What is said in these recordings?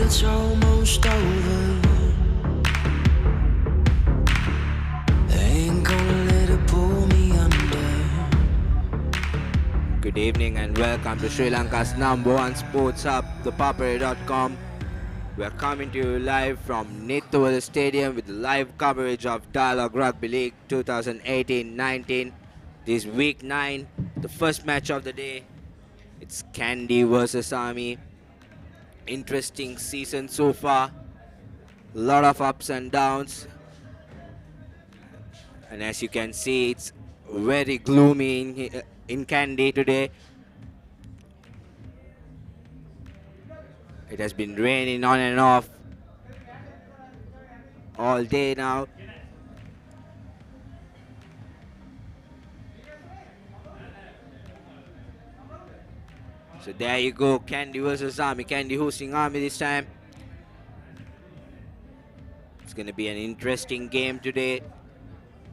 it's almost over. Ain't gonna let it pull me under. Good evening and welcome to Sri Lanka's #1 sports hub, ThePapare.com. We are coming to you live from Nithuwala Stadium with live coverage of Dialogue Rugby League 2018-19. This is week 9, the first match of the day. It's Kandy versus Army. Interesting season so far. A lot of ups and downs. And as you can see, it's very gloomy in Kandy today. It has been raining on and off all day now. So there you go, Kandy versus Army. Kandy hosting Army this time. It's going to be an interesting game today,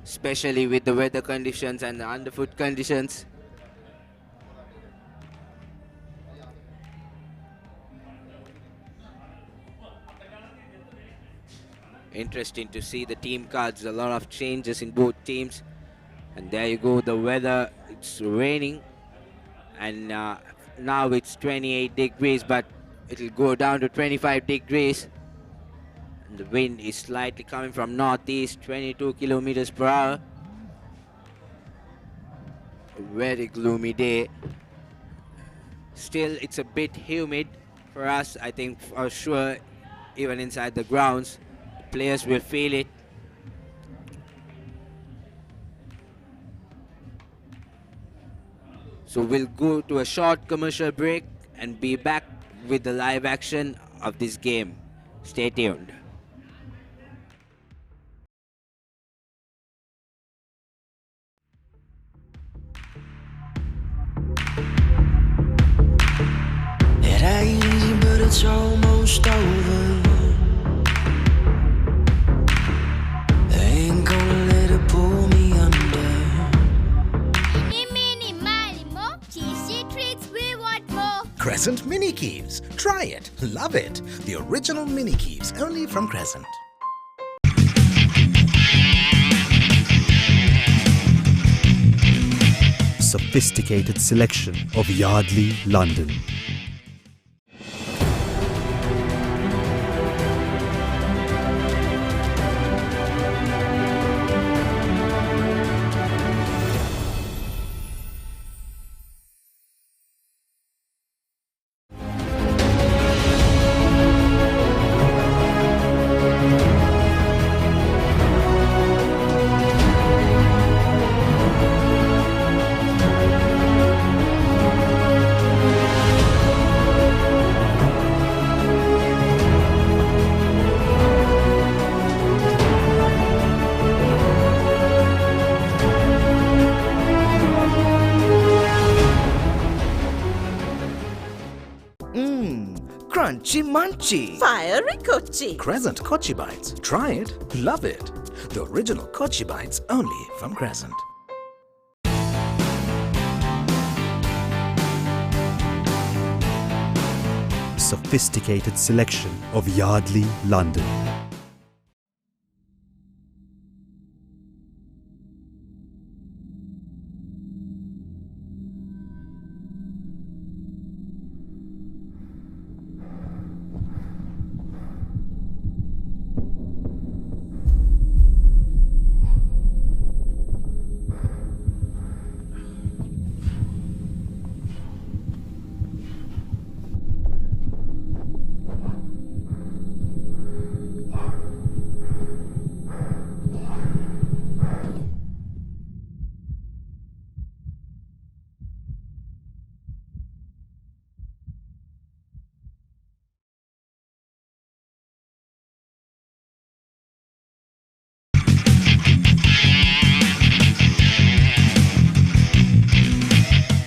especially with the weather conditions and the underfoot conditions. Interesting to see the team cards, a lot of changes in both teams. And there you go, the weather, it's raining. And now it's 28 degrees, but it'll go down to 25 degrees. And the wind is slightly coming from northeast, 22 kilometers per hour. A very gloomy day. Still, it's a bit humid for us. I think for sure, even inside the grounds, players will feel it. So we'll go to a short commercial break and be back with the live action of this game. Stay tuned. It ain't easy, but it's almost over. Ain't gonna let it pull me under. Cheesy treats, we want more. Crescent Mini Keeves. Try it. Love it. The original Mini Keeves, only from Crescent. Sophisticated selection of Yardley, London. Crunchy Munchy. Fiery Kochi. Crescent Kochi Bites. Try it. Love it. The original Kochi Bites, only from Crescent. Sophisticated selection of Yardley, London.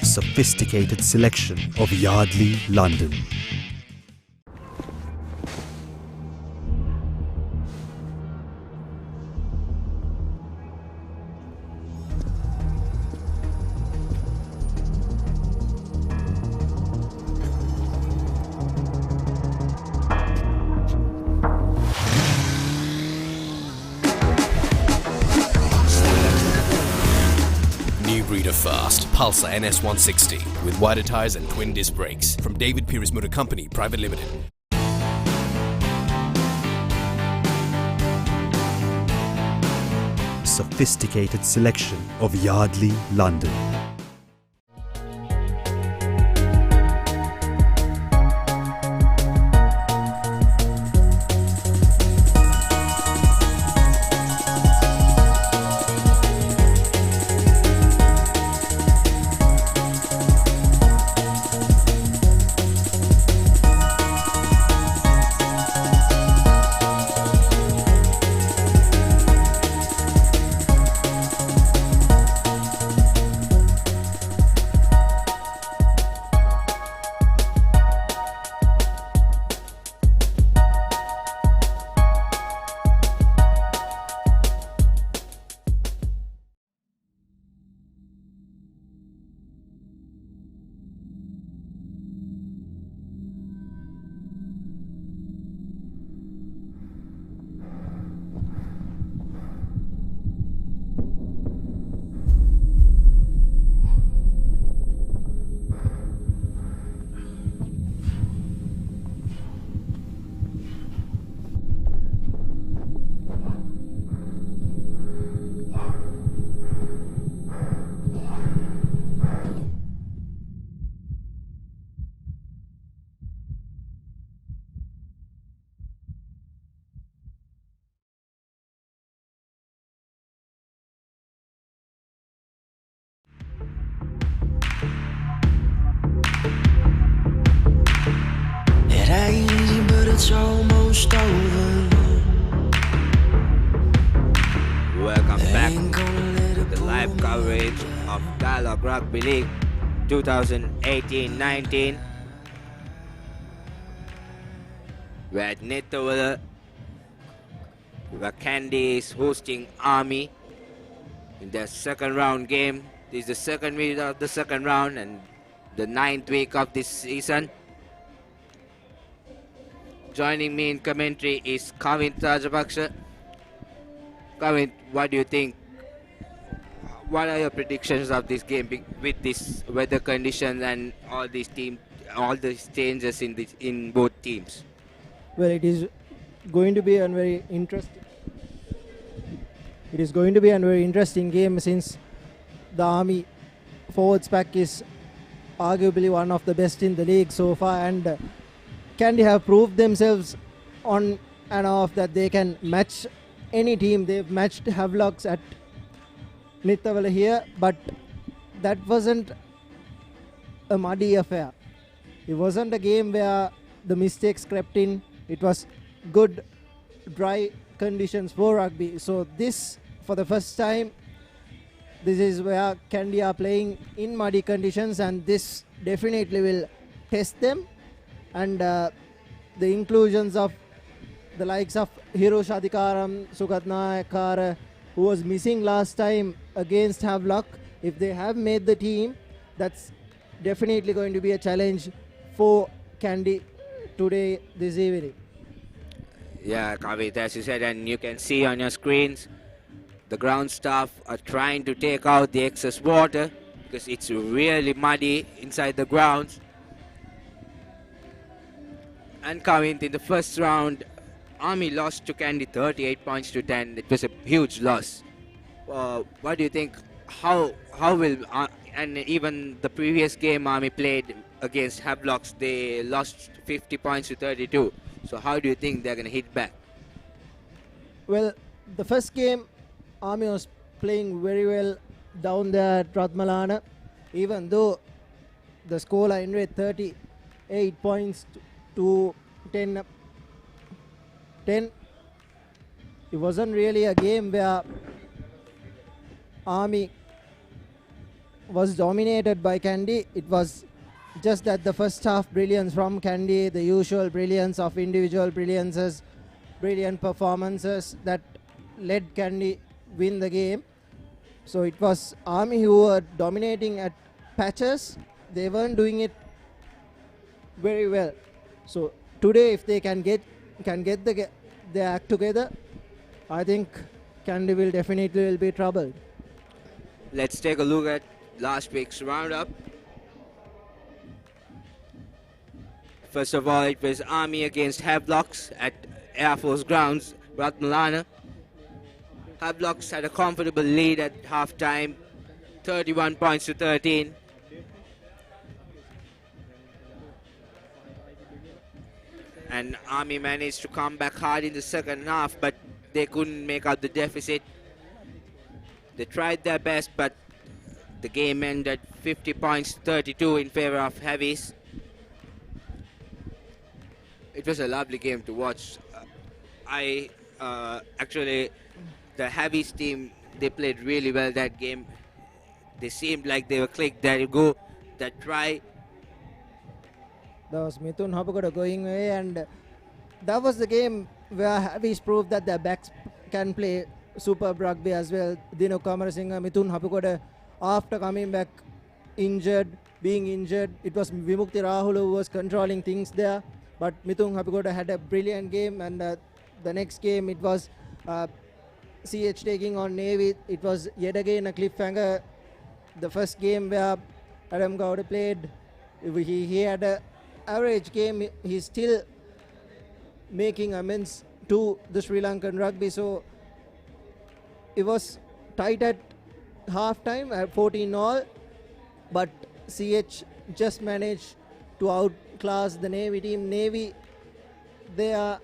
Sophisticated selection of Yardley, London. new breed of fast, Pulsar NS160, with wider tyres and twin disc brakes. From David Pierce Motor Company, Private Limited. Sophisticated selection of Yardley, London. It ain't easy, but it's almost over. Welcome back to the live coverage of Dialogue Rugby League 2018-19. We're at Netherwiller, where Kandy is hosting Army in their second round game. This is the second week of the second round and the 9th week of this season. Joining me in commentary is Kavin Rajapaksha. Kavin, what do you think? What are your predictions of this game with this weather conditions and all these changes in both teams? Well, it is going to be a very interesting. It is going to be a very interesting game since the Army forwards pack is arguably one of the best in the league so far, and Kandy have proved themselves on and off that they can match any team. They've matched Havelocks at Netherwiller here, but that wasn't a muddy affair. It wasn't a game where the mistakes crept in. It was good, dry conditions for rugby. So this, for the first time, this is where Kandy are playing in muddy conditions, and this definitely will test them. And the inclusions of the likes of Hiro Shadikaram, Sugatna Ekara, who was missing last time against Havelock, if they have made the team, that's definitely going to be a challenge for Kandy today, this evening. Yeah, Kavit, as you said, and you can see on your screens, the ground staff are trying to take out the excess water because it's really muddy inside the grounds. And Kavit, in the first round, Army lost to Kandy 38 points to 10. It was a huge loss. What do you think? How will and even the previous game Army played against Havelocks, they lost 50 points to 32. So how do you think they're going to hit back? Well, the first game, Army was playing very well down there at Ratmalana, even though the scoreline rate 38 points to 10. It wasn't really a game where Army was dominated by Kandy. It was just that the first half brilliance from Kandy, the usual brilliance of individual brilliances, brilliant performances that led Kandy win the game. So it was Army who were dominating at patches. They weren't doing it very well. So today, if they can get their act together, I think Kandy will definitely be troubled. Let's take a look at last week's roundup. First of all, it was Army against Havelocks at Air Force Grounds, Ratmalana. Havelocks had a comfortable lead at halftime, 31 points to 13. And Army managed to come back hard in the second half, but they couldn't make up the deficit. They tried their best, but the game ended 50 points to 32 in favor of Heavies. It was a lovely game to watch. Actually, the Heavies team, they played really well that game. They seemed like they were clicked. There you go, that try. That was Mithun Hapakoda going away, and that was the game where Havies proved that their backs can play superb rugby as well. Dino Kamarasinghe, Mithun Hapakoda, after coming back being injured, it was Vimukti Rahul who was controlling things there. But Mithun Hapakoda had a brilliant game, and the next game it was CH taking on Navy. It was yet again a cliffhanger. The first game where Adam Gowda played, he had a average game. He's still making amends to the Sri Lankan rugby. So it was tight at half-time at 14 all, but CH just managed to outclass the Navy team. Navy, they are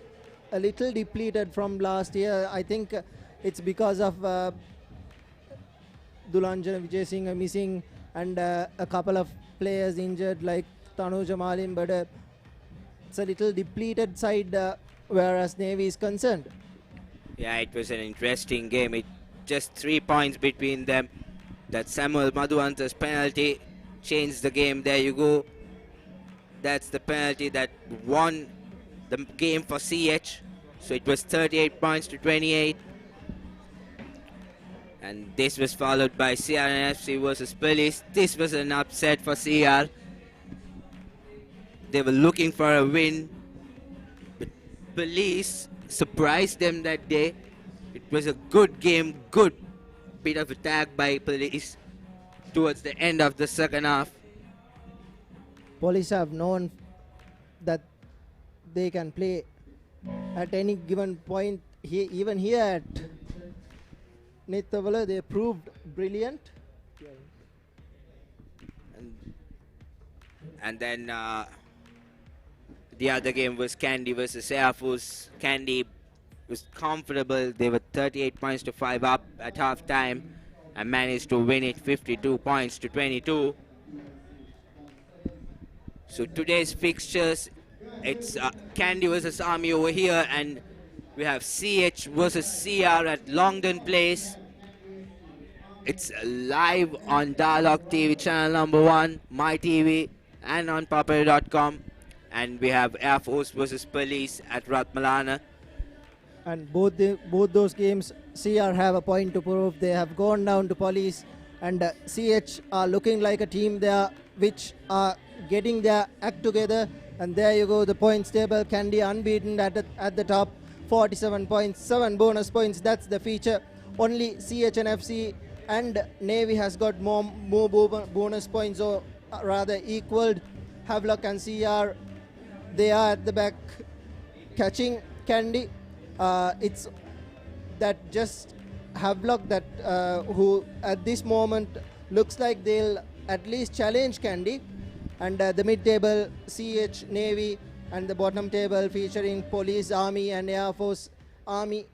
a little depleted from last year. I think it's because of Dulanjana Vijay missing and a couple of players injured like Tanuja Malim, but it's a little depleted side whereas Navy is concerned. Yeah, it was an interesting game. It just 3 points between them. That Samuel Madhuvanta's penalty changed the game. There you go. That's the penalty that won the game for CH. So it was 38 points to 28. And this was followed by CRNFC versus Police. This was an upset for CR. They were looking for a win, but Police surprised them that day. It was a good game, good bit of attack by Police towards the end of the second half. Police have known that they can play at any given point. Even here at Nithavala, they proved brilliant. And then the other game was Kandy versus Air Force. Kandy was comfortable. They were 38 points to 5 up at half time and managed to win it 52 points to 22. So today's fixtures, it's Kandy versus Army over here, and we have CH versus CR at Longdon Place. It's live on Dialogue TV channel number 1, My TV, and on ThePapare.com. And we have Air Force versus Police at Ratmalana. And both those games, CR have a point to prove. They have gone down to Police, and CH are looking like a team there which are getting their act together. And there you go, the points table. Kandy unbeaten at the top, 47 points, 7 bonus points. That's the feature. Only CH and FC and Navy has got more bonus points, or rather equaled. Havelock and CR, they are at the back catching Kandy. It's that just Havelock that who at this moment looks like they'll at least challenge Kandy. And the mid-table, CH, Navy, and the bottom table featuring Police, Army, and Air Force. Army,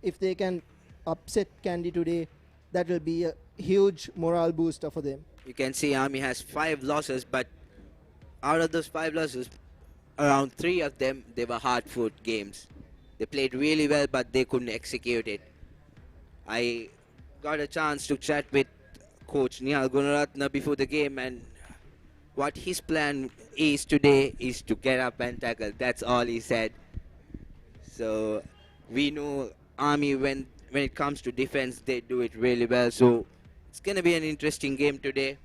if they can upset Kandy today, that will be a huge morale booster for them. You can see Army has 5 losses, but out of those 5 losses, around 3 of them, they were hard-fought games. They played really well, but they couldn't execute it. I got a chance to chat with Coach Nihal Gunaratna before the game, and what his plan is today is to get up and tackle. That's all he said. So we know Army, when it comes to defense, they do it really well. So it's going to be an interesting game today.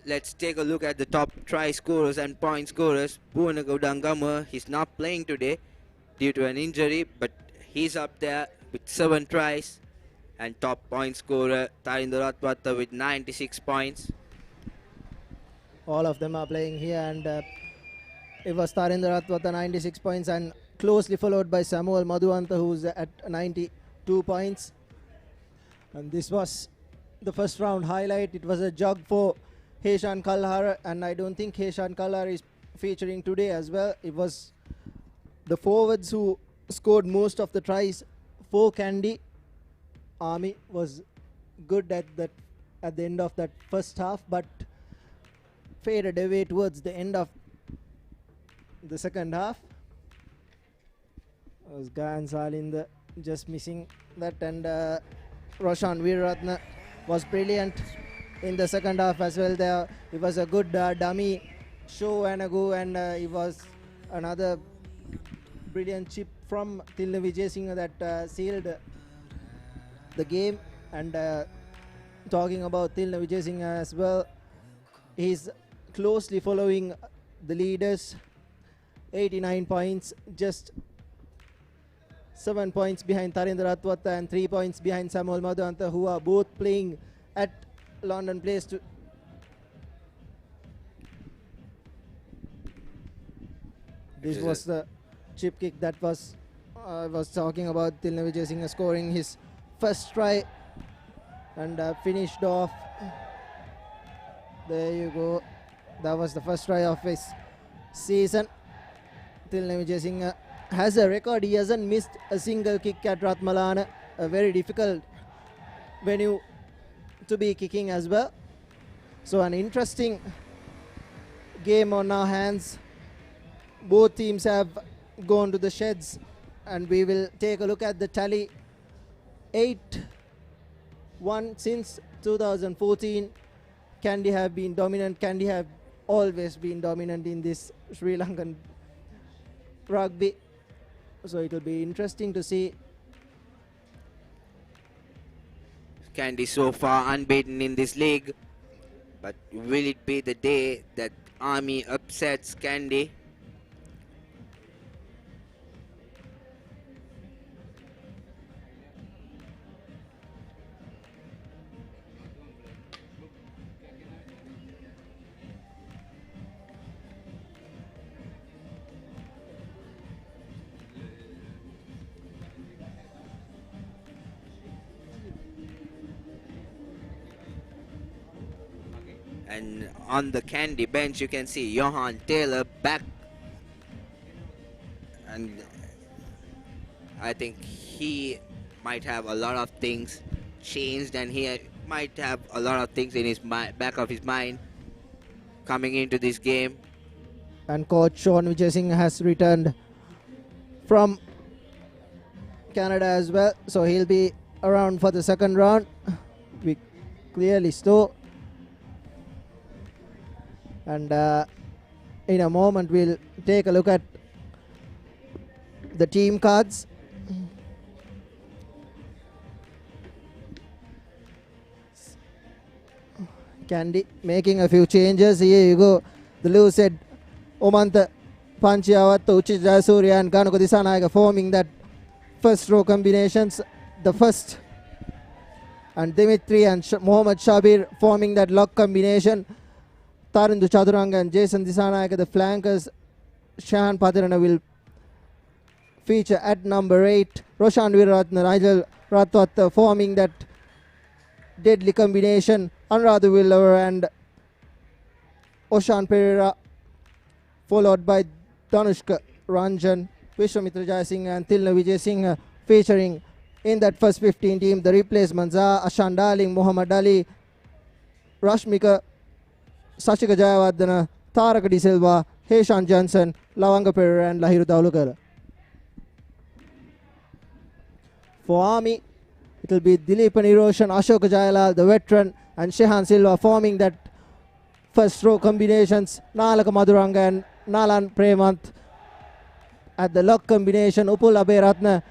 Let's take a look at the top try scorers and point scorers. Bhuvanaka Udangama, he's not playing today due to an injury, but he's up there with 7 tries. And top point scorer Tarinder Ratwata with 96 points. All of them are playing here, and it was Tarinder Ratwata 96 points, and closely followed by Samuel Madhuanta, who's at 92 points. And this was the first round highlight. It was a jog for Heshan Kalhara, and I don't think Heshan Kalhara is featuring today as well. It was the forwards who scored most of the tries for Kandy. Army was good at the end of that first half, but faded away towards the end of the second half. It was Gayan Salinder just missing that, and Roshan Veeraratne was brilliant in the second half as well. There it was a good dummy show and a go, and it was another brilliant chip from Tilna Vijay that sealed the game. And talking about Tilna Vijay as well, he's closely following the leaders, 89 points, just 7 points behind Tarinder Ratwata and 3 points behind Samuel Madhuanta, who are both playing at London Place. This was the chip kick that was talking about. Tilna Vijay Singh scoring his first try and finished off. There you go. That was the first try of his season. Tilna Vijay Singh has a record. He hasn't missed a single kick at Ratmalana, a very difficult venue to be kicking as well. So an interesting game on our hands. Both teams have gone to the sheds, and we will take a look at the tally. 8-1 since 2014. Kandy have been dominant. Kandy have always been dominant in this Sri Lankan rugby. So it will be interesting to see. Kandy so far unbeaten in this league, but will it be the day that Army upsets Kandy? And on the Kandy bench, you can see Johan Taylor back. And I think he might have a lot of things changed, and he might have a lot of things in his back of his mind coming into this game. And coach Sean Vijay Singh has returned from Canada as well, so he'll be around for the second round. We clearly saw. And in a moment we'll take a look at the team cards. Kandy making a few changes. Here you go. The loose head Omanta Panchayawatha, Uchit Jayasuriya and Ganuka Disanayaka forming that first row combinations. The first, and Dimitri and Mohammad Shabir forming that lock combination. Tarindu Chaduranga and Jason Disanayaka, the flankers. Shahan Padirana will feature at number 8. Roshan Veeraratne, Nigel Ratwata forming that deadly combination. Anuradha Villover and Oshan Pereira, followed by Danushka Ranjan, Vishwamitra Jayasinghe and Tilna Vijay Singh featuring in that first 15 team. The replacements are Ashan Darling, Muhammad Ali, Rashmika, Sashika Jayawardena, Taraka De Silva, Heshan Johnson, Lavanga Pereira and Lahiru Daulukara. For Army, it will be Dilip Niroshan, Ashoka Jayalal, the veteran, and Shehan Silva forming that first row combinations. Nalaka Madhuranga and Nalan Premant at the lock combination. Upul Abhiratne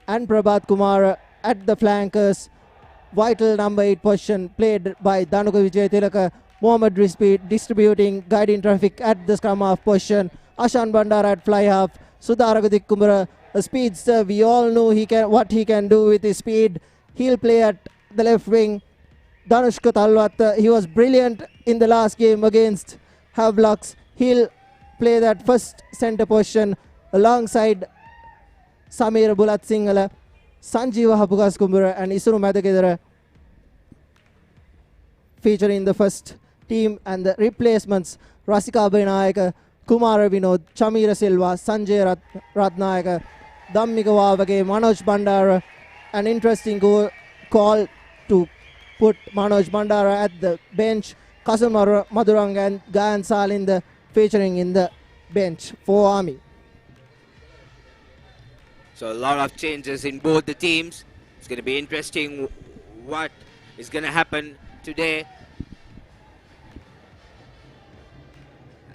and Prabhat Kumar at the flankers. Vital number 8 position played by Dhanuka Vijay Tilaka. Mohammad Rizvi distributing, guiding traffic at the scrum half position. Ashan Bandara at fly half. Sudhara Kumara, a speedster. We all know what he can do with his speed. He'll play at the left wing. Danushka Talwat, he was brilliant in the last game against Havelocks. He'll play that first centre position alongside Samir Bulat Singhala, Sanjeeva Hapukas Kumbura and Isuru Madakedara featuring the first team, and the replacements Rasika Benayaka, Kumara Vinod, Chamira Silva, Sanjay Ratnayaka, Dhammika Wavage, Manoj Bandara. An interesting call to put Manoj Bandara at the bench. Kasun Maduranga and Gayan Salind featuring in the bench for Army. So a lot of changes in both the teams. It's going to be interesting what is going to happen today.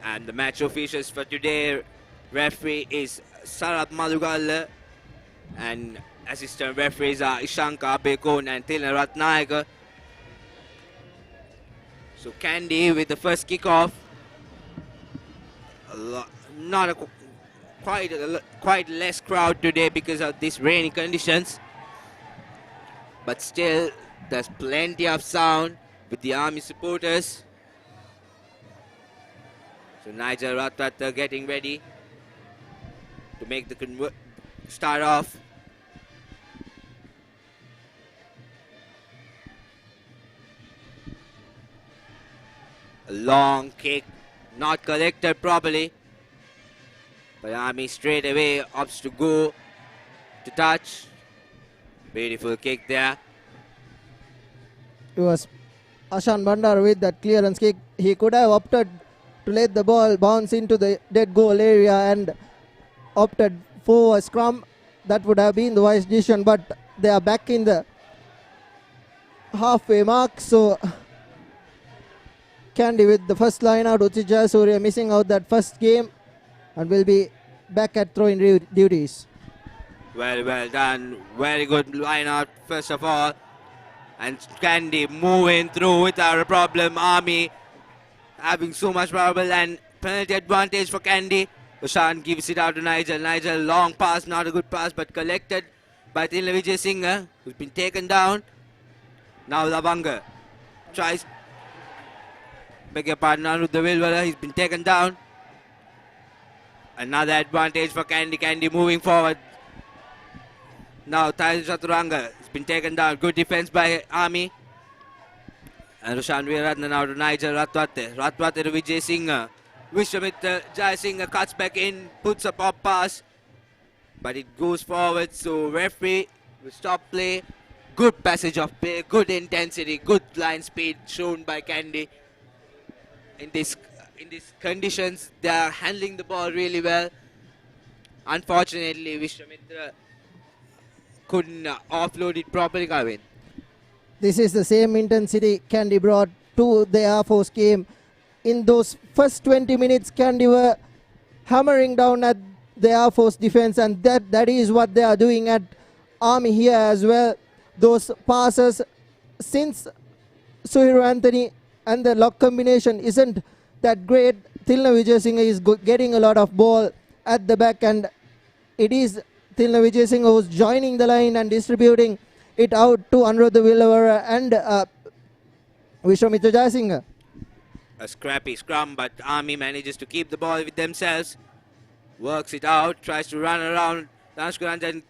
And the match officials for today, referee is Sarat Malugal, and assistant referees are Ishanka Abekon and Tilna Ratnayaka. So Kandy with the first kickoff. Quite less crowd today because of these rainy conditions, but still there's plenty of sound with the Army supporters. So Nigel Ratwat getting ready to make the start off. A long kick, not collected properly. But Army straight away opts to go to touch. Beautiful kick there. It was Ashan Bandar with that clearance kick. He could have opted to let the ball bounce into the dead goal area and opted for a scrum. That would have been the wise decision, but they are back in the halfway mark. So Kandy with the first line out, Uchi Jayasuriya missing out that first game and will be back at throwing duties. Well done. Very good line out first of all. And Kandy moving through without a problem. Army having so much trouble, and penalty advantage for Kandy. Ushan gives it out to Nigel. Nigel, long pass, not a good pass, but collected by Tilna Vijay Singh, who's been taken down. Now Lavanga tries, beg your pardon, Anuruddha Vilwala, he's been taken down. Another advantage for Kandy. Kandy moving forward. Now Thai Chaturanga has been taken down. Good defense by Army. And Roshan Veeratna now to Nigel Ratwate. Ratwate to Vijay Singh. Vishwamitra Jai Singh cuts back in, puts a pop pass, but it goes forward. So referee will stop play. Good passage of play, good intensity, good line speed shown by Kandy. In these conditions, they are handling the ball really well. Unfortunately, Vishwamitra couldn't offload it properly, Gavin. This is the same intensity Kandy brought to the Air Force game. In those first 20 minutes, Kandy were hammering down at the Air Force defense, and that is what they are doing at Army here as well. Those passes, since Suhiru Anthony and the lock combination isn't that great, Tilna Vijay Singh is getting a lot of ball at the back, and it is Tilna Vijay Singh who's joining the line and distributing it out to Anuruddha Villavara and Vishwamitra Jayasinghe. A scrappy scrum, but Army manages to keep the ball with themselves. Works it out, tries to run around. Dhanushka Ranjan,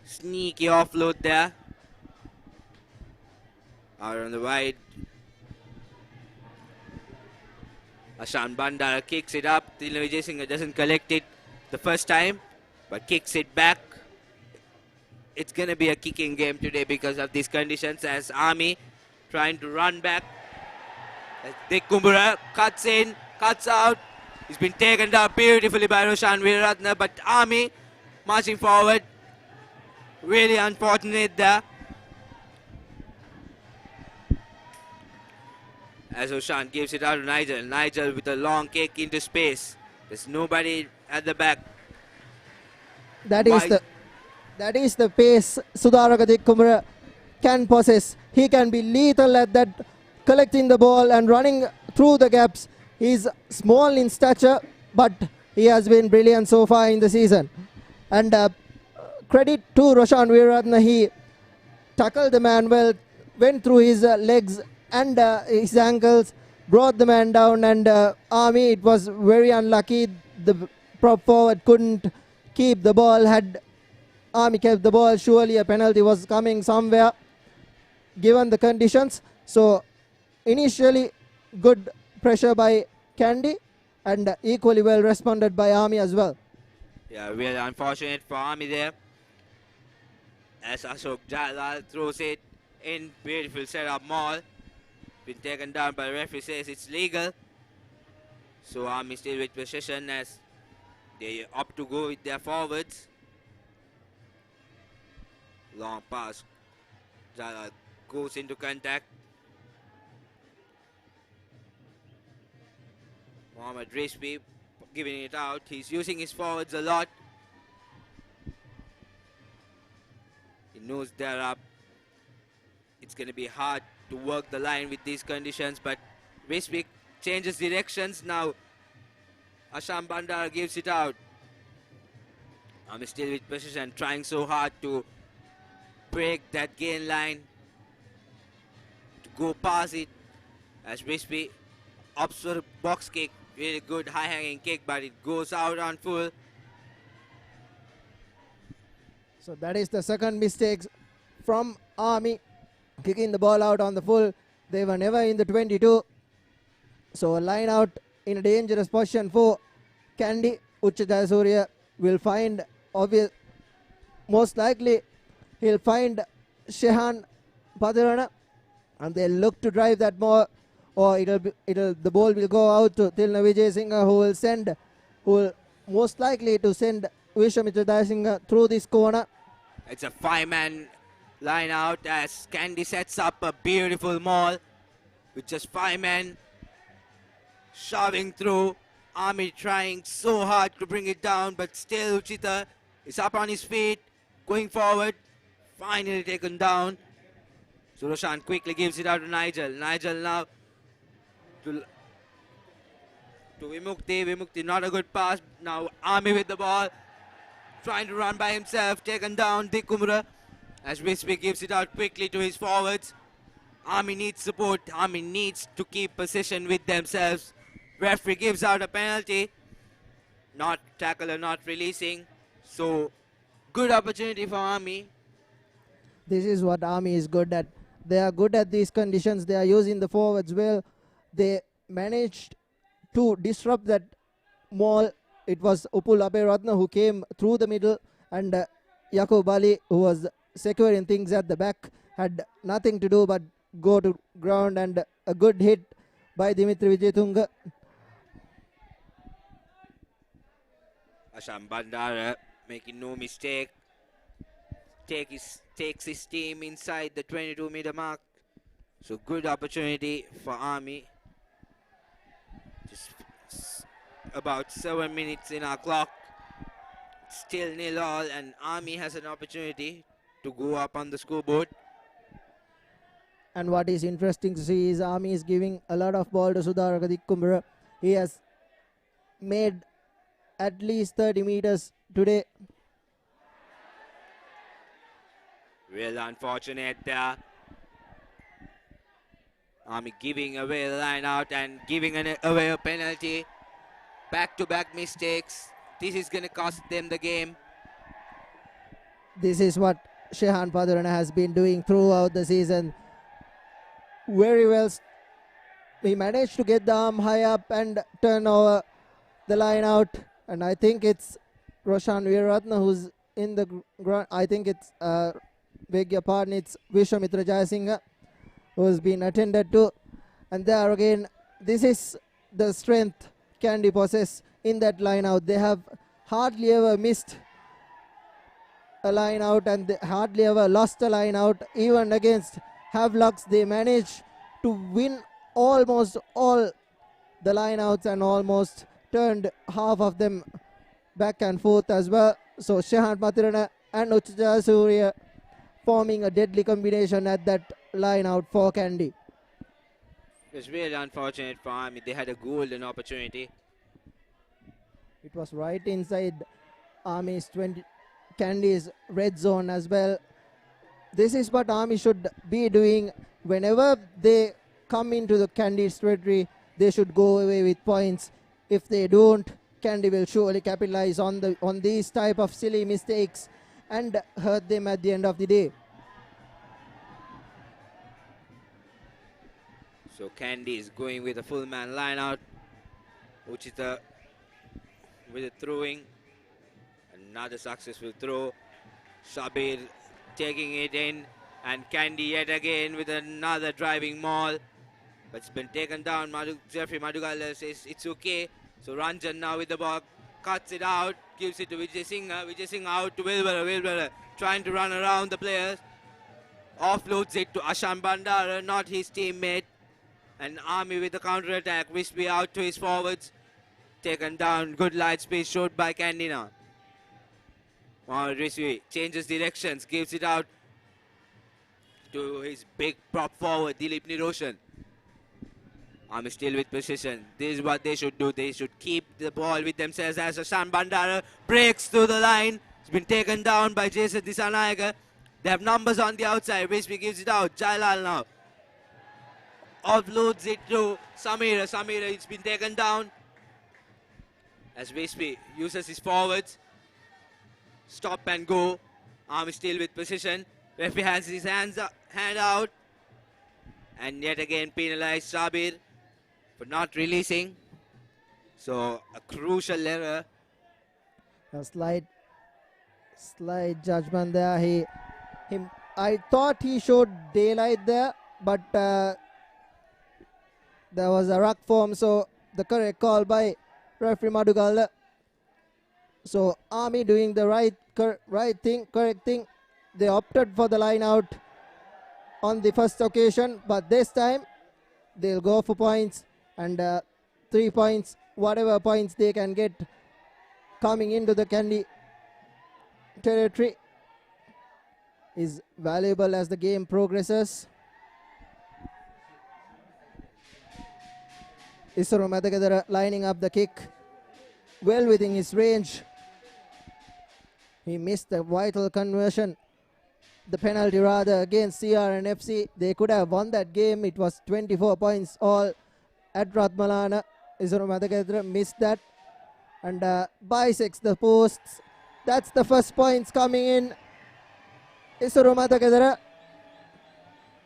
sneaky offload there. Out on the wide. Ashan Bandara kicks it up. Tilna Vijay Singh doesn't collect it the first time, but kicks it back. It's going to be a kicking game today because of these conditions, as Army trying to run back. Dick Kumbura cuts in, cuts out. He's been taken down beautifully by Roshan Veeratna, but Army marching forward. Really unfortunate there. As Roshan gives it out to Nigel. Nigel with a long kick into space. There's nobody at the back. That is the pace Sudaraka Dick Kumbura can possess. He can be lethal at that, collecting the ball and running through the gaps. He's small in stature, but he has been brilliant so far in the season. And credit to Roshan Veeratna, he tackled the man well, went through his legs and his ankles, brought the man down, and Army, it was very unlucky. The prop forward couldn't keep the ball. Had Army kept the ball, surely a penalty was coming somewhere, given the conditions. So initially good pressure by Kandy and equally well responded by Army as well. Yeah, really unfortunate for Army there. As Ashok Jalal throws it in, beautiful setup maul. Been taken down, but the referee says it's legal. So Army still with possession as they opt to go with their forwards. Long pass. Jalal goes into contact. Mohammad Rizvi giving it out. He's using his forwards a lot. He knows they're up. It's going to be hard to work the line with these conditions, but Rizvi changes directions now. Asham Bandara gives it out. I'm still with possession, trying so hard to break that gain line, to go past it, as Rizvi opts for a box kick. Really good high hanging kick, but it goes out on full. So that is the second mistake from Army, kicking the ball out on the full. They were never in the 22. So a line out in a dangerous position for Kandy. Uchita Surya will find, most likely he'll find Shehan Padirana, and they'll look to drive that more, or the ball will go out to Tilna Vijay Singh, who will most likely to send Vishwamitra Daisingh through this corner. It's a 5-man line out as Kandy sets up a beautiful maul with just 5 men shoving through. Army trying so hard to bring it down, but still Uchita is up on his feet, going forward, finally taken down. So Roshan quickly gives it out to Nigel. Nigel now to Vimukti. Vimukti, not a good pass. Now Army with the ball, trying to run by himself, taken down Dikumra as Rizvi gives it out quickly to his forwards. Army needs support. Army needs to keep possession with themselves. Referee gives out a penalty. Not tackler, not releasing. So good opportunity for Army. This is what Army is good at. They are good at these conditions. They are using the forwards well. They managed to disrupt that maul. It was Upul Aberatna who came through the middle, and Yakub Ali, who was securing things at the back, had nothing to do but go to ground, and a good hit by Dimitri Vijayatunga. Asham Bandara making no mistake. Takes his team inside the 22-meter mark. So good opportunity for Army. Just about 7 minutes in our clock. Still 0-0, and Army has an opportunity to go up on the scoreboard. And what is interesting to see is Army is giving a lot of ball to Sudhara Dikkumbara. He has made at least 30 meters today. Real unfortunate there. Army giving away the line out and giving away a penalty. Back-to-back mistakes. This is going to cost them the game. This is what Shehan Padirana has been doing throughout the season. Very well. He managed to get the arm high up and turn over the line out. And I think it's Roshan Veeratna who's in the ground. I think it's, beg your pardon, it's Vishwamitra Jayasinghe who's been attended to. And there again, this is the strength Kandy possess in that line out. They have hardly ever missed a line out, and they hardly ever lost a line out. Even against Havelocks, they managed to win almost all the line outs and almost turned half of them back and forth as well. So Shehan Padirana and Uchita Surya forming a deadly combination at that line out for Kandy. It's really unfortunate for Army. They had a golden opportunity. It was right inside Army's Kandy's red zone as well. This is what Army should be doing. Whenever they come into the Kandy's territory, they should go away with points. If they don't, Kandy will surely capitalize on these type of silly mistakes and hurt them at the end of the day. So Kandy is going with a full man line out, which is with a throwing. Another successful throw. Shabir taking it in, and Kandy yet again with another driving maul. But it's been taken down. Jeffrey Madugala says it's okay. So Ranjan now with the ball, cuts it out, gives it to Vijay Singh. Vijay Singh out to Wilbur. Wilbur trying to run around the players. Offloads it to Ashan Bandara, not his teammate. And Army with the counter-attack. Wispy out to his forwards. Taken down. Good light space showed by Kandy now. Mohamed Rizvi changes directions. Gives it out to his big prop forward, Dilip Niroshan. Army still with precision. This is what they should do. They should keep the ball with themselves as Ashan Bandara breaks through the line. It's been taken down by Jason Disanayaga. They have numbers on the outside. Wispy gives it out. Jailal now offloads it to Samira. Samira, it's been taken down as Wispy uses his forwards. Stop and go. Army still with precision. Referee has his hand out. And yet again penalized Sabir for not releasing. So a crucial error. A slight judgment there. I thought he showed daylight there, but there was a ruck form, so the correct call by referee Madugala. So Army doing the correct thing. They opted for the line out on the first occasion, but this time they'll go for points, and 3 points, whatever points they can get coming into the Kandy territory is valuable as the game progresses. Isaro Madagedara lining up the kick well within his range. He missed the vital conversion, the penalty rather, against CR and FC. They could have won that game. It was 24 points all at Ratmalana. Isaro Madagedara missed that and bisects the posts. That's the first points coming in. Isaro Madagedara.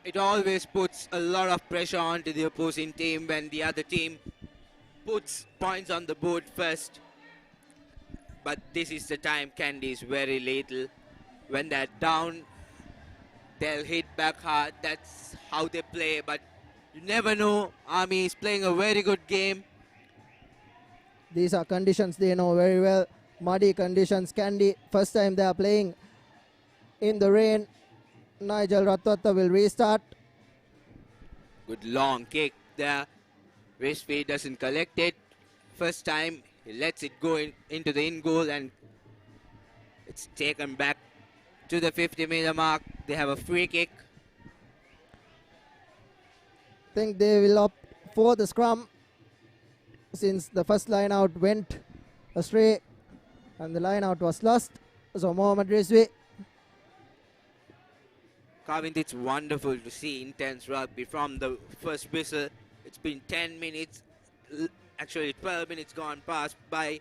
It always puts a lot of pressure onto the opposing team when the other team puts points on the board first. But this is the time Kandy is very lethal. When they're down, they'll hit back hard. That's how they play. But you never know. Army is playing a very good game. These are conditions they know very well. Muddy conditions. Kandy, first time they are playing in the rain. Nigel Ratwata will restart. Good long kick there. Wispy doesn't collect it. First time he lets it go into the in goal, and it's taken back to the 50-meter mark. They have a free kick. Think they will opt for the scrum since the first line out went astray and the line out was lost. So Mohamed Rizvi. Kavind, it's wonderful to see intense rugby from the first whistle. It's been 10 minutes, actually 12 minutes gone past by,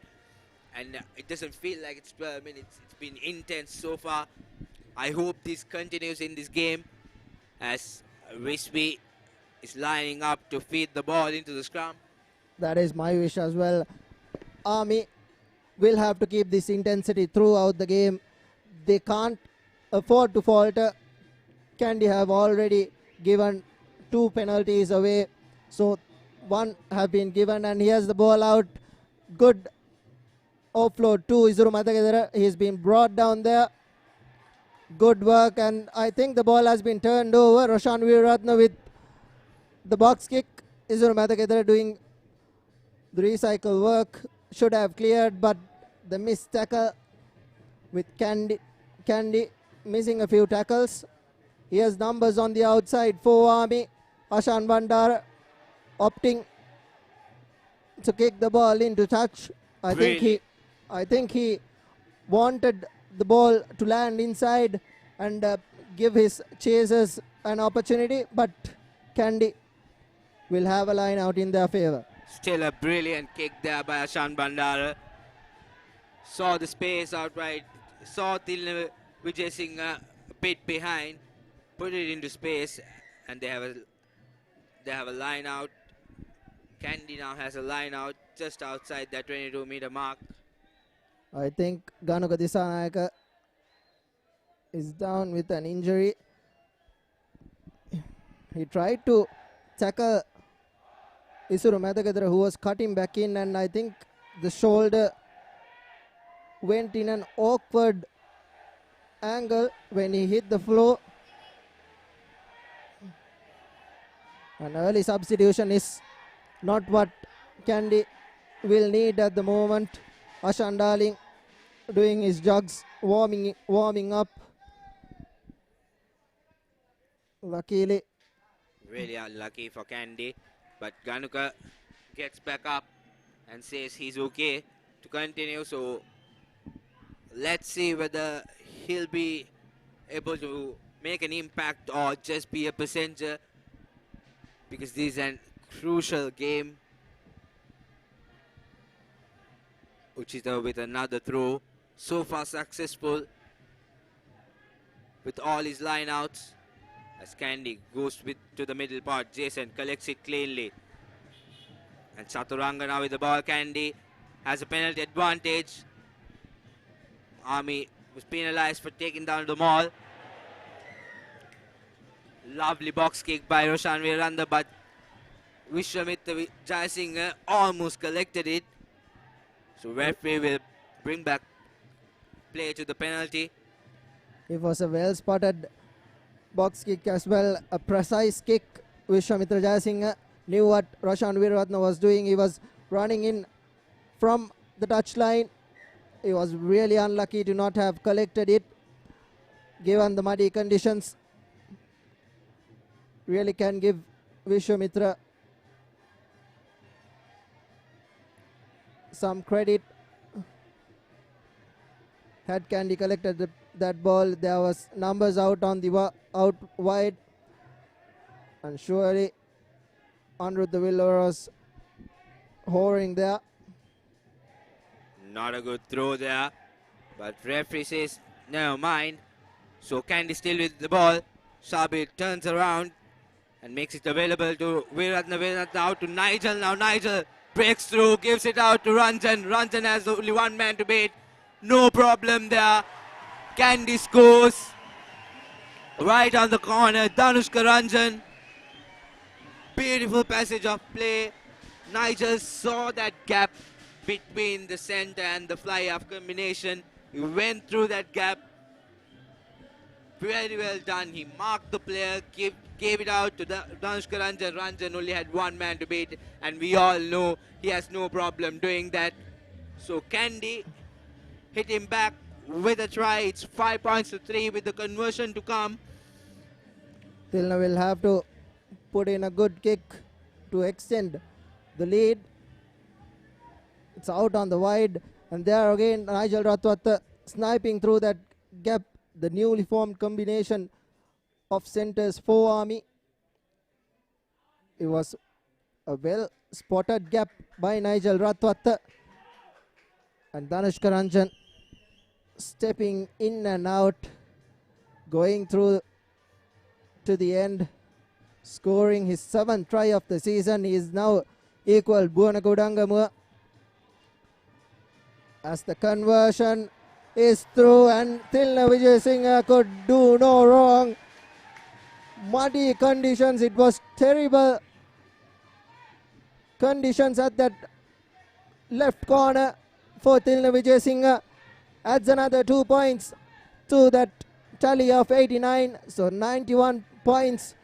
and it doesn't feel like it's 12 minutes. It's been intense so far. I hope this continues in this game as Wispy is lining up to feed the ball into the scrum. That is my wish as well. Army will have to keep this intensity throughout the game. They can't afford to falter. Kandy have already given 2 penalties away. So 1 have been given, and he has the ball out. Good offload to Isuru Matagedara. He's been brought down there. Good work, and I think the ball has been turned over. Roshan Veeratna with the box kick. Isuru Matagedara doing the recycle work. Should have cleared, but the missed tackle with Kandy missing a few tackles. He has numbers on the outside for Army. Ashan Bandara opting to kick the ball into touch. I think he wanted the ball to land inside, and give his chasers an opportunity, but Kandy will have a line out in their favor. Still a brilliant kick there by Ashan Bandara. Saw the space outright. Saw Tilna Vijay Singh a bit behind. Put it into space, and they have a line out. Kandy now has a line out just outside that 22-meter mark. I think Ganuka Disanayaka is down with an injury. He tried to tackle Isuru Methakethara, who was cutting back in, and I think the shoulder went in an awkward angle when he hit the floor. An early substitution is not what Kandy will need at the moment. Ashan Darling doing his jogs, warming up. Luckily, Really unlucky for Kandy, but Ganuka gets back up and says he's okay to continue. So let's see whether he'll be able to make an impact or just be a passenger, because this is a crucial game. Uchita with another throw, so far successful with all his lineouts. As Kandy goes to the middle part, Jason collects it cleanly. And Chaturanga now with the ball. Kandy has a penalty advantage. Army was penalized for taking down the maul. Lovely box kick by Roshan Viranda, but Vishwamitra Jayasinghe almost collected it. So referee will bring back play to the penalty. it was a well spotted box kick as well, a precise kick. Vishwamitra Jayasinghe knew what Roshan Veeraratne was doing. He was running in from the touchline. He was really unlucky to not have collected it, given the muddy conditions. Really can give Vishwamitra some credit. Had Kandy collected that ball, there was numbers out on the out wide, and surely Aniruddha Villora was whoring there. Not a good throw there, but referee says never mind. So Kandy still with the ball. Sabir turns around and makes it available to Veeratne out to Nigel. Now Nigel breaks through, gives it out to Ranjan. Ranjan has only one man to beat. No problem there. Kandy scores right on the corner. Danushka Ranjan. Beautiful passage of play. Nigel saw that gap between the center and the fly-off combination. He went through that gap. Very well done. He marked the player, gave it out to Danushka Ranjan. Ranjan only had one man to beat, and we all know he has no problem doing that. So Kandy hit him back with a try. It's 5 points to 3 with the conversion to come. Tilna will have to put in a good kick to extend the lead. It's out on the wide, and there again Nigel Ratwat sniping through that gap. The newly formed combination of centers for Army. It was a well spotted gap by Nigel Ratwat, and Danushka Ranjan stepping in and out, going through to the end, scoring his 7th try of the season. He is now equal Buonakudangamua as the conversion is through, and Tilna Vijayasinghe could do no wrong. Muddy conditions, it was terrible conditions at that left corner for Tilna Vijayasinghe. Adds another 2 points to that tally of 89, so 91 points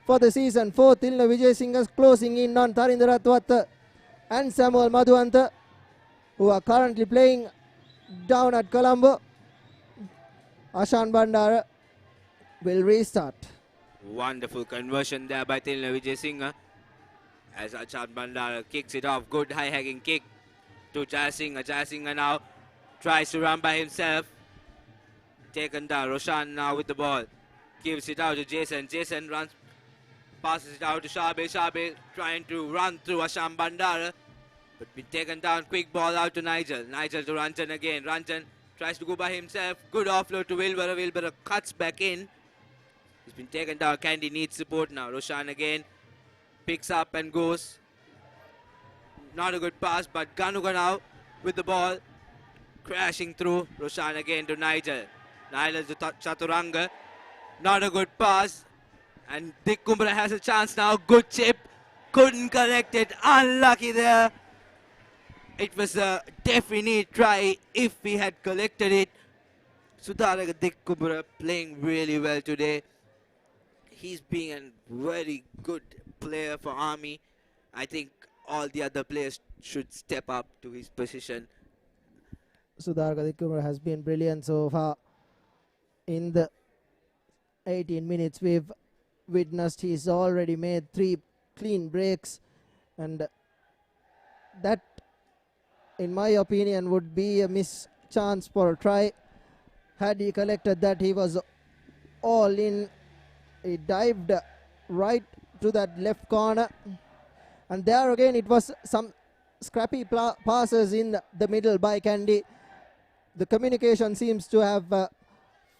for the season for Tilna Vijayasinghe, closing in on Tharindra Ratwat and Samuel Madhuanta, who are currently playing down at Colombo. Ashan Bandara will restart. Wonderful conversion there by Tilna Vijayasinghe as Ashan Bandara kicks it off. Good high-hacking kick to Jayasinghe. Jayasinghe now tries to run by himself. Taken down. Roshan now with the ball. gives it out to Jason. Jason runs, passes it out to Shabe. Shabe trying to run through Asham Bandara, but been taken down. Quick ball out to Nigel. Nigel to Ranjan again. Ranjan tries to go by himself. Good offload to Wilbur. Wilbur cuts back in. He's been taken down. Kandy needs support now. Roshan again picks up and goes. Not a good pass, but Ganuga now with the ball. Crashing through. Roshan again to Nigel. Nigel to Chaturanga. Not a good pass. And Dick Kumbra has a chance now. Good chip. Couldn't connect it. Unlucky there. It was a definite try if we had collected it. Sudharaga Dick Kumbra playing really well today. He's being a very good player for Army. I think all the other players should step up to his position. Sudhar Gadikumar has been brilliant so far. In the 18 minutes we've witnessed, he's already made 3 clean breaks, and that, in my opinion, would be a miss chance for a try. Had he collected that, he was all in. He dived right to that left corner, and there again it was some scrappy passes in the middle by Kandy. The communication seems to have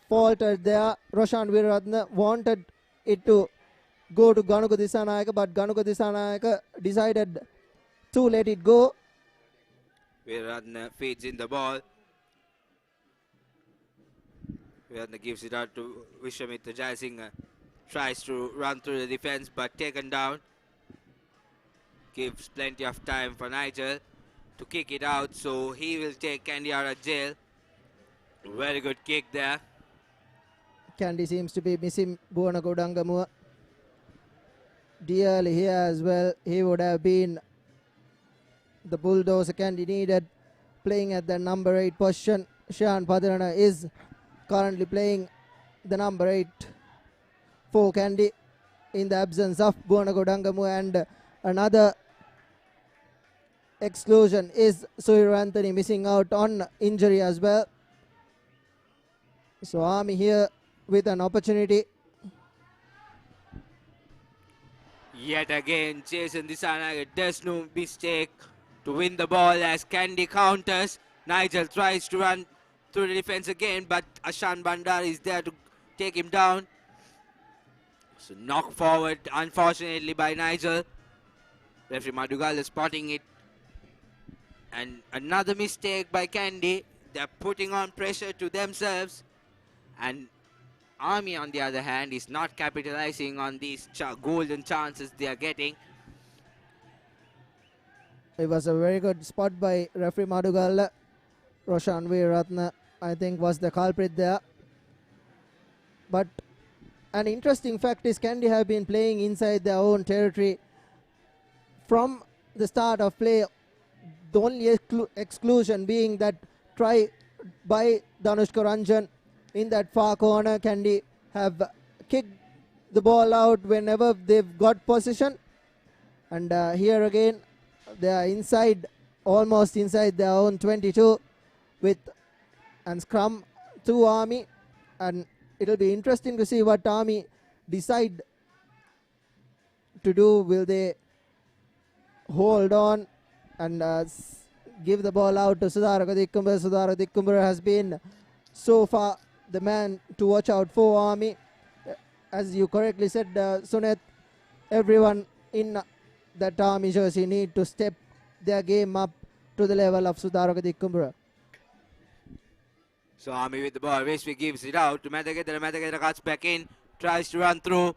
faltered there. Roshan Weeraratne wanted it to go to Ganuka Disanayaka, but Ganuka Disanayaka decided to let it go. Weeraratne feeds in the ball. Weeraratne gives it out to Vishwamitra Jayasinghe. Tries to run through the defense, but taken down. Gives plenty of time for Nigel to kick it out, so he will take Kandy out of jail. Very good kick there. Kandy seems to be missing Buwana Godangamua. DRL here as well. He would have been the bulldozer Kandy needed, playing at the number 8 position. Shan Padirana is currently playing the number 8 for Kandy in the absence of Buwana Godangamua, and another exclusion is Suhir Anthony, missing out on injury as well. So Army here with an opportunity. Yet again, Jason Disanaga does no mistake to win the ball as Kandy counters. Nigel tries to run through the defense again, but Ashan Bandar is there to take him down. So knocked forward, unfortunately, by Nigel. Referee Madugal is spotting it. And another mistake by Kandy. They're putting on pressure to themselves. And Army, on the other hand, is not capitalizing on these golden chances they are getting. It was a very good spot by referee Madugal. Roshan Weeraratne, I think, was the culprit there. But an interesting fact is Kandy have been playing inside their own territory from the start of play. The only exclusion being that try by Danushka Ranjan in that far corner. Kandy have kicked the ball out whenever they've got possession, and here again they are inside, almost inside their own 22 with and scrum to Army, and it'll be interesting to see what Army decide to do. Will they hold on and give the ball out to Sudhara Dikkumbara? Sudhara Dikkumbara has been so far the man to watch out for Army. As you correctly said, Sunet, everyone in that Army jersey need to step their game up to the level of Sudhara Dikkumbara. So Army with the ball. Vishwi gives it out to Madhagedra. Madhagedra cuts back in. Tries to run through.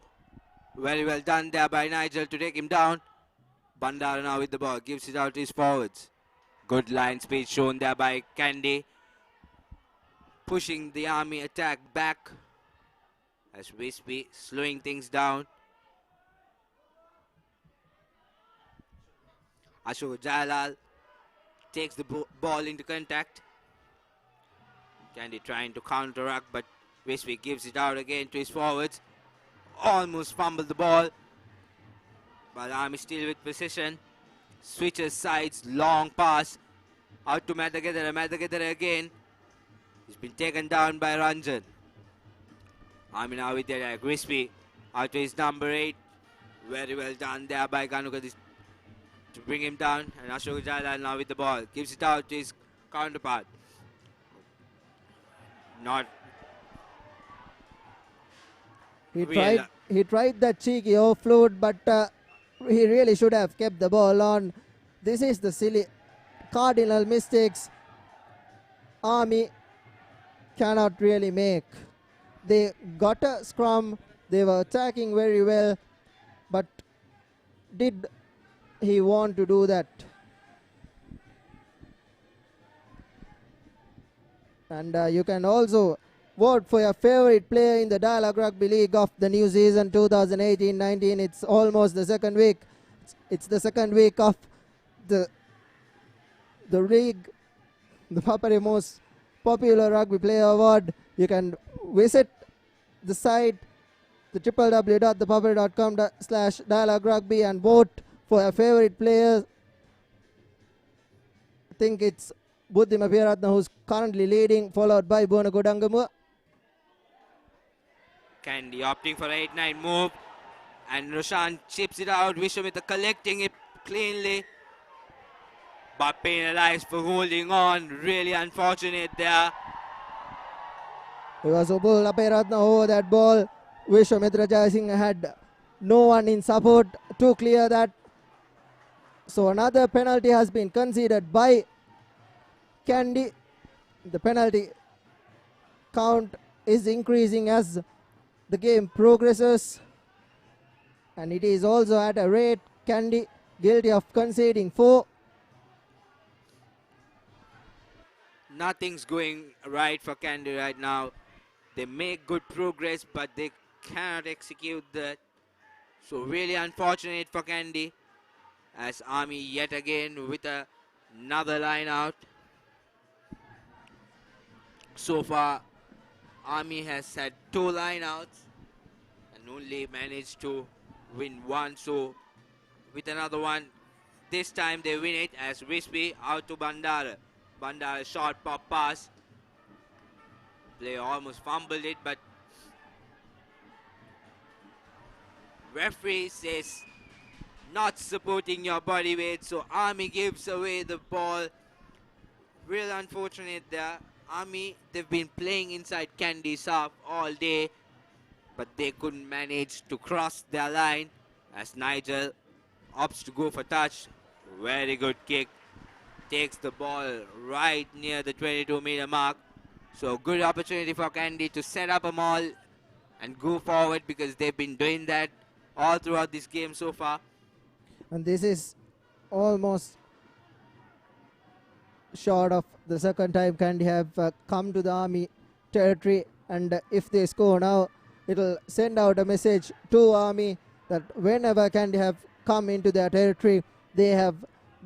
Very well done there by Nigel to take him down. Bandara now with the ball. Gives it out to his forwards. Good line speed shown there by Kandy. Pushing the Army attack back as Wispy slowing things down. Ashok Jalal takes the ball into contact. Kandy trying to counteract, but Wispy gives it out again to his forwards. Almost fumbled the ball, but Army still with possession. Switches sides, long pass out to Madhagedara. Madhagedara again. He's been taken down by Ranjan. Army now with their crispy. Out to his number 8. Very well done there by Ganuka to bring him down. And Ashok Jala now with the ball. Gives it out to his counterpart. Not He real. tried that cheeky offload, but he really should have kept the ball on. This is the silly cardinal mistakes Army cannot really make. They got a scrum, they were attacking very well, but did he want to do that? And you can also vote for your favorite player in the Dialogue Rugby League of the new season 2018-19. It's almost the second week. It's the second week of the league, the Papare Most Popular Rugby Player Award. You can visit the site, the www.thepapare.com/dialogue rugby and vote for your favorite players. I think it's Buddhi Mapiratna who's currently leading, followed by Bona Godangamua. Kandy opting for 8-9 move. And Roshan chips it out. Vishwamitra collecting it cleanly. But penalized for holding on. Really unfortunate there. It was Ubul Aperatna over that ball. Vishwamitra Jayasinghe had no one in support to clear that. So another penalty has been conceded by Kandy. The penalty count is increasing as the game progresses. And it is also at a rate. Kandy guilty of conceding 4. Nothing's going right for Kandy right now. They make good progress, but they cannot execute that. So really unfortunate for Kandy. As Army yet again with another line out. So far, Army has had 2 line outs and only managed to win 1. So with another one, this time they win it as Wispy out to Bandara. Bandara short pop pass. Player almost fumbled it, but referee says not supporting your body weight, so Army gives away the ball. Real unfortunate there. Army, they've been playing inside Kandy's half all day, but they couldn't manage to cross their line as Nigel opts to go for touch. Very good kick. Takes the ball right near the 22-meter mark. So good opportunity for Kandy to set up a maul and go forward, because they've been doing that all throughout this game so far. And this is almost short of the second time Kandy have come to the Army territory. And if they score now, it'll send out a message to Army that whenever Kandy have come into their territory, they have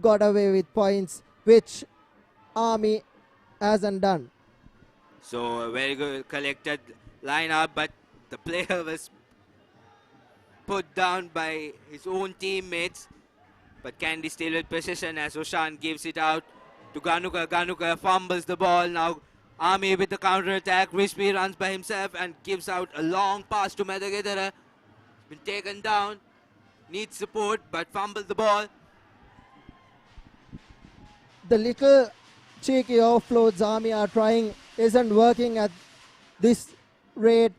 got away with points, which Army hasn't done. So a very good collected lineup, but the player was put down by his own teammates. But Kandy still with possession as Roshan gives it out to Ganuka. Ganuka fumbles the ball. Now Army with the counter attack. Rishpi runs by himself and gives out a long pass to Madagedara. Been taken down. Needs support but fumbled the ball. The little cheeky offloads Army are trying isn't working at this rate.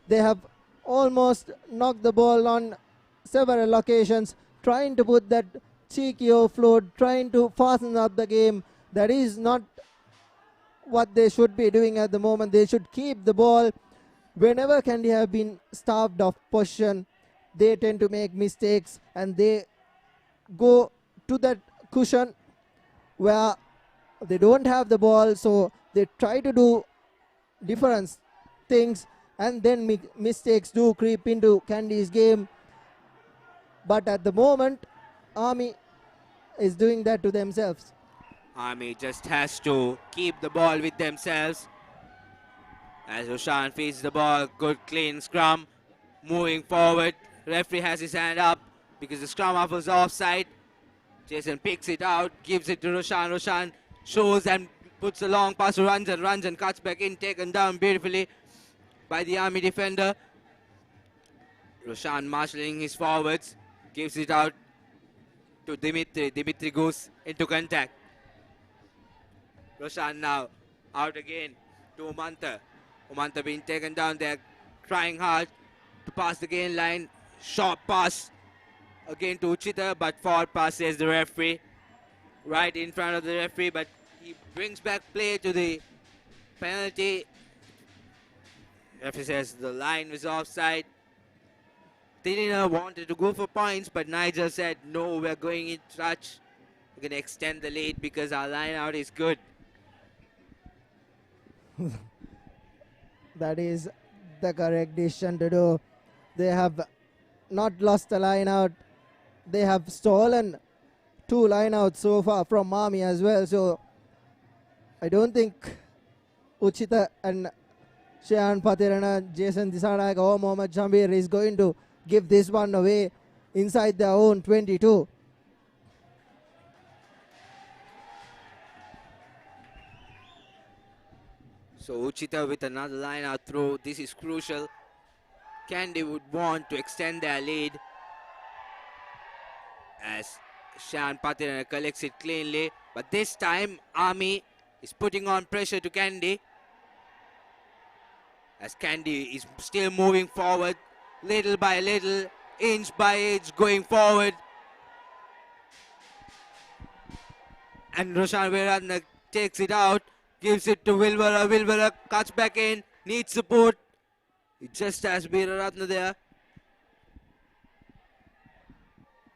They have almost knocked the ball on several occasions, trying to put that cheeky offload, trying to fasten up the game. That is not what they should be doing at the moment. They should keep the ball. Whenever Kandy have been starved of possession, they tend to make mistakes and they go to that cushion where they don't have the ball, so they try to do different things, and then mistakes do creep into Kandy's game. But at the moment, Army is doing that to themselves. Army just has to keep the ball with themselves. As Roshan feeds the ball, good clean scrum. Moving forward, referee has his hand up because the scrum half was offside. Jason picks it out, gives it to Roshan. Roshan shows and puts a long pass to Ranjan. Ranjan cuts back in, taken down beautifully. by the Army defender. Roshan marshalling his forwards, gives it out to Dimitri. Dimitri goes into contact. Roshan now out again to Umanta. Umanta being taken down there, trying hard to pass the gain line. Short pass again to Uchita, but forward pass says the referee. Right in front of the referee, but he brings back play to the penalty. Referee says the line was offside. Tinina wanted to go for points, but Nigel said, no, we're going in touch. We're going to extend the lead because our line out is good. That is the correct decision to do. They have not lost the line out. They have stolen 2 line outs so far from Army as well. So I don't think Uchita and Shayan Patirana, Jason Disanayaka or Mohammad Jambir is going to give this one away inside their own 22. So Uchita with another line out throw. This is crucial. Kandy would want to extend their lead as Shan Patirana collects it cleanly. But this time Army is putting on pressure to Kandy, as Kandy is still moving forward little by little, inch by inch going forward. And Roshan Veeratna takes it out, gives it to Wilvara. Wilvara cuts back in, needs support. He just has Veeratna there.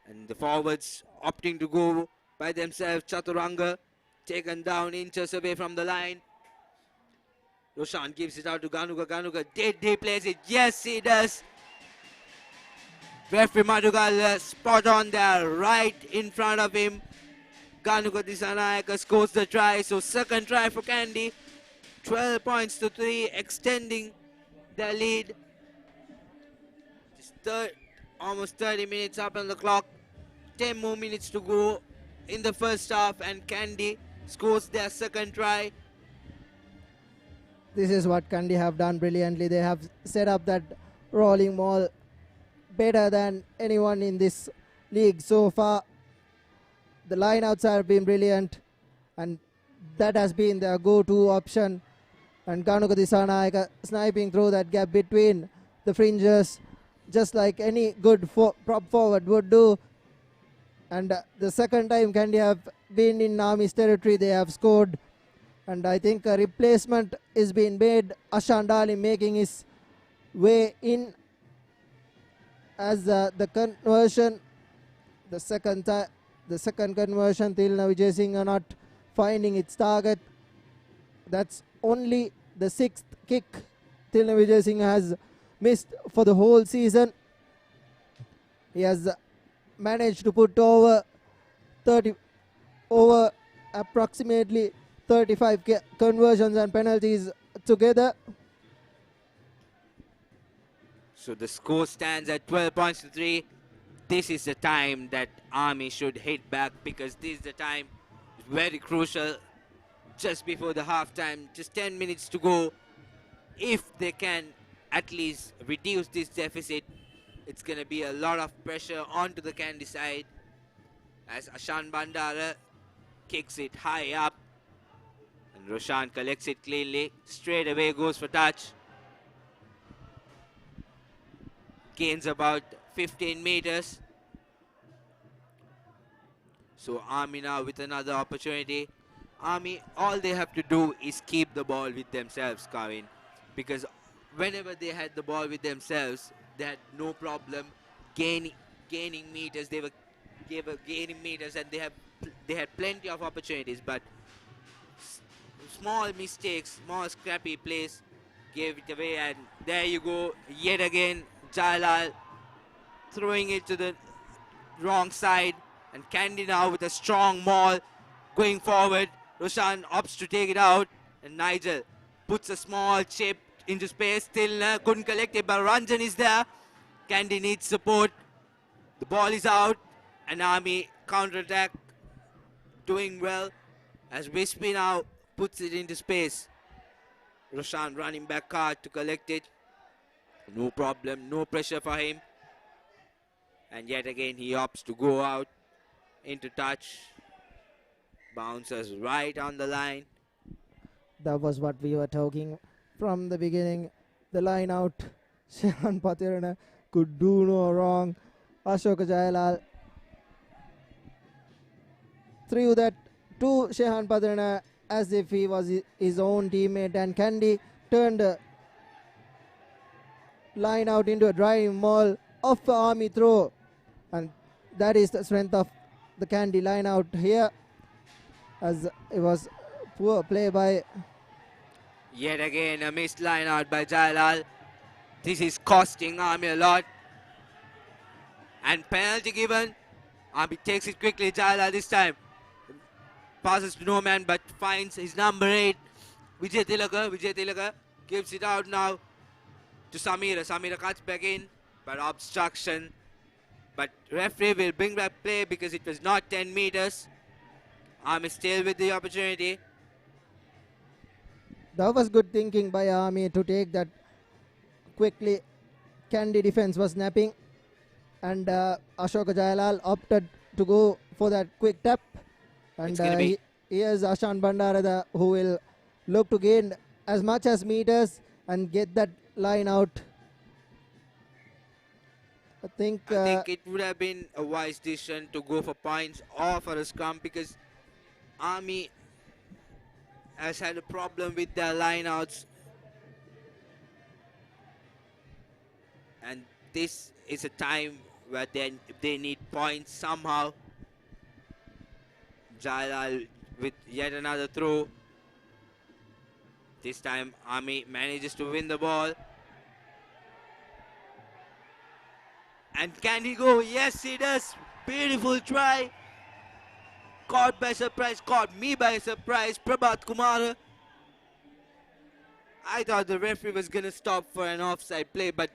And the forwards opting to go by themselves. Chaturanga taken down inches away from the line. Roshan gives it out to Ganuga. Ganuga, did he place it? Yes, he does. Referee Madhugal spot on there, right in front of him. Ganuga Disanayaka scores the try. So second try for Kandy. 12 points to 3, extending their lead. Just almost 30 minutes up on the clock. 10 more minutes to go in the first half, and Kandy scores their second try. This is what Kandy have done brilliantly. They have set up that rolling ball better than anyone in this league so far. The lineouts have been brilliant, and that has been their go-to option. And Ganuka Disanayaka sniping through that gap between the fringes, just like any good prop forward would do. And the second time Kandy have been in Army's territory, they have scored. And I think a replacement is being made. Ashandali making his way in as the conversion, the second conversion, Tilna Vijay Singh are not finding its target. That's only the 6th kick Tilna Vijay Singh has missed for the whole season. He has managed to put over approximately 35 conversions and penalties together. So the score stands at 12 points to 3. This is the time that Army should hit back, because this is the time very crucial just before the halftime. Just 10 minutes to go. If they can at least reduce this deficit, it's going to be a lot of pressure onto the Kandy side, as Ashan Bandara kicks it high up. And Roshan collects it cleanly. Straight away goes for touch. Gains about 15 meters. So Army now with another opportunity. Army, all they have to do is keep the ball with themselves, Kavin. Because whenever they had the ball with themselves, they had no problem gaining meters. They were gaining meters, and they had plenty of opportunities. But small mistakes, small scrappy plays gave it away. And there you go, yet again, Jailal throwing it to the wrong side, and Kandy now with a strong maul going forward. Roshan opts to take it out, and Nigel puts a small chip into space. Still couldn't collect it, but Ranjan is there. Kandy needs support. The ball is out, and Army counter-attack doing well as Wispy now puts it into space. Roshan running back hard to collect it. No problem, no pressure for him. And yet again he opts to go out into touch. Bounces right on the line. That was what we were talking from the beginning. The line out. Shehan Patirana could do no wrong. Ashoka Jayalal threw that to Shehan Patirana as if he was his own teammate, and Kandy turned the line out into a driving maul of the Army throw. And that is the strength of the Kandy line out here, as it was poor play by. Yet again a missed line out by Jailal. This is costing Army a lot. And penalty given. Army takes it quickly. Jailal this time passes to no man but finds his number 8. Vijay Tilaka gives it out now to Samira. Samira cuts back in, but obstruction. But referee will bring back play because it was not 10 meters. Army still with the opportunity. That was good thinking by Army to take that quickly. Kandy defense was snapping, and Ashoka Jayalal opted to go for that quick tap. And here's Ashan Bandara who will look to gain as much as meters and get that line out. I think it would have been a wise decision to go for points or for a scrum, because Army has had a problem with their lineouts, and this is a time where they need points somehow. Jailal with yet another throw. This time Army manages to win the ball. And can he go? Yes, he does. Beautiful try. Caught by surprise. Caught me by surprise. Prabhat Kumar. I thought the referee was going to stop for an offside play, but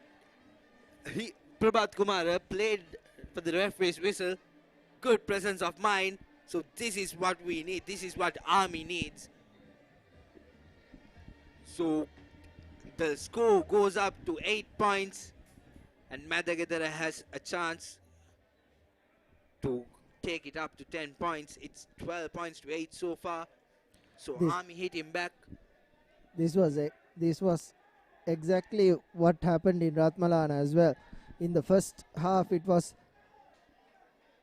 Prabhat Kumar played for the referee's whistle. Good presence of mind. So this is what we need. This is what Army needs. So the score goes up to 8 points. And Madagascar has a chance to take it up to 10 points. It's 12 points to 8 so far. So Army hit him back. This was exactly what happened in Ratmalana as well. In the first half, it was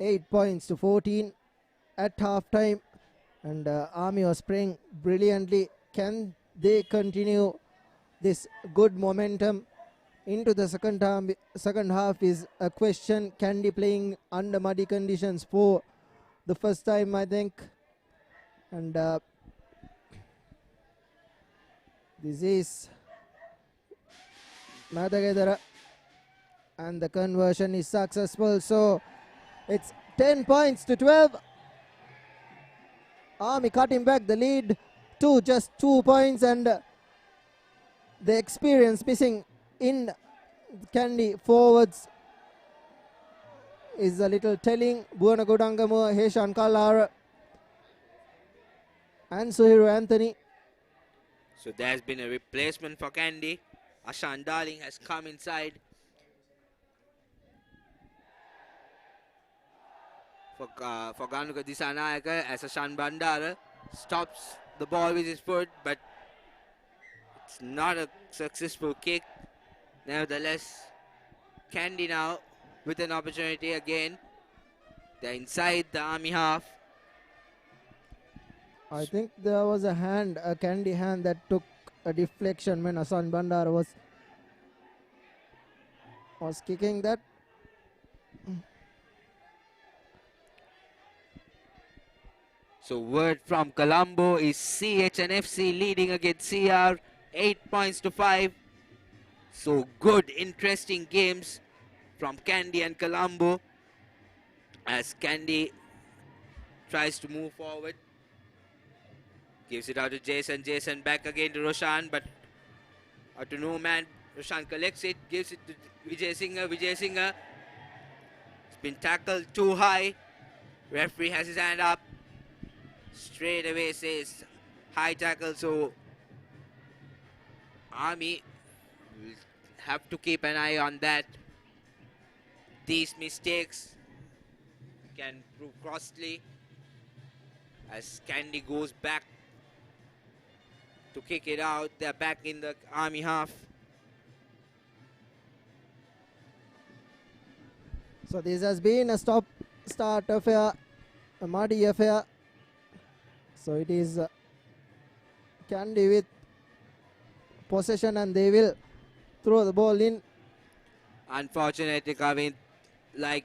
8 points to 14 at halftime, and Army was playing brilliantly. Can they continue this good momentum into the second half is a question. Kandy playing under muddy conditions for the first time, I think. And this is Madagascar, and the conversion is successful. So it's 10 points to 12. Army cutting back the lead to just 2 points, and the experience missing in Kandy forwards is a little telling. Buona Godangamu, Heshan Kalar, and Suhiru Anthony. So there's been a replacement for Kandy. Ashan Darling has come inside for Ganuka Disanayaka as Ashan Bandara stops the ball with his foot, but it's not a successful kick. Nevertheless, Kandy now with an opportunity again. They're inside the Army half. I think there was a Kandy hand that took a deflection when Ashan Bandara was kicking that. So word from Colombo is CHNFC leading against CR 8 points to 5. So good, interesting games from Kandy and Colombo as Kandy tries to move forward. Gives it out to Jason. Jason back again to Roshan, but out to no man. Roshan collects it, gives it to Vijay Singha. Vijay Singha. It's been tackled too high. Referee has his hand up. Straight away says high tackle. So Army will have to keep an eye on that. These mistakes can prove costly as Kandy goes back to kick it out. They're back in the Army half. So this has been a stop-start affair, a muddy affair. So it is Kandy with possession and they will throw the ball in. Unfortunately, Kavin, like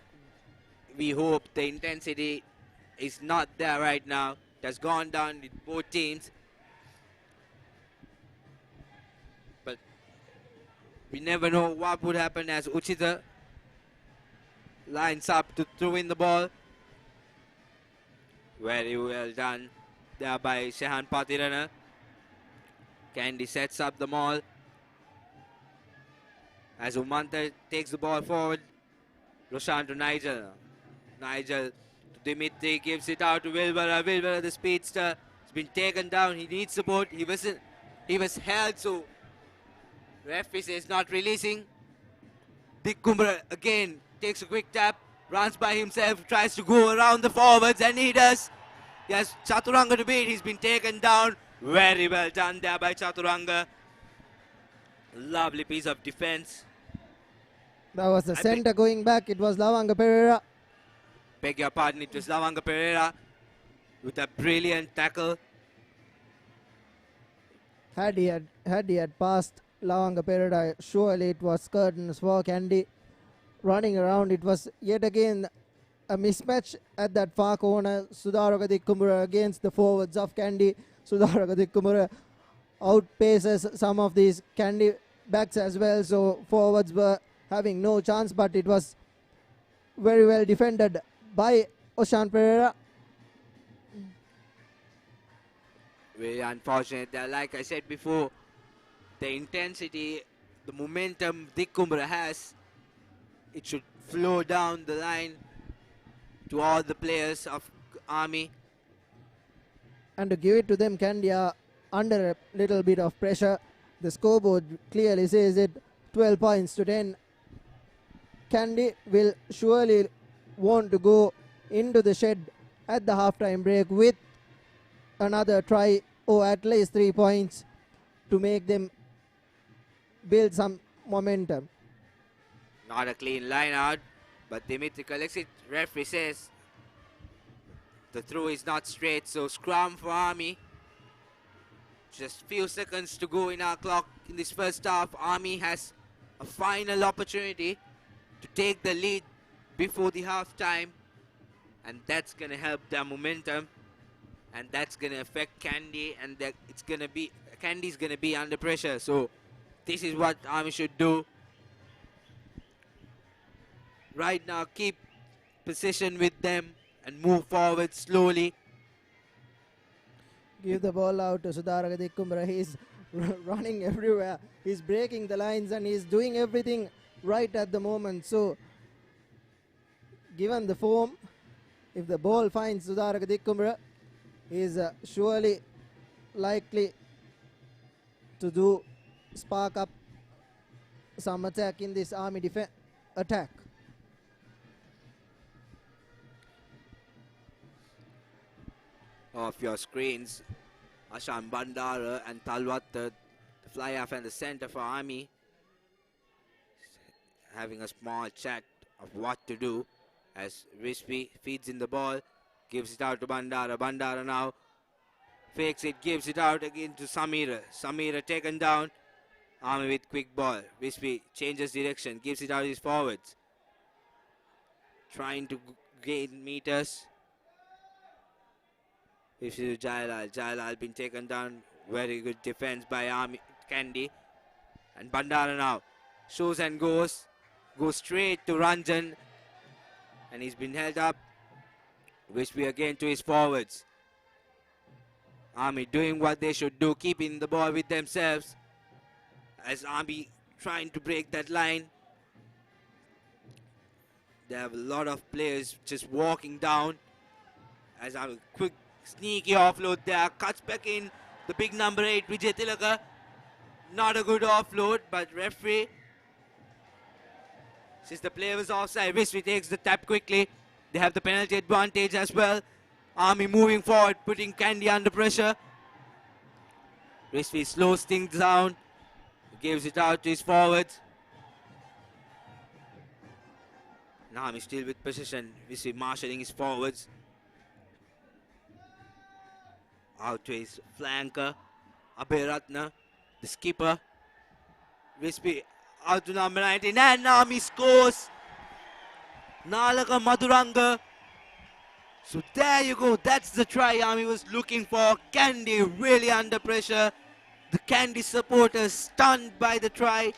we hope, the intensity is not there right now. It has gone down with both teams. But we never know what would happen as Uchita lines up to throw in the ball. Very well done there by Shehan Patirana. Kandy sets up the maul as Umanta takes the ball forward. Roshan to Nigel. Nigel to Dimitri, gives it out to Wilbur. Wilbur, the speedster, has been taken down. He needs support. He was held, so referee says not releasing. Dick Kumbra again takes a quick tap, runs by himself, tries to go around the forwards, and he does. He has Chaturanga to beat. He's been taken down. Very well done there by Chaturanga. Lovely piece of defense. That was the center going back. It was Lavanga Pereira. Beg your pardon, it was Lavanga Pereira with a brilliant tackle. Had he had passed Lavanga Pereira, surely it was curtains for Kandy. Running around, it was yet again a mismatch at that far corner. Sudaraka Dikkumbura against the forwards of Kandy. Sudaraka Dikkumbura outpaces some of these Kandy backs as well, so forwards were having no chance, but it was very well defended by Oshan Pereira. Very unfortunate there. Like I said before, the intensity, the momentum Dick Kumbra has, it should flow down the line to all the players of Army. And to give it to them, Kandy are under a little bit of pressure. The scoreboard clearly says it, 12 points to 10. Kandy will surely want to go into the shed at the halftime break with another try or at least 3 points to make them build some momentum. Not a clean line out, but Dimitri collects it. Referee says the throw is not straight, so scrum for Army. Just few seconds to go in our clock in this first half. Army has a final opportunity to take the lead before the half time, and that's going to help their momentum, and that's going to affect Kandy, and Kandy's going to be under pressure. So this is what Army should do right now. Keep position with them and move forward slowly. Give the ball out to Sudaraka Dikkumbra. He's running everywhere. He's breaking the lines and he's doing everything right at the moment. So, given the form, if the ball finds Sudaraka Dikkumbra, he is surely likely to spark up some attack in this Army attack. Off your screens, Ashan Bandara and Talwat, the fly off and the center for Army, having a small chat of what to do as Wispy feeds in the ball, gives it out to Bandara. Bandara now fakes it, gives it out again to Samira. Samira taken down. Army with quick ball. Wispy changes direction, gives it out to his forwards, trying to gain meters. This is Jailal. Jailal been taken down. Very good defense by Army Kandy. And Bandara now shows and goes straight to Ranjan, and he's been held up. Wispy again to his forwards. Army doing what they should do, keeping the ball with themselves as Army trying to break that line. They have a lot of players just walking down as a quick sneaky offload there, cuts back in the big number 8, Vijay Tilaka. Not a good offload, but referee Since the player was offside, Wisby takes the tap quickly. They have the penalty advantage as well. Army moving forward, putting Kandy under pressure. Wisby slows things down, gives it out to his forwards. Army still with possession. Wisby marshalling his forwards. Out to his flanker, Abhiratna, the skipper. Wisby out to number 19, and Army scores. Nalaka Maduranga. So there you go, that's the try Army was looking for. Kandy really under pressure. The Kandy supporters stunned by the try.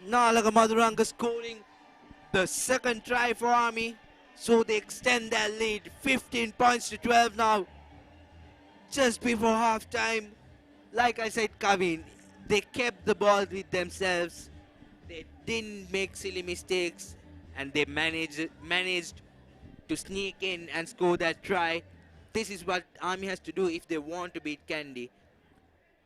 Nalaka Maduranga scoring the second try for Army. So they extend their lead, 15 points to 12 now. Just before half time, like I said, Kavin, they kept the ball with themselves. They didn't make silly mistakes, and they managed to sneak in and score that try. This is what Army has to do if they want to beat Kandy.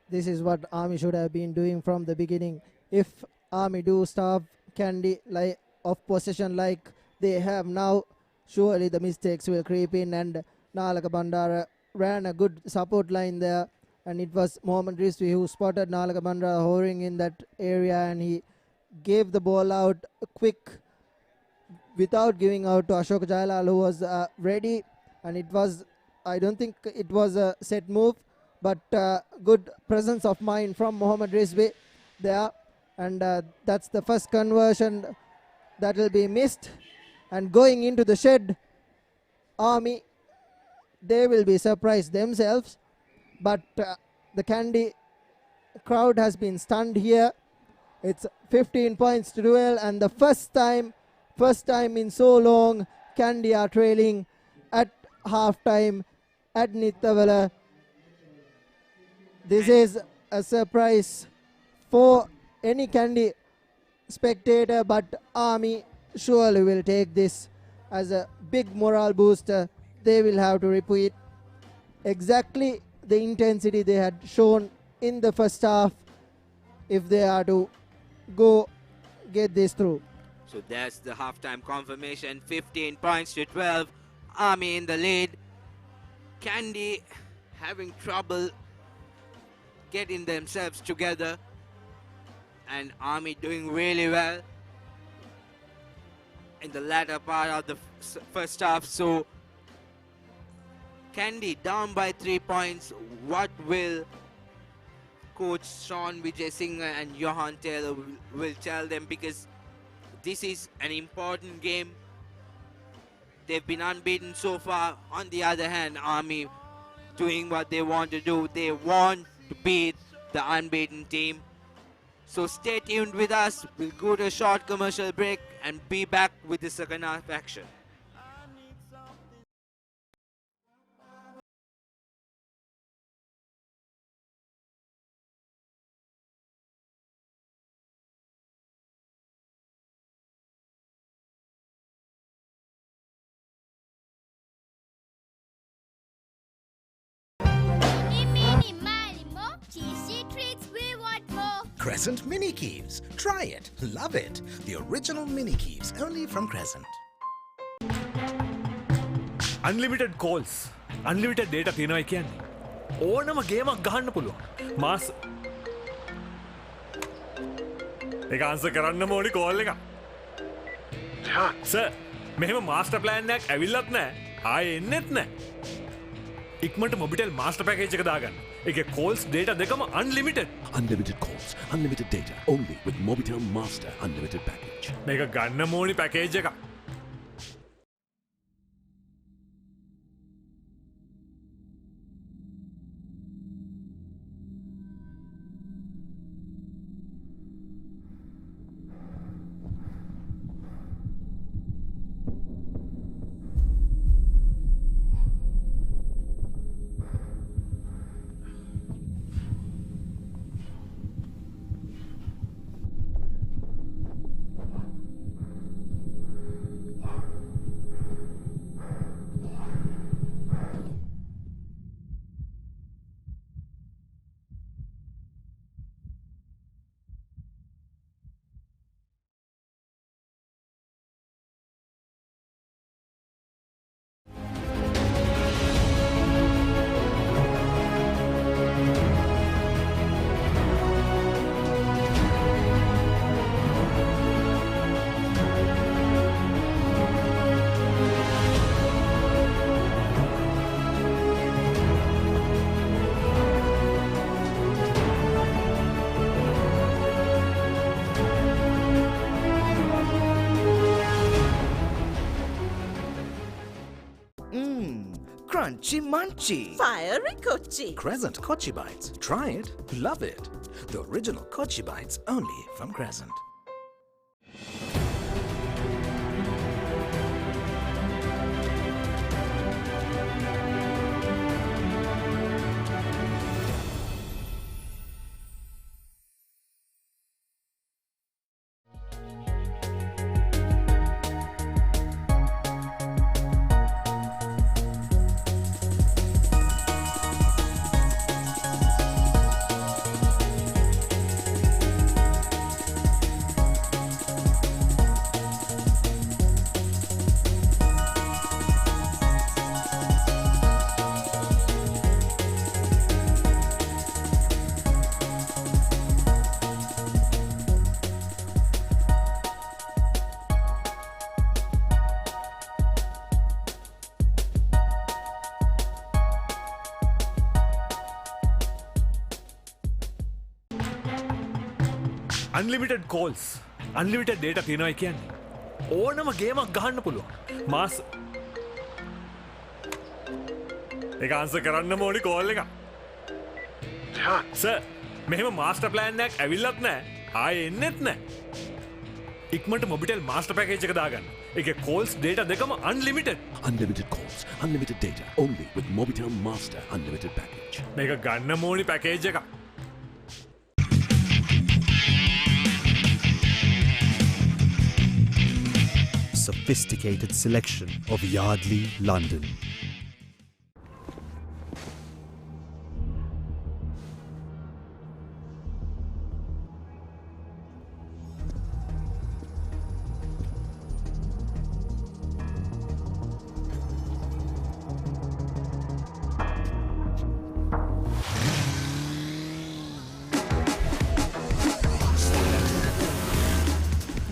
This is what Army should have been doing from the beginning. If Army do starve Kandy like of possession like they have now, surely the mistakes will creep in, and Nalaka Bandara ran a good support line there, and it was Mohammad Rizvi who spotted Nalaka Bandara hovering in that area, and he gave the ball out quick without giving out to Ashok Jailal, who was ready, and it was, I don't think it was a set move, but good presence of mind from Mohammad Rizvi there, and that's the first conversion that will be missed. And going into the shed, Army, they will be surprised themselves, but the Kandy crowd has been stunned here. It's 15 points to 12, and the first time in so long, Kandy are trailing at halftime at Nittavala. This is a surprise for any Kandy spectator, but Army surely will take this as a big morale booster. They will have to repeat exactly the intensity they had shown in the first half if they are to go get this through. So that's the halftime confirmation, 15 points to 12. Army in the lead. Kandy having trouble getting themselves together, and Army doing really well in the latter part of the first half. So Kandy down by 3 points. What will Coach Sean Vijay Singh and Johan Taylor will tell them, because this is an important game. They've been unbeaten so far. On the other hand, Army doing what they want to do. They want to beat the unbeaten team. So stay tuned with us. We'll go to a short commercial break and be back with the second half action. Mini, mini, mo, cheesy treats, we want more. Crescent Mini Keeves. Try it. Love it. The original Mini Keeves, only from Crescent. Unlimited calls, unlimited data තියෙනවා කියන්නේ ඕනම ගේමක් ගහන්න පුළුවන්. මාස් ඒක answer කරන්නම ඕනි call එක. Sir, මෙහෙම master plan එකක් ඇවිල්ලත් නැහැ. ආයේ එන්නෙත් නැහැ. ඉක්මනට මොබිටෙල් මාස්ටර් පැකේජ් එක දාගන්න. ඒකේ calls data දෙකම unlimited. Unlimited calls, unlimited data, only with Mobitel Master Unlimited Package. මේක ගන්න ඕනි පැකේජ් එක. Crunchy munchy. Fiery Kochi. Crescent Kochi Bites. Try it. Love it. The original Kochi Bites only from Crescent. Unlimited calls, unlimited data තියෙනවා කියන්නේ. ඕනම ගේමක් ගහන්න පුළුවන්. මාස් ඒක ආන්සර් කරන්න ඕනි කෝල් එක. සර්, මෙහෙම මාස්ටර් ප්ලෑන් එකක් ඇවිල්ලත් නැහැ. ආයේ එන්නෙත් නැහැ. ඉක්මනට මොබිටෙල් මාස්ටර් පැකේජ් එක දාගන්න. ඒකේ calls data දෙකම unlimited. Unlimited calls, unlimited data, only with Mobitel Master Unlimited Package. මේක ගන්න ඕනි පැකේජ් එකක්. Sophisticated selection of Yardley, London.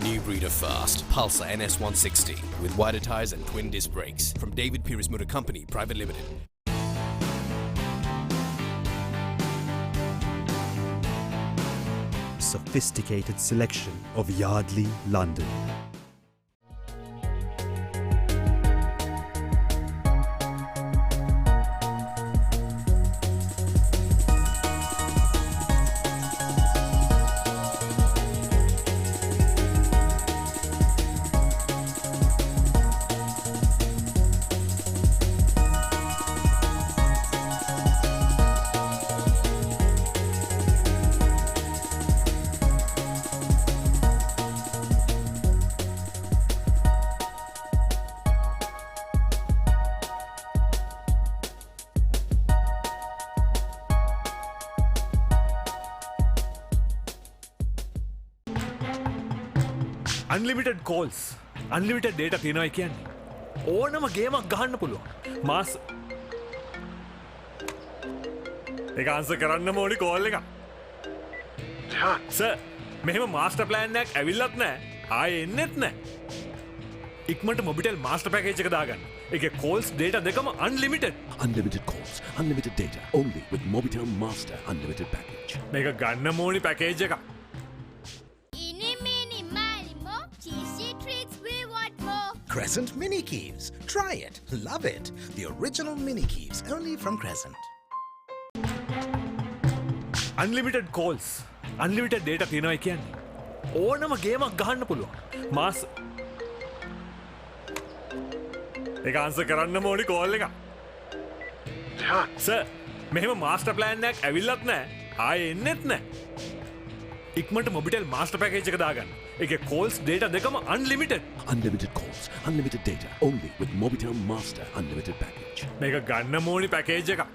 New breeder fast, Pulsar NS160 with wider tyres and twin disc brakes from DRL Motor Company Private Limited. Sophisticated selection of Yardley, London. Unlimited calls, unlimited data තියෙනවා කියන්නේ. ඕනම ගේමක් ගහන්න පුළුවන්. මාස් ඒක answer කරන්න ඕනි call එක. Sir, මෙහෙම මාස්ටර් ප්ලෑන් එකක් ඇවිල්ලත් නැහැ. ආයේ එන්නෙත් නැහැ. ඉක්මනට මොබිටෙල් මාස්ටර් පැකේජ් එක දාගන්න. ඒකේ calls data දෙකම unlimited. Unlimited calls, unlimited data, only with Mobitel Master Unlimited Package. මේක ගන්න ඕනි පැකේජ් එකක්. Eeny, meeny, miny, mo. Cheesy treats, we want more. Crescent Mini Keeves. Try it. Love it. The original Mini Keeves only from Crescent. Unlimited calls, unlimited data තියෙනවා කියන්නේ. ඕනම ගේමක් ගහන්න පුළුවන්. මාස් ඒක ආන්සර් කරන්න ඕනි කෝල් එක. සර්, මෙහෙම මාස්ටර් ප්ලෑන් එකක් ඇවිල්ලත් නැහැ. ආයේ එන්නෙත් නැහැ. ඉක්මනට මොබිටෙල් මාස්ටර් පැකේජ් එක දාගන්න. ඒකේ calls data දෙකම unlimited. Unlimited calls, unlimited data, only with Mobitel Master Unlimited Package. මේක ගන්න ඕනි පැකේජ් එකක්.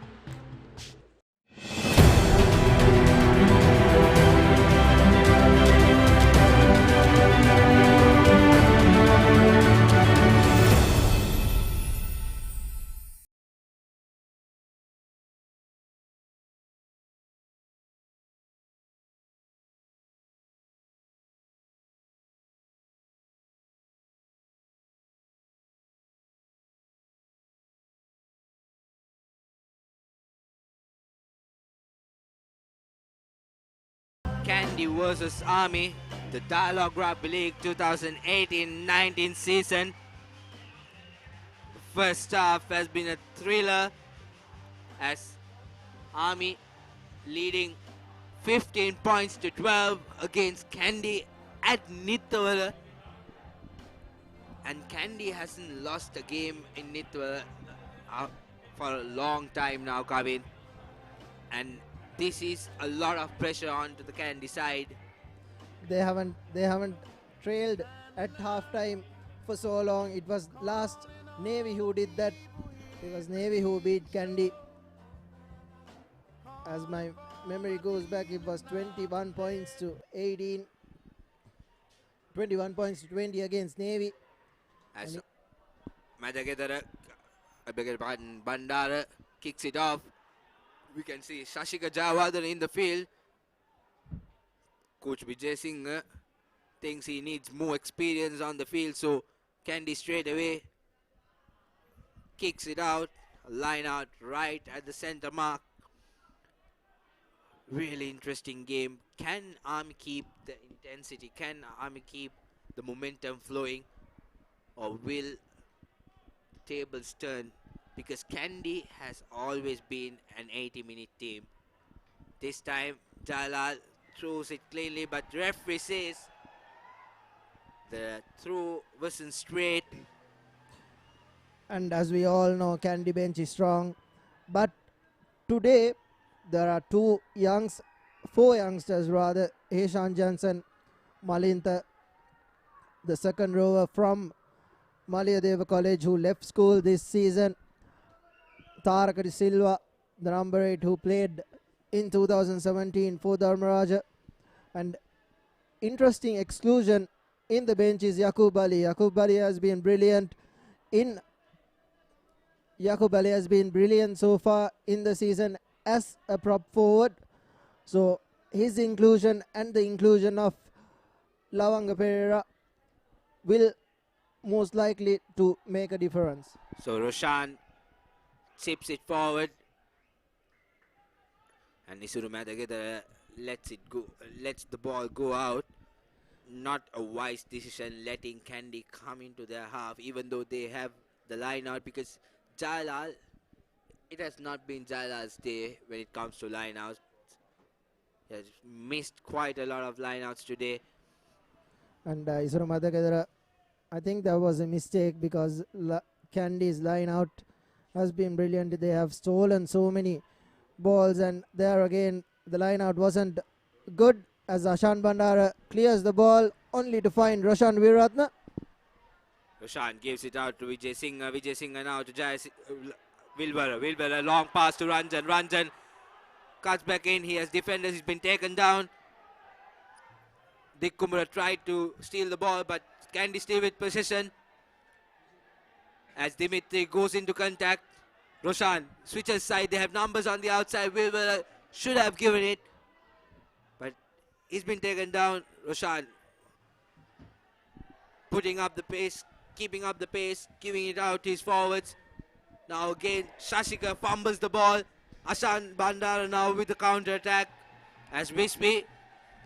Kandy versus Army, the Dialogue Rugby League 2018-19 season. first half has been a thriller as Army leading 15 points to 12 against Kandy at Nithawala. And Kandy hasn't lost a game in Nithawala for a long time now, Kavin. And this is a lot of pressure onto the Kandy side. They haven't trailed at halftime for so long. It was last Navy who did that. It was Navy who beat Kandy. As my memory goes back, it was 21 points to 18. 21 points to 20 against Navy. As Madagedara, I beg your pardon, Bandara kicks it off. We can see Shashika Jawadhan in the field. Coach Vijay Singh thinks he needs more experience on the field, so Kandy straight away kicks it out, line out right at the center mark. Really interesting game. Can Army keep the intensity? Can Army keep the momentum flowing? Or will tables turn? Because Kandy has always been an 80-minute team. This time Jalal throws it cleanly, but referee says the throw wasn't straight. And as we all know, Kandy bench is strong. But today there are four youngsters rather, Heshan Johnson, Malinta, the second rower from Maliyadeva College who left school this season, Tarakari Silva, the number 8 who played in 2017 for Dharmaraja, and interesting exclusion in the bench is Yaqub Ali. Yaqub Ali has been brilliant so far in the season as a prop forward. So his inclusion and the inclusion of Lavanga Pereira will most likely to make a difference. So Roshan chips it forward, and Nisuru Madagedara lets the ball go out. Not a wise decision letting Kandy come into their half, even though they have the line out, because Jalal, it has not been Jalal's day when it comes to line outs. He has missed quite a lot of line outs today. And Isuru Madagedara, I think that was a mistake because Kandy's line out has been brilliant. They have stolen so many balls, and there again the line out wasn't good as Ashan Bandara clears the ball only to find Roshan Viratna. Roshan gives it out to Vijay Singh. Vijay Singh now to Wilbur. Wilbur, a long pass to Ranjan. Ranjan cuts back in. He has defenders. He's been taken down. Dick Kumara tried to steal the ball, but Kandy still with possession. As Dimitri goes into contact, Roshan switches side. They have numbers on the outside. Wilbur should have given it, but he's been taken down. Roshan putting up the pace, keeping up the pace, giving it out to his forwards. Now again, Shashika fumbles the ball. Ashan Bandara now with the counter attack as Wispy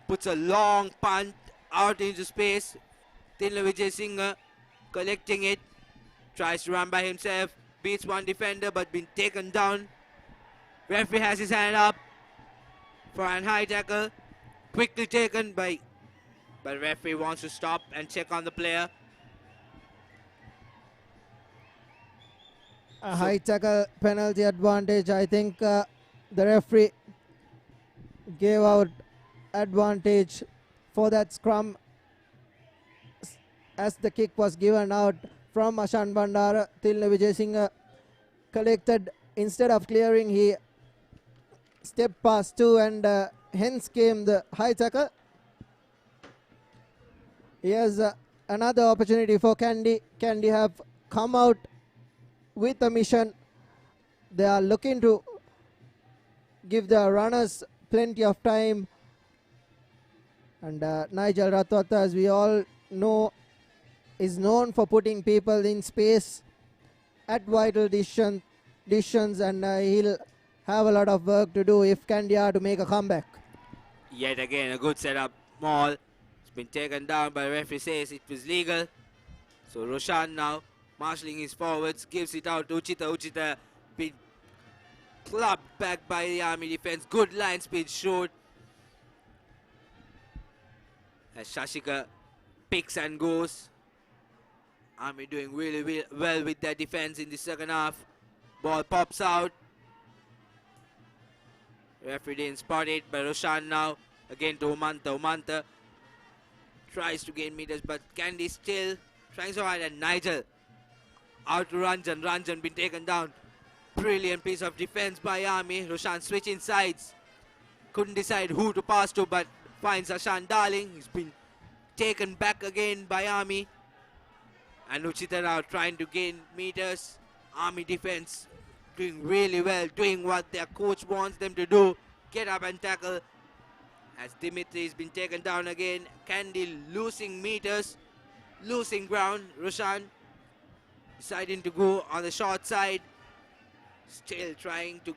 puts a long punt out into space. Tinla Vijay Singh collecting it, tries to run by himself, beats one defender but been taken down. Referee has his hand up for an high tackle, quickly taken by, but referee wants to stop and check on the player. A high tackle penalty advantage. I think the referee gave out advantage for that scrum as the kick was given out from Ashan Bandara. Tilna Vijay Singh collected. Instead of clearing, he stepped past two, and hence came the high tackle. Here's another opportunity for Kandy. Kandy have come out with a mission. They are looking to give the runners plenty of time. And Nigel Ratwata, as we all know, is known for putting people in space at vital decisions, and he'll have a lot of work to do if Kandy are to make a comeback. Yet again, a good setup. Maul. It's been taken down, but the referee says it was legal. So Roshan now marshalling his forwards, gives it out to Uchita. Uchita been clubbed back by the Army defense. Good line speed showed as Shashika picks and goes. Army doing really well with their defense in the second half. Ball pops out. Referee didn't spot it, but Roshan now again to Umanta. Umanta tries to gain meters, but Kandy still trying so hard, and Nigel out to Ranjan. Ranjan been taken down. Brilliant piece of defense by Army. Roshan switching sides. Couldn't decide who to pass to, but finds Ashan Darling. He's been taken back again by Army. And Uchita now trying to gain meters. Army defense doing really well, doing what their coach wants them to do. Get up and tackle. As Dimitri has been taken down again. Kandy losing meters, losing ground. Roshan deciding to go on the short side. Still trying to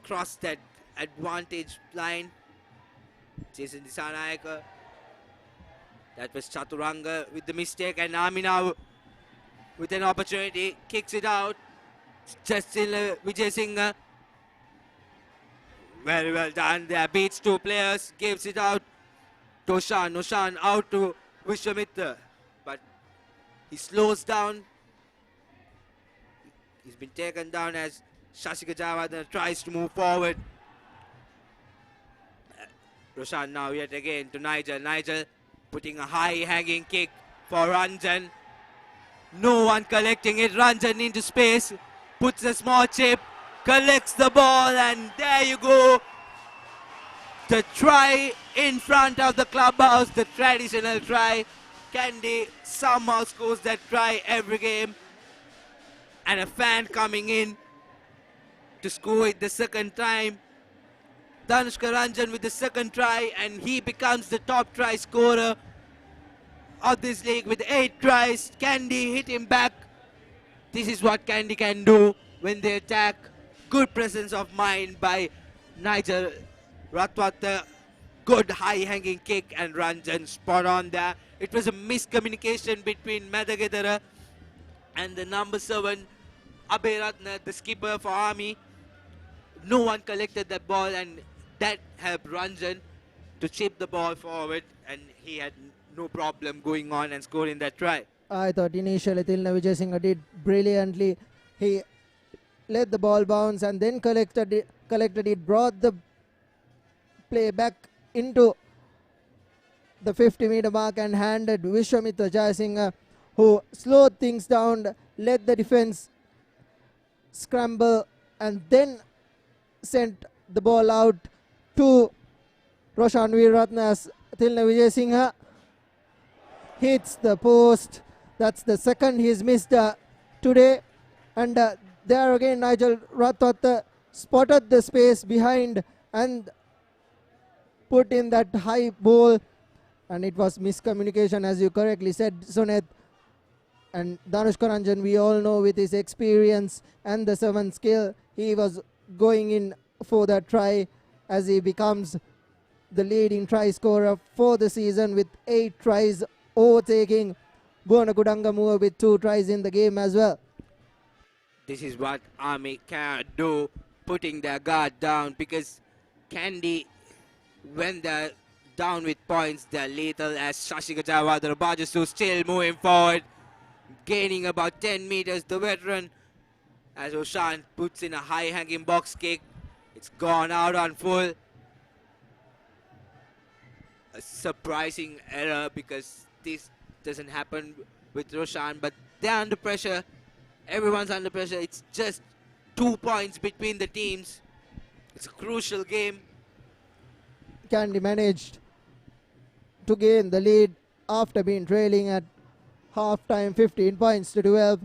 cross that advantage line. Jason Disanayaka. That was Chaturanga with the mistake, and Army now with an opportunity kicks it out. Just still Vijay Singh. Very well done there. Beats two players, gives it out to Oshan. Oshan out to Vishwamitra, but he slows down. He's been taken down as Shashika Javadar tries to move forward. Roshan now yet again to Nigel. Nigel putting a high hanging kick for Ranjan. No one collecting it. Ranjan into space, puts a small chip, collects the ball, and there you go. The try in front of the clubhouse, the traditional try. Kandy somehow scores that try every game. And a fan coming in to score it the second time. Danushka Ranjan with the second try, and he becomes the top try scorer of this league with 8 tries. Kandy hit him back. This is what Kandy can do when they attack. Good presence of mind by Nigel Ratwata. Good high-hanging kick, and Ranjan spot on there. It was a miscommunication between Madagedara and the number 7, Abhay Ratna, the skipper for Army. No one collected that ball, and that helped Ranjan to chip the ball forward, and he had no problem going on and scoring that try. I thought initially Tilna Vijay Singh did brilliantly. He let the ball bounce and then collected it, brought the play back into the 50-meter mark and handed Vishwamitra Jayasinghe, who slowed things down, let the defense scramble, and then sent the ball out to Roshan Veeratne as Tilna Vijay Singhe hits the post. That's the second he's missed today. And there again Nigel Ratwata spotted the space behind and put in that high ball. And it was miscommunication, as you correctly said, Sunet. And Danushka Ranjan, we all know, with his experience and the 7 skill, he was going in for that try as he becomes the leading try scorer for the season with 8 tries, overtaking Buona Kudangamua with 2 tries in the game as well. This is what Army cannot do, putting their guard down, because Kandy, when they're down with points, they're lethal, as Shashika Javadar Bajasu still moving forward, gaining about 10 meters, the veteran, as Oshan puts in a high-hanging box kick. It's gone out on full. A surprising error, because this doesn't happen with Roshan, but they're under pressure. Everyone's under pressure. It's just 2 points between the teams. It's a crucial game. Kandy managed to gain the lead after being trailing at half-time 15 points to 12.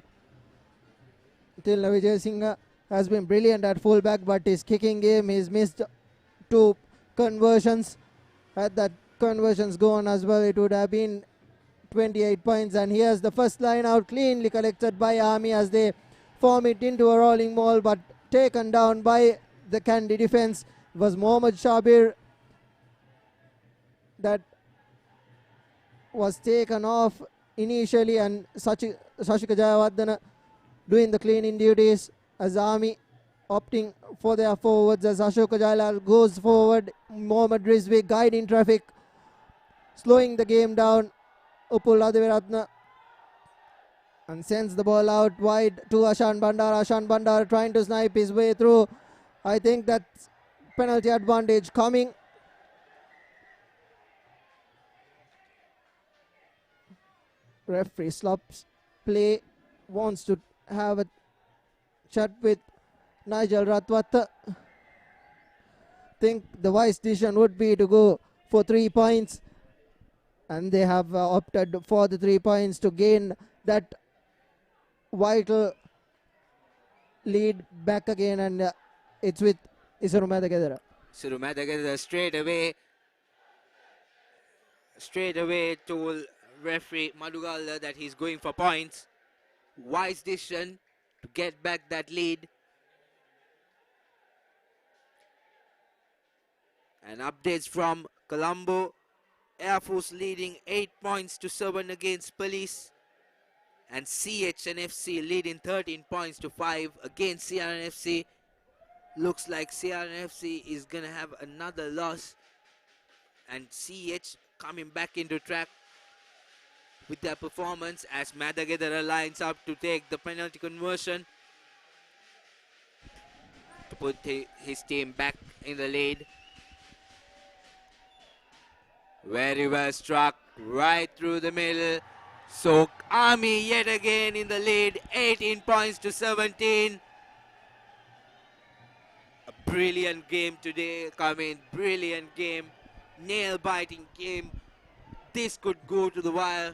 Tilna Vijay Singhe has been brilliant at fullback, but his kicking game, he's missed 2 conversions. Had that conversions gone as well, it would have been 28 points. And here's the first line out, cleanly collected by Army as they form it into a rolling ball, but taken down by the Kandy defense. It was Mohammad Shabir that was taken off initially, and Sashika Jayawardena doing the cleaning duties as Army opting for their forwards as Ashoka Jailal goes forward. Mohammad Rizvi guiding traffic, slowing the game down. Upul Adiviratna and sends the ball out wide to Ashan Bandara. Ashan Bandara trying to snipe his way through. I think that's penalty advantage coming. Referee stops play, wants to have a chat with Nigel Ratwat. Think the wise decision would be to go for 3 points, and they have opted for the 3 points to gain that vital lead back again, and it's with Isuru Madagedara. Isuru Madagedara straight away told referee Madugala that he's going for points. Wise decision to get back that lead. And updates from Colombo. Air Force leading 8 points to 7 against Police. And CHNFC leading 13 points to 5 against CRNFC. Looks like CRNFC is going to have another loss. And CH coming back into track with their performance as Madagedara lines up to take the penalty conversion to put his team back in the lead. Very well struck right through the middle. So Army yet again in the lead, 18 points to 17. A brilliant game today coming, brilliant game, nail-biting game. This could go to the wire.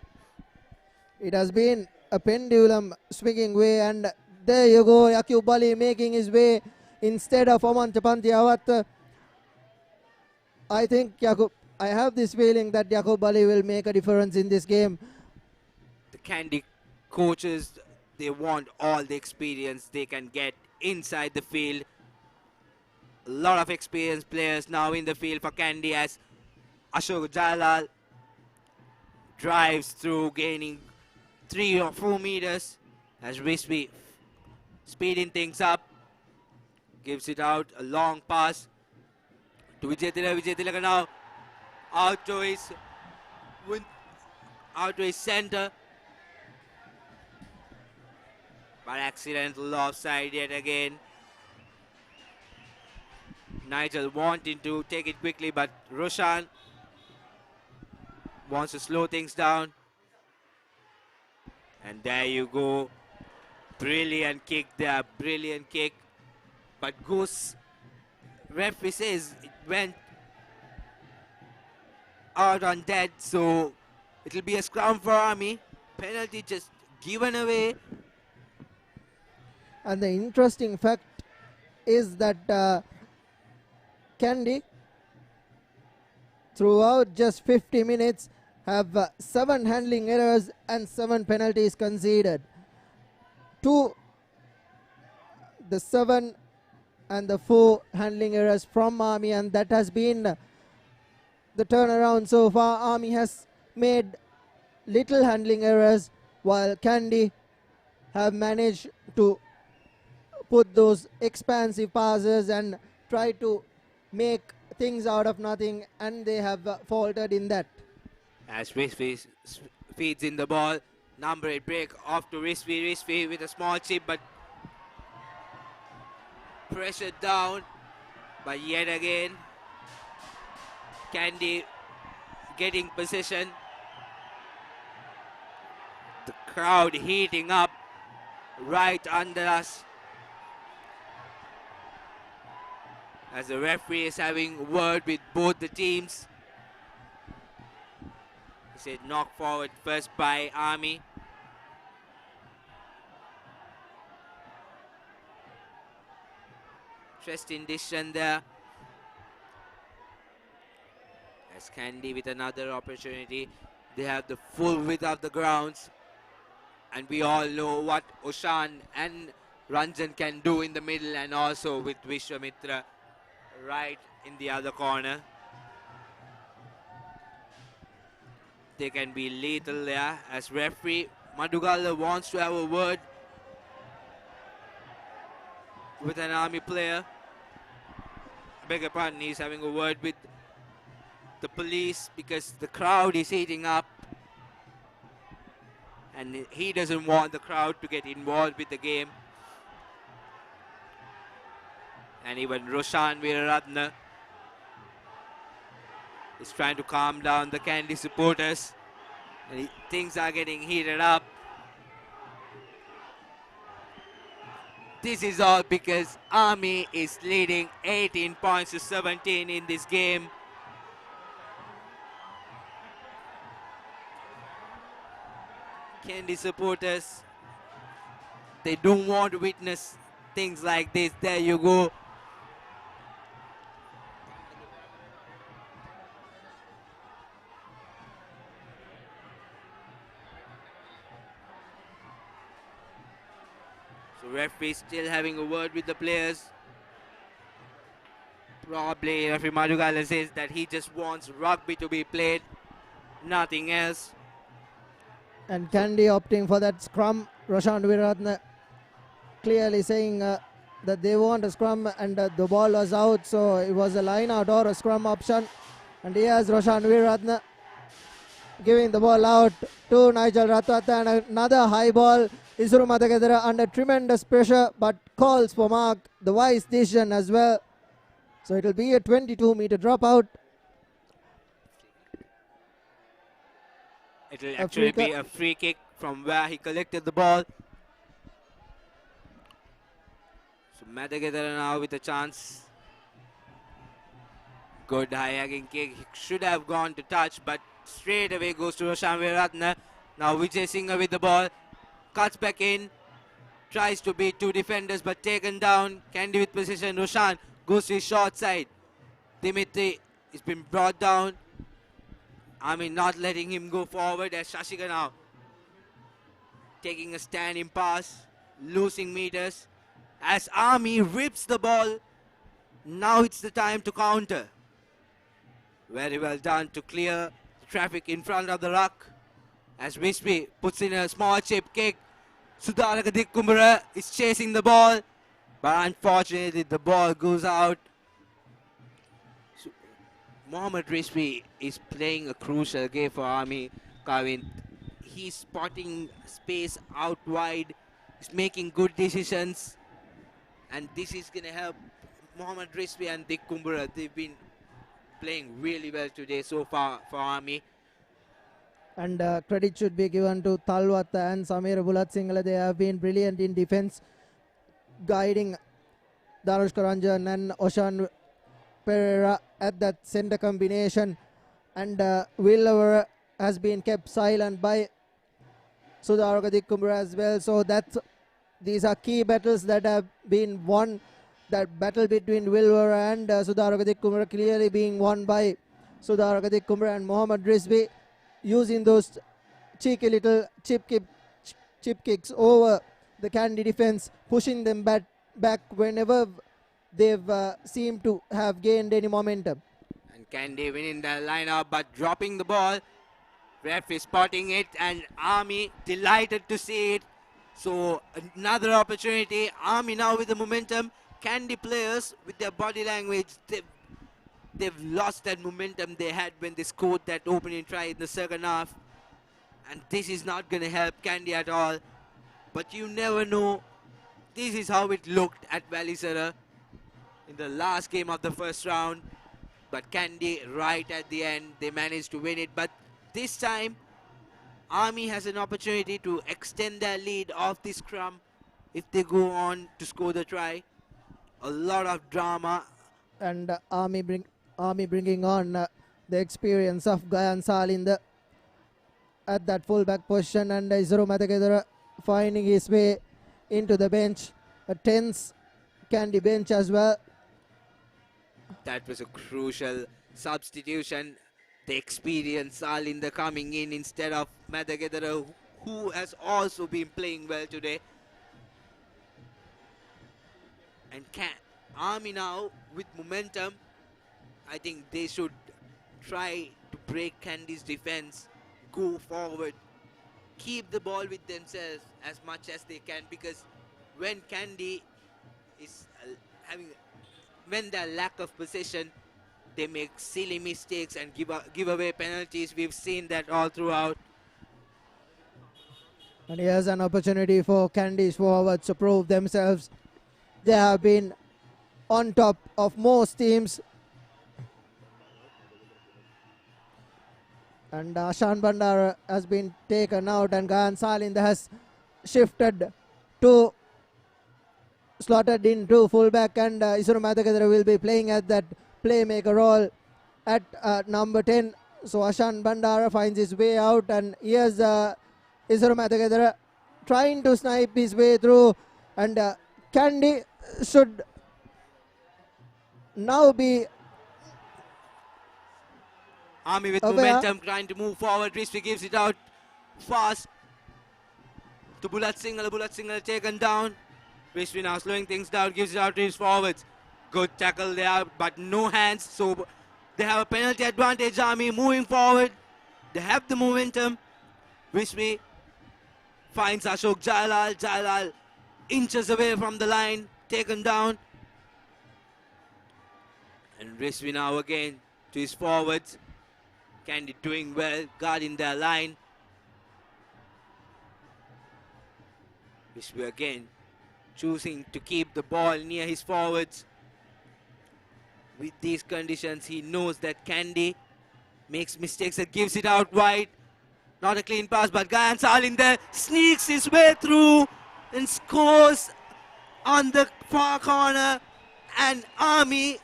It has been a pendulum swinging way, and there you go, Yaqub Bali making his way instead of Oman Chapantiawat. I have this feeling that Yaqub Bali will make a difference in this game. The Kandy coaches, they want all the experience they can get inside the field. A lot of experienced players now in the field for Kandy as Ashok Jalal drives through, gaining 3 or 4 meters as Risby speeding things up, gives it out, a long pass to Vijay Tilaka now out to his center, but accidental offside yet again. Nigel wanting to take it quickly, but Roshan wants to slow things down. And there you go. Brilliant kick there, brilliant kick. But Goose, referee says it went out on dead, so it'll be a scrum for Army. Penalty just given away. And the interesting fact is that Kandy, throughout just 50 minutes, have 7 handling errors and 7 penalties conceded. 2, the 7 and the 4 handling errors from Army, and that has been the turnaround so far. Army has made little handling errors, while Kandy have managed to put those expansive passes and try to make things out of nothing, and they have faltered in that. As Risby feeds in the ball, number 8 break off to Risby with a small chip, but pressured down. But yet again, Kandy getting possession. The crowd heating up right under us as the referee is having word with both the teams. He said knock forward first by Army. Interesting decision there. As Kandy with another opportunity. They have the full width of the grounds. And we all know what Oshan and Ranjan can do in the middle, and also with Vishwamitra right in the other corner. they can be lethal there. As referee Madugala wants to have a word with an Army player. I beg your pardon, he's having a word with the police because the crowd is heating up and he doesn't want the crowd to get involved with the game. And even Roshan Veeraratne is trying to calm down the Kandy supporters. And things are getting heated up. This is all because Army is leading 18 points to 17 in this game. Kandy supporters, they don't want to witness things like this. There you go. So referee still having a word with the players. Probably referee Madugala says that he just wants rugby to be played, nothing else. And Kandy opting for that scrum. Roshan Veeraratne clearly saying that they want a scrum, and the ball was out, so it was a line out or a scrum option. And here's Roshan Veeraratne giving the ball out to Nigel Ratwata, and another high ball. Isuru Madagedara under tremendous pressure, but calls for mark. The wise decision as well. So it will be a 22-meter dropout. It will actually be a free kick from where he collected the ball. So Madagedara now with a chance. Good high-hanging kick. He should have gone to touch, but straight away goes to Roshan Veeraratne. Now Vijay Singh with the ball. Cuts back in. Tries to beat two defenders, but taken down. Kandy with position. Roshan goes to his short side. Dimitri has been brought down. Not letting him go forward as Shashika now taking a standing pass, losing meters. As Army rips the ball, now it's the time to counter. Very well done to clear the traffic in front of the ruck. As Wispy puts in a small chip kick, Sudaraka Dikkumbara is chasing the ball, but unfortunately the ball goes out. So Mohammad Rizvi is playing a crucial game for Army, Kavin. He's spotting space out wide, he's making good decisions, and this is going to help Mohammad Rizvi and Dikkumbara. They've been playing really well today so far for Army. And credit should be given to Talwata and Samir Bulat Singhla. They have been brilliant in defense, guiding Darush Karanjan and Oshan Pereira at that center combination. And Will has been kept silent by Sudaraka Dikkumbara as well. So these are key battles that have been won. That battle between Wilwer and Sudaraka Dikkumbara clearly being won by Sudaraka Dikkumbara, and Mohammad Rizvi using those cheeky little chip kicks over the Kandy defense, pushing them back whenever they've seemed to have gained any momentum. And Kandy winning the lineup but dropping the ball. Ref is spotting it, and Army delighted to see it. So another opportunity. Army now with the momentum. Kandy players with their body language, they've lost that momentum they had when they scored that opening try in the second half. And this is not going to help Kandy at all. But you never know. This is how it looked at Valisara in the last game of the first round. But Kandy, right at the end, they managed to win it. But this time, Army has an opportunity to extend their lead off this scrum if they go on to score the try. A lot of drama. And Army bringing on the experience of Gayan Sal at that fullback position, and Isuru Madagedara finding his way into the bench. A tense Kandy bench as well. That was a crucial substitution. The experienced Salinda coming in instead of Madagedara, who has also been playing well today. And Army now with momentum, I think they should try to break Kandy's defense, go forward, keep the ball with themselves as much as they can, because when Kandy is when their lack of possession, they make silly mistakes and give away penalties. We've seen that all throughout. And here's an opportunity for Kandy's forwards to prove themselves. They have been on top of most teams. And Ashan Bandara has been taken out, and Gayan Salinda has shifted to slotted into fullback, and Isuru Madhakadra will be playing at that playmaker role at number 10. So Ashan Bandara finds his way out, and here's Isuru Madhakadra trying to snipe his way through, and Kandy should now be Army with aware. momentum, trying to move forward. Rishvi gives it out fast to Bulat Singhal. Bulat Singhal taken down. Rishvi now slowing things down, gives it out to his forwards. Good tackle there, but no hands. So they have a penalty advantage. Army moving forward. They have the momentum. Rishvi finds Ashok Jailal. Jailal inches away from the line, taken down. And Rishvi now again to his forwards. Kandy doing well, guarding their line. Rishvi again choosing to keep the ball near his forwards. With these conditions, he knows that Kandy makes mistakes and gives it out wide. Not a clean pass, but Gayan Salinda sneaks his way through and scores on the far corner. And Army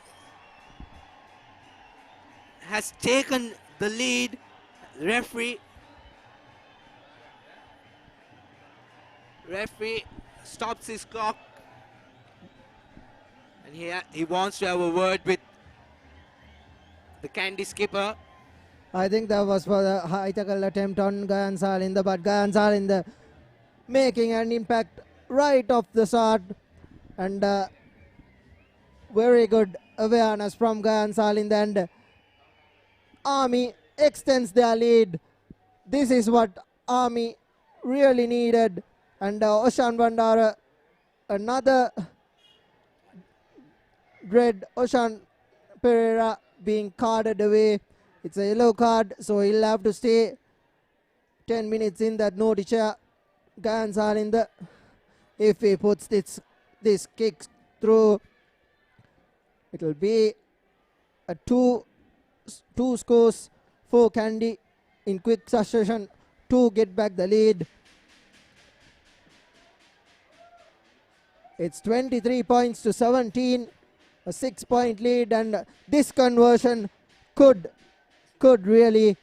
has taken the lead. Referee stops his clock, and he wants to have a word with the Kandy skipper. I think that was for the high tackle attempt on Gayan Salinda, but Gayan Salinda making an impact right off the start, and very good awareness from Gayan Salinda, and Army extends their lead. This is what Army really needed, and Oshan Bandara, another red Oshan Pereira being carded away. It's a yellow card, so he'll have to stay 10 minutes in that no chair. Gayan Salinda, if he puts this kick through, it'll be a two scores for Kandy in quick succession to get back the lead. It's 23 points to 17, a 6-point lead, and this conversion could really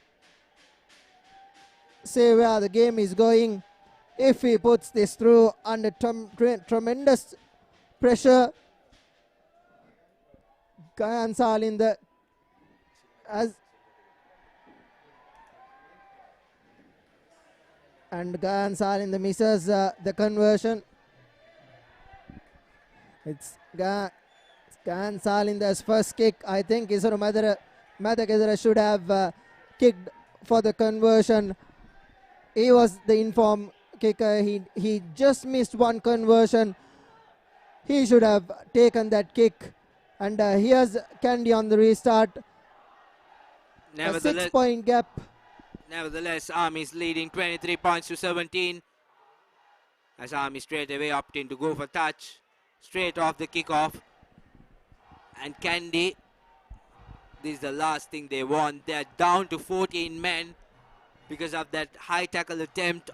say where the game is going. If he puts this through under tremendous pressure, Gayan Salinda and Gayan Salinda misses the conversion. It's Gayan Salinda's first kick. I think Isuru Madhakadra should have kicked for the conversion. He was the informed kicker. He just missed one conversion. He should have taken that kick. And here's Kandy on the restart. A 6-point gap. Nevertheless, Army's leading 23 points to 17. As Army straight away opting to go for touch, straight off the kickoff. And Kandy, this is the last thing they want. They're down to 14 men because of that high tackle attempt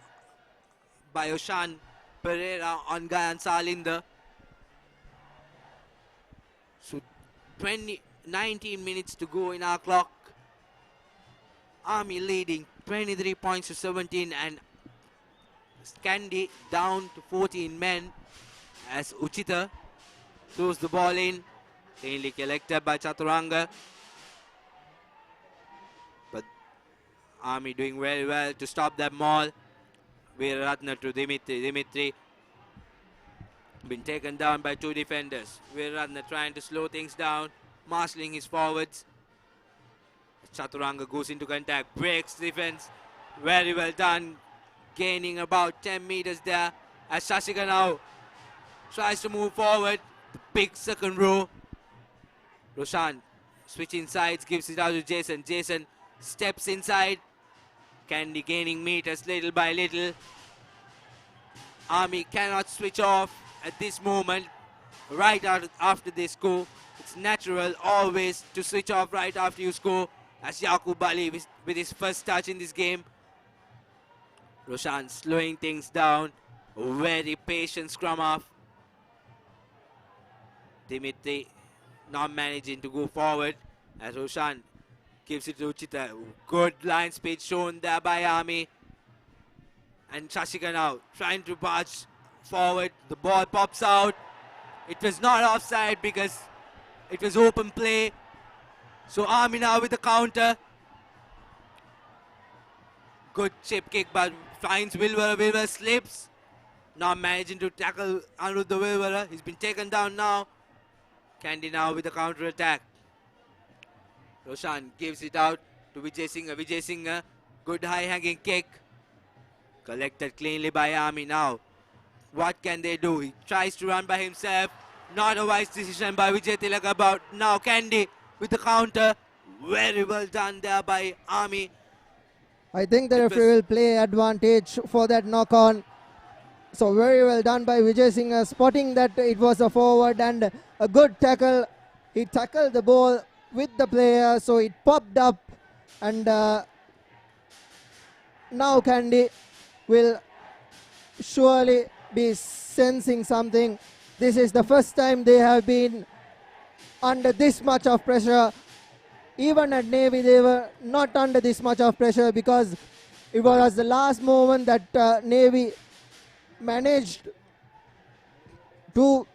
by Oshan Pereira on Gayan Salinda. So 19 minutes to go in our clock. Army leading 23 points to 17, and Kandy down to 14 men as Uchita throws the ball in. Cleanly collected by Chaturanga. But Army doing very well to stop that maul. Veeratna to Dimitri. Dimitri been taken down by two defenders. Veeratna trying to slow things down, marshalling his forwards. Chaturanga goes into contact, breaks defense, Very well done. Gaining about 10 meters there as Shashika now tries to move forward. The big second row. Roshan switching sides, gives it out to Jason. Jason steps inside. Kandy gaining meters little by little. Army cannot switch off at this moment. Right after they score, it's natural always to switch off right after you score. As Yaqub Ali with his first touch in this game. Roshan slowing things down. Very patient scrum off. Dimitri not managing to go forward as Roshan gives it to Uchita. Good line speed shown there by Army. And Shashika now trying to march forward. The ball pops out. It was not offside because it was open play. So Army now with the counter. Good chip kick but finds Wilbur. Wilbur slips. Not managing to tackle Anuruddha Wilbur. He's been taken down now. Kandy now with the counter attack. Roshan gives it out to Vijay Singh. Vijay Singh, good high hanging kick. Collected cleanly by Army now. What can they do? He tries to run by himself. Not a wise decision by Vijay Tilaka, but now Kandy with the counter. Very well done there by Army. I think the referee will play advantage for that knock on. So very well done by Vijay Singh, spotting that it was a forward and a good tackle. He tackled the ball with the player, so it popped up, and now Kandy will surely be sensing something. This is the first time they have been under this much of pressure. Even at Navy they were not under this much of pressure because it was the last moment that Navy managed to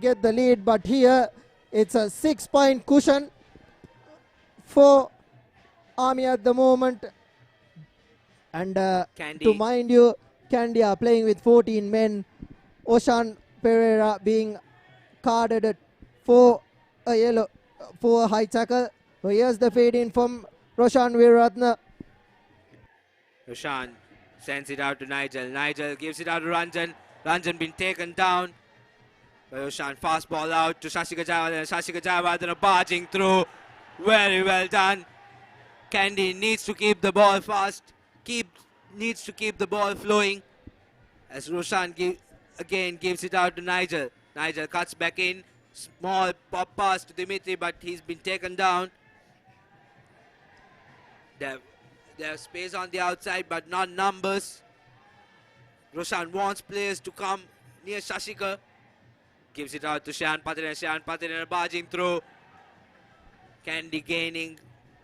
get the lead, but here it's a 6-point cushion for Army at the moment. And to mind you, Kandy are playing with 14 men. Oshan Pereira being carded for a yellow, for a high tackle. So here's the fade in from Roshan Veeratna. Roshan sends it out to Nigel. Nigel gives it out to Ranjan. Ranjan been taken down. Roshan fast ball out to Shashika Jayawardena. Shashika Jayawardena barging through. Very well done. Kandy needs to keep the ball fast. Needs to keep the ball flowing. As Roshan again gives it out to Nigel. Nigel cuts back in. Small pop pass to Dimitri, but he's been taken down. There's space on the outside, but not numbers. Roshan wants players to come near Shashika. Gives it out to Shan Patirana. Shan Patirana barging through. Kandy gaining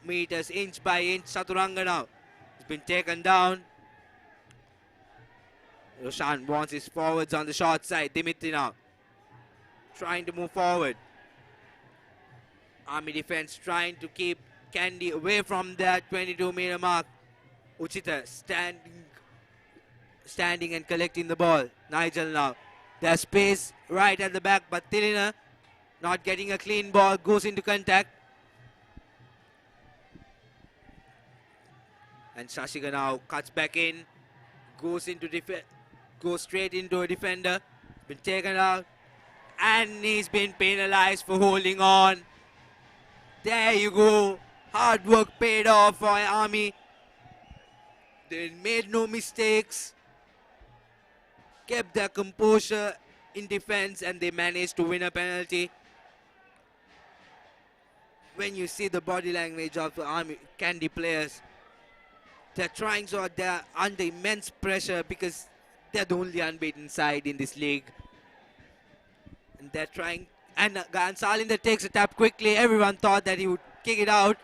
meters inch by inch. Saturanga now. He's been taken down. Roshan wants his forwards on the short side. Dimitri now trying to move forward. Army defense trying to keep Kandy away from that 22-meter mark. Uchita standing and collecting the ball. Nigel now. There's space right at the back, but Tilina not getting a clean ball, goes into contact. And Shashika now cuts back in, goes straight into a defender. Been taken out, and he's been penalized for holding on. There you go. Hard work paid off for Army. They made no mistakes. Kept their composure in defense, and they managed to win a penalty. When you see the body language of the Army Kandy players, they're trying so hard. They're under immense pressure because they're the only unbeaten side in this league. And they're trying. And Salinder takes a tap quickly. Everyone thought that he would kick it out.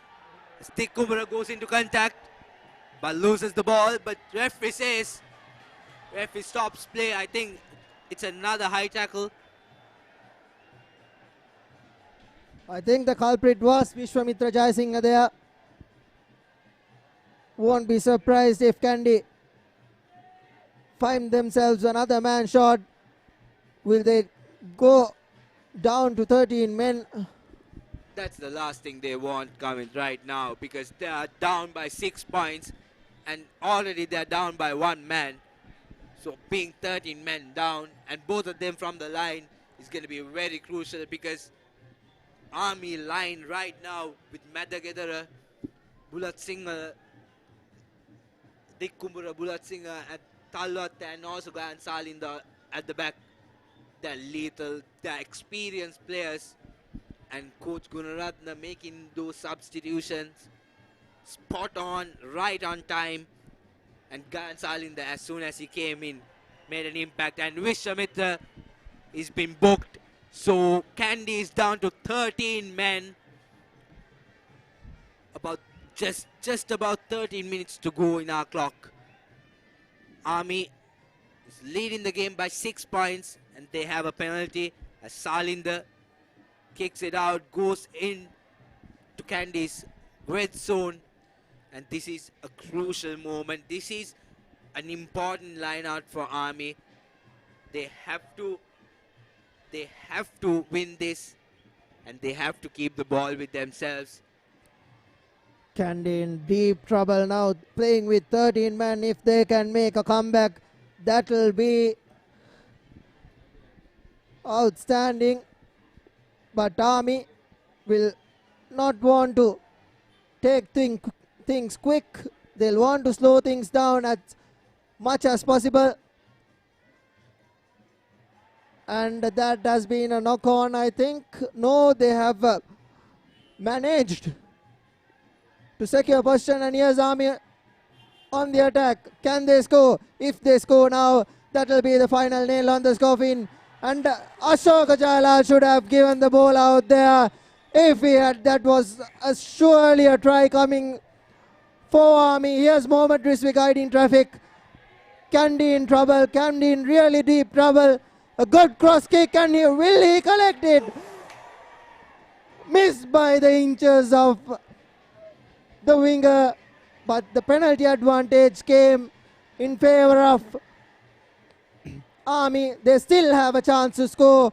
Stick Kumara goes into contact, but loses the ball. But referee says, referee stops play. I think it's another high tackle. I think the culprit was Vishwamitra Jayasinghe there. Won't be surprised if Kandy find themselves another man short. Will they go down to 13 men? That's the last thing they want coming right now because they are down by 6 points and already they're down by 1 man. So being 13 men down and both of them from the line is going to be very crucial because Army line right now with Madagedara, Bulat Singh, Dick Kumbura, Bulat Singh at Talwat and also Gayan Salinda at the back. They're lethal, they're experienced players, and Coach Gunaratna making those substitutions spot on, right on time. And Gayan Salinda, as soon as he came in, made an impact. And Vishamitra is been booked. So Kandy is down to 13 men. About just about 13 minutes to go in our clock. Army is leading the game by 6 points, and they have a penalty as Salinda kicks it out, goes in to Kandy's red zone, and this is a crucial moment. This is an important line out for Army. They have to win this, and they have to keep the ball with themselves. Kandy in deep trouble now, playing with 13 men. If they can make a comeback, that will be outstanding. But Army will not want to take things quick. They'll want to slow things down as much as possible. And that has been a knock on, I think. No, they have managed to secure possession, and here's Army on the attack. Can they score? If they score now, that will be the final nail on the coffin. And Ashok Jala should have given the ball out there. If he had, that was surely a try coming for Army. Here's Mohammad Rizvi guiding traffic. Kandy in trouble. Kandy in really deep trouble. A good cross kick, and will he collect it? Missed by the inches of the winger, but the penalty advantage came in favor of Army. They still have a chance to score.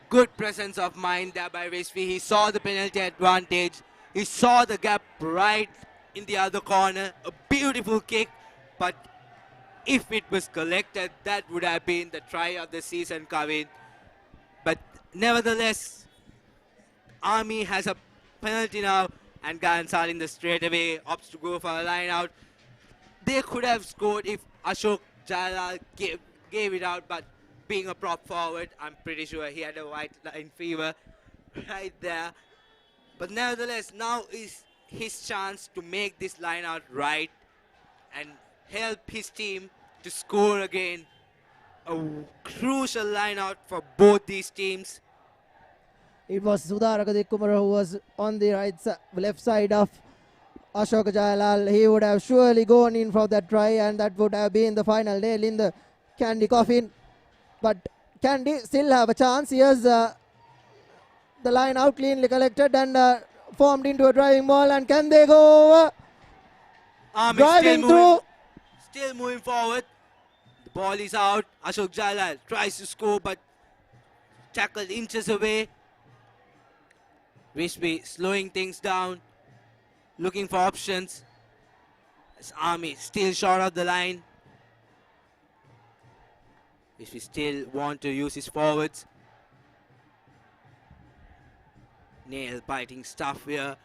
Good presence of mind there by Rizvi. He saw the penalty advantage. He saw the gap right in the other corner. A beautiful kick, but if it was collected, that would have been the try of the season, Kavin. But nevertheless, Army has a penalty now, and Gayan Salinda straight away opts to go for a line out. They could have scored if Ashok Jala gave it out, but being a prop forward, I'm pretty sure he had a white line fever right there. But nevertheless, now is his chance to make this line out right and help his team to score again. A crucial line out for both these teams. It was Sudaraka Dikkumara who was on the left side of Ashok Jailal. He would have surely gone in for that try, and that would have been the final nail in the Kandy coffin. But Kandy still have a chance. Here's the line out, cleanly collected and formed into a driving ball. And can they go over? Driving through. Still moving forward. The ball is out. Ashok Jailal tries to score, but tackled inches away. Rizvi slowing things down, looking for options. As Army still short of the line. Rizvi still want to use his forwards. Nail biting stuff here.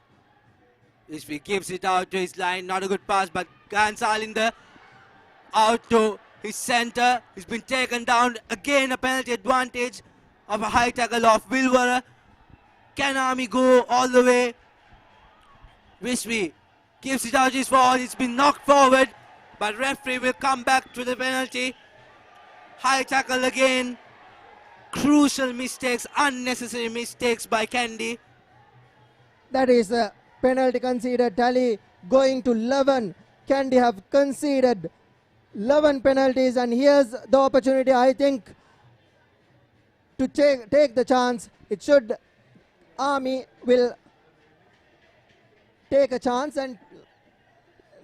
Rizvi gives it out to his line. Not a good pass, but Gayan Salinda out to his center. He's been taken down. Again, a penalty advantage of a high tackle of Vilwara. Can Army go all the way? Rizvi gives it out his forward. It's been knocked forward, but referee will come back to the penalty. High tackle again. Crucial mistakes, unnecessary mistakes by Kandy. That is a penalty conceded tally going to 11. Kandy have conceded 11 penalties, and here's the opportunity, I think, to take the chance. It should. Army will take a chance and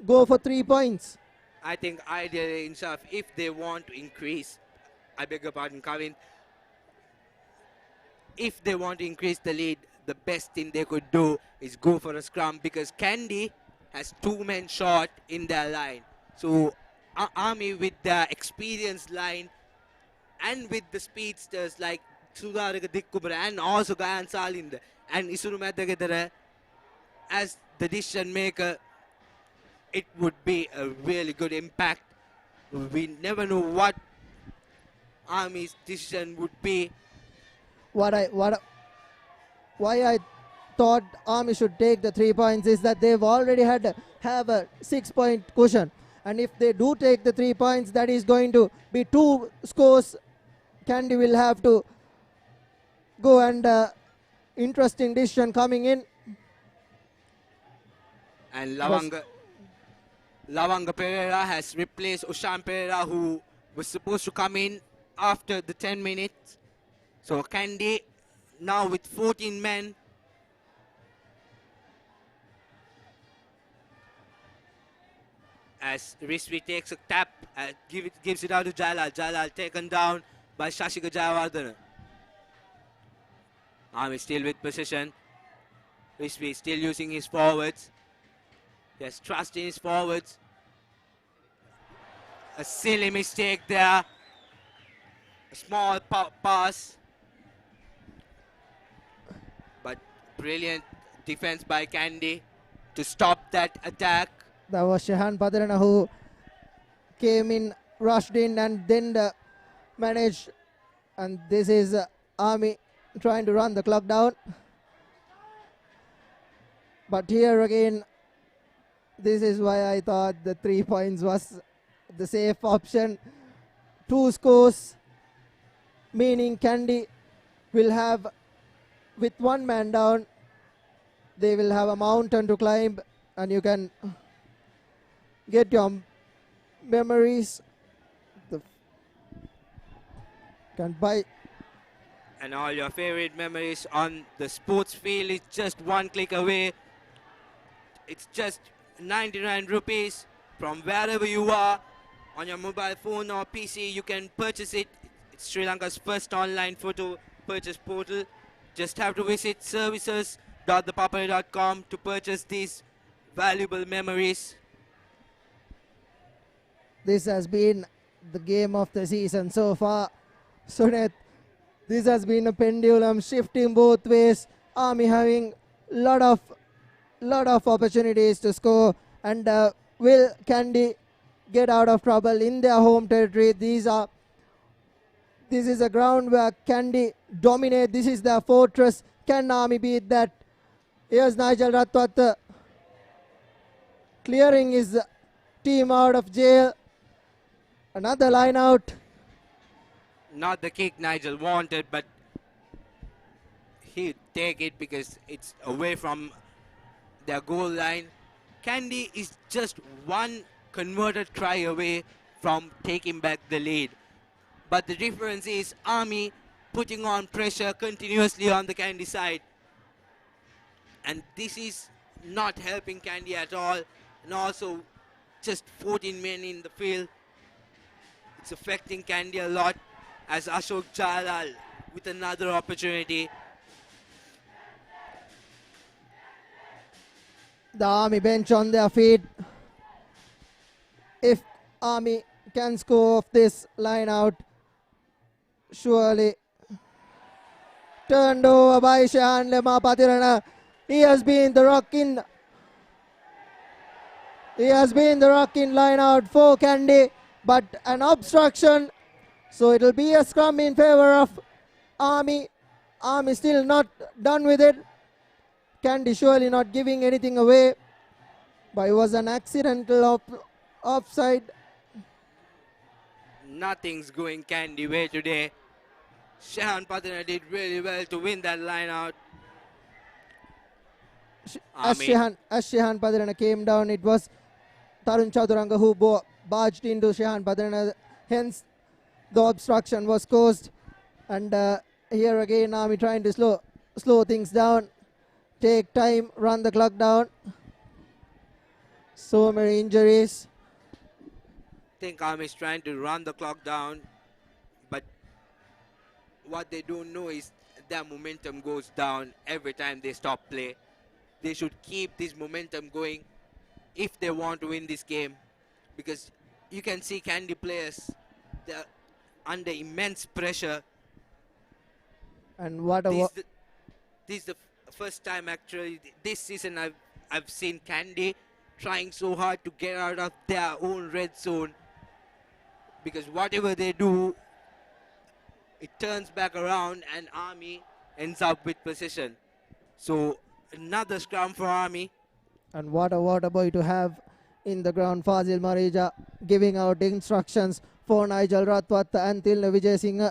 go for 3 points. I think ideally, Insaf, if they want to increase, I beg your pardon, Kavin, if they want to increase the lead, the best thing they could do is go for a scrum, because Kandy has 2 men short in their line. So Army with their experienced line and with the speedsters like Sudaraka Dikkubara and also Gayan Salind and Isuru Madagedara as the decision maker, it would be a really good impact. We never know what Army's decision would be. Why I thought Army should take the 3 points is that they've already have a 6-point cushion, and if they do take the 3 points, that is going to be 2 scores. Kandy will have to go, and interesting decision coming in. And Lavanga Pereira has replaced Ushan Pereira, who was supposed to come in after the 10 minutes. So Kandy now with 14 men. As Risvi takes a tap, gives it out to Jalal. Jalal taken down by Shashika Jayawardena. Army still with possession. Risvi still using his forwards. He has trust in his forwards. A silly mistake there. A small pass. But brilliant defense by Kandy to stop that attack. That was Shehan Padrana who came in, rushed in, and then managed. And this is Army trying to run the clock down. But here again, this is why I thought the 3 points was the safe option. 2 scores, meaning Kandy will have, with 1 man down, they will have a mountain to climb, and you can get your memories. Can buy. And all your favorite memories on the sports field is just 1 click away. It's just 99 rupees from wherever you are on your mobile phone or PC. You can purchase it. It's Sri Lanka's first online photo purchase portal. Just have to visit services.thepapare.com to purchase these valuable memories. This has been the game of the season so far. Sunet, this has been a pendulum shifting both ways. Army having lot of opportunities to score, and will Kandy get out of trouble in their home territory? This is a ground where Kandy dominate. This is their fortress. Can Army beat that? Here's Nigel Ratwat clearing his team out of jail. Another line out. Not the kick Nigel wanted, but he'd take it because it's away from their goal line. Kandy is just 1 converted try away from taking back the lead. But the difference is Army putting on pressure continuously on the Kandy side. And this is not helping Kandy at all. And also just 14 men in the field. It's affecting Kandy a lot, as Ashok Jalal with another opportunity. The Army bench on their feet. If Army can score off this line out, surely. Turned over by Shehan Lema Patirana. He has been the rock in line out for Kandy, but an obstruction. So it'll be a scrum in favor of Army. Army still not done with it. Kandy surely not giving anything away, but it was an accidental offside. Nothing's going Kandy way today. Shehan Patina did really well to win that line out. As Shehan Padirana came down, it was Tarun Chaturanga who barged into Shehan Padirana. Hence, the obstruction was caused. And here again, Army trying to slow things down, take time, run the clock down. So many injuries. I think Army is trying to run the clock down, but what they don't know is their momentum goes down every time they stop play. They should keep this momentum going. if they want to win this game, because you can see Kandy players, they're under immense pressure. And what a This is the first time actually this season I've seen Kandy trying so hard to get out of their own red zone, because whatever they do, it turns back around and Army ends up with possession. So another scrum for Army. And what a water boy to have in the ground. Fazil Marija giving out instructions for Nigel Ratwat and Tilna Vijay Singh.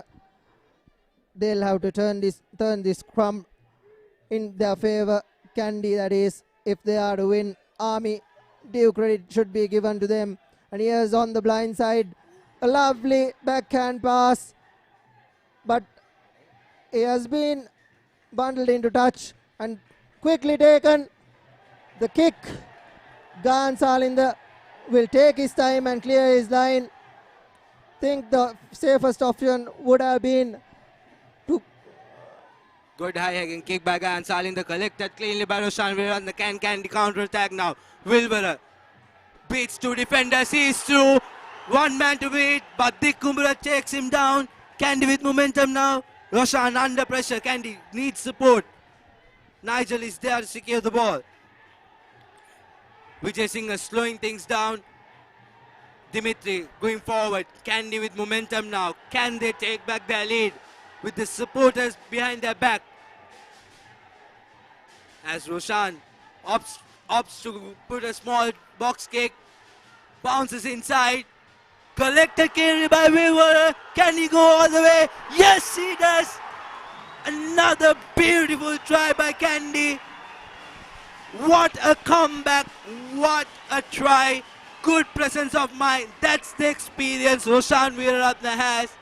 They'll have to turn this scrum in their favor. Kandy, that is, if they are to win. Army, due credit should be given to them. And here's on the blind side, a lovely backhand pass, but he has been bundled into touch and quickly taken. The kick, Gan Salinder will take his time and clear his line. Think the safest option would have been to... Good high-hanging kick by Gan Salinder, collected cleanly by Roshan Veera on the Kandy counter-attack now. Wilbur beats two defenders, he's through. One man to beat, but Dick Kumbura takes him down. Kandy with momentum now. Roshan under pressure, Kandy needs support. Nigel is there to secure the ball. Vijay Singh slowing things down. Dimitri going forward. Kandy with momentum now. Can they take back their lead with the supporters behind their back? As Roshan opts to put a small box kick. Bounces inside. Collected carry by Wilbur. Can he go all the way? Yes, he does. Another beautiful try by Kandy. What a comeback. What a try. Good presence of mind. That's the experience Roshan Veeraratne has.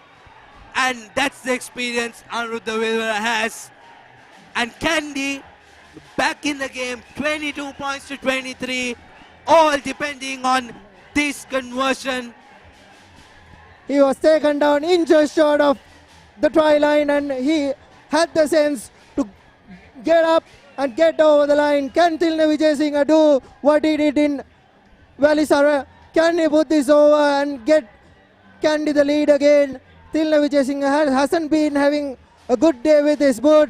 And that's the experience Anuruddha Wilbur has. And Kandy back in the game. 22 points to 23. All depending on this conversion. He was taken down inches short of the try line, and he had the sense to get up and get over the line. Can Tilna Vijay Singh do what he did in Valisara? Can he put this over and get Kandy the lead again? Tilna Vijay Singh hasn't been having a good day with his boot,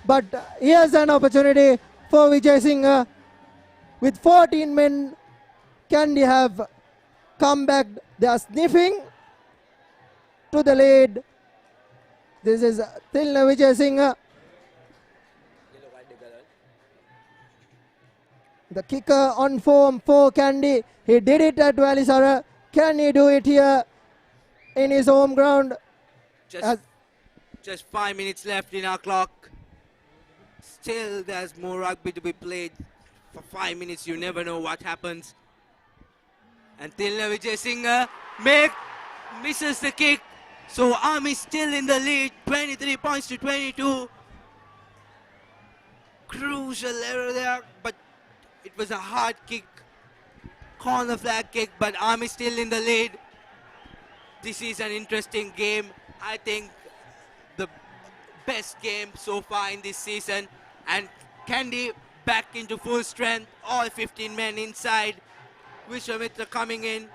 but here's an opportunity for Vijay Singh. With 14 men, Kandy have come back. They are sniffing to the lead. This is Tilna Vijay Singh. The kicker on form for Kandy. He did it at Valisara. Can he do it here in his home ground? Just 5 minutes left in our clock. Still there's more rugby to be played. For 5 minutes you never know what happens. And Tilna Vijay Singh misses the kick. So Army still in the lead, 23 points to 22. Crucial error there, but it was a hard kick, corner flag kick, but Army still in the lead. This is an interesting game. I think the best game so far in this season. And Kandy back into full strength, all 15 men inside. Vishwamitra coming in.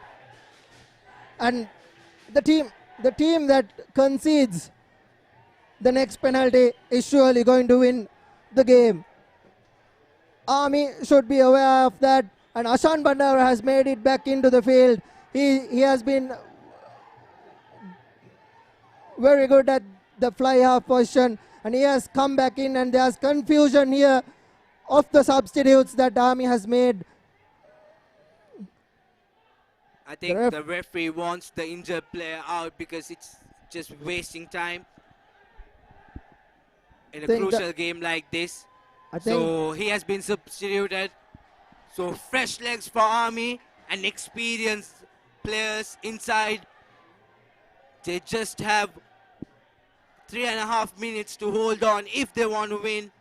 And the team that concedes the next penalty is surely going to win the game. Army should be aware of that, and Ashan Bandara has made it back into the field. He has been very good at the fly half position, and he has come back in, and there's confusion here of the substitutes that Army has made. I think the referee wants the injured player out because it's just wasting time in a crucial game like this. So he has been substituted. So fresh legs for Army and experienced players inside. They just have 3.5 minutes to hold on if they want to win,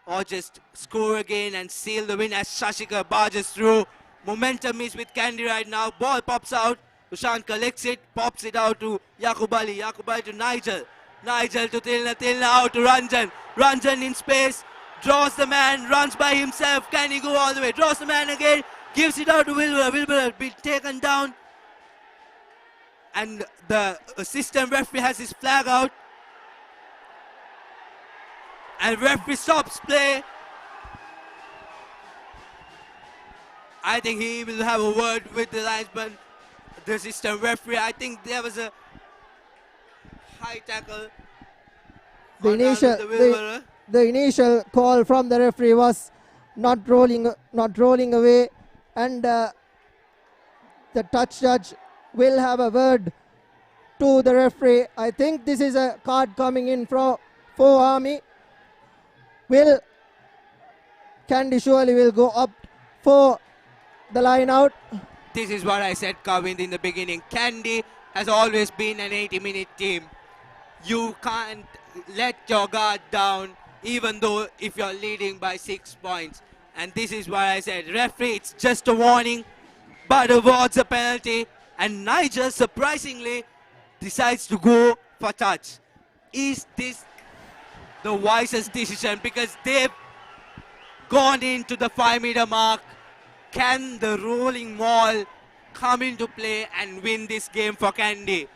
or just score again and seal the win as Shashika barges through. Momentum is with Kandy right now. Ball pops out. Ushan collects it, pops it out to Yakubali. Yakubali to Nigel. Nigel to Tilna. Tilna out to Ranjan. Ranjan in space. Draws the man. Runs by himself. Can he go all the way? Draws the man again. Gives it out to Wilbur. Wilbur has been taken down. And the assistant referee has his flag out. And referee stops play. I think he will have a word with the linesman, the assistant referee. I think there was a high tackle. The initial call from the referee was not rolling away, and the touch judge will have a word to the referee. I think this is a card coming in for Army. Kandy surely will go up for the line out. This is what I said, Kavind, in the beginning. Kandy has always been an 80-minute team. You can't let your guard down, even though if you're leading by 6 points. And this is what I said. Referee, it's just a warning, but awards a penalty. And Niger, surprisingly, decides to go for touch. Is this the wisest decision? Because they've gone into the 5-meter mark. Can the rolling wall come into play and win this game for Kandy?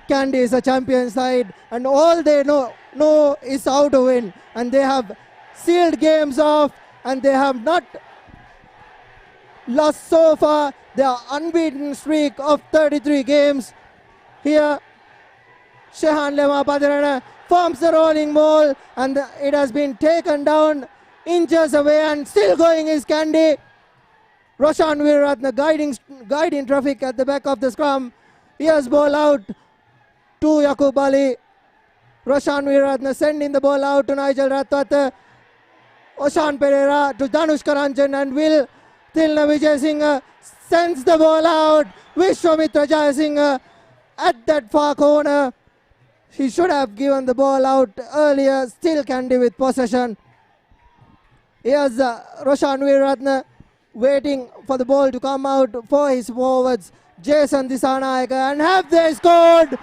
Kandy is a champion side, and all they know is how to win. And they have sealed games off, and they have not lost so far. Their unbeaten streak of 33 games. Here, Shehan Lema Padirana forms the rolling ball, and it has been taken down inches away, and still going is Kandy. Roshan Veeratna guiding traffic at the back of the scrum. Here's ball out to Yakub Ali. Roshan Veeratna sending the ball out to Nigel Ratwat. Oshan Pereira to Danush Karanjan, and Will Tilna Vijay Singh sends the ball out. Vishwamitra Jayasingh at that far corner. He should have given the ball out earlier. Still Kandy with possession. Here's Roshan Veeratna waiting for the ball to come out for his forwards, Jason Disanayaka, and have they scored?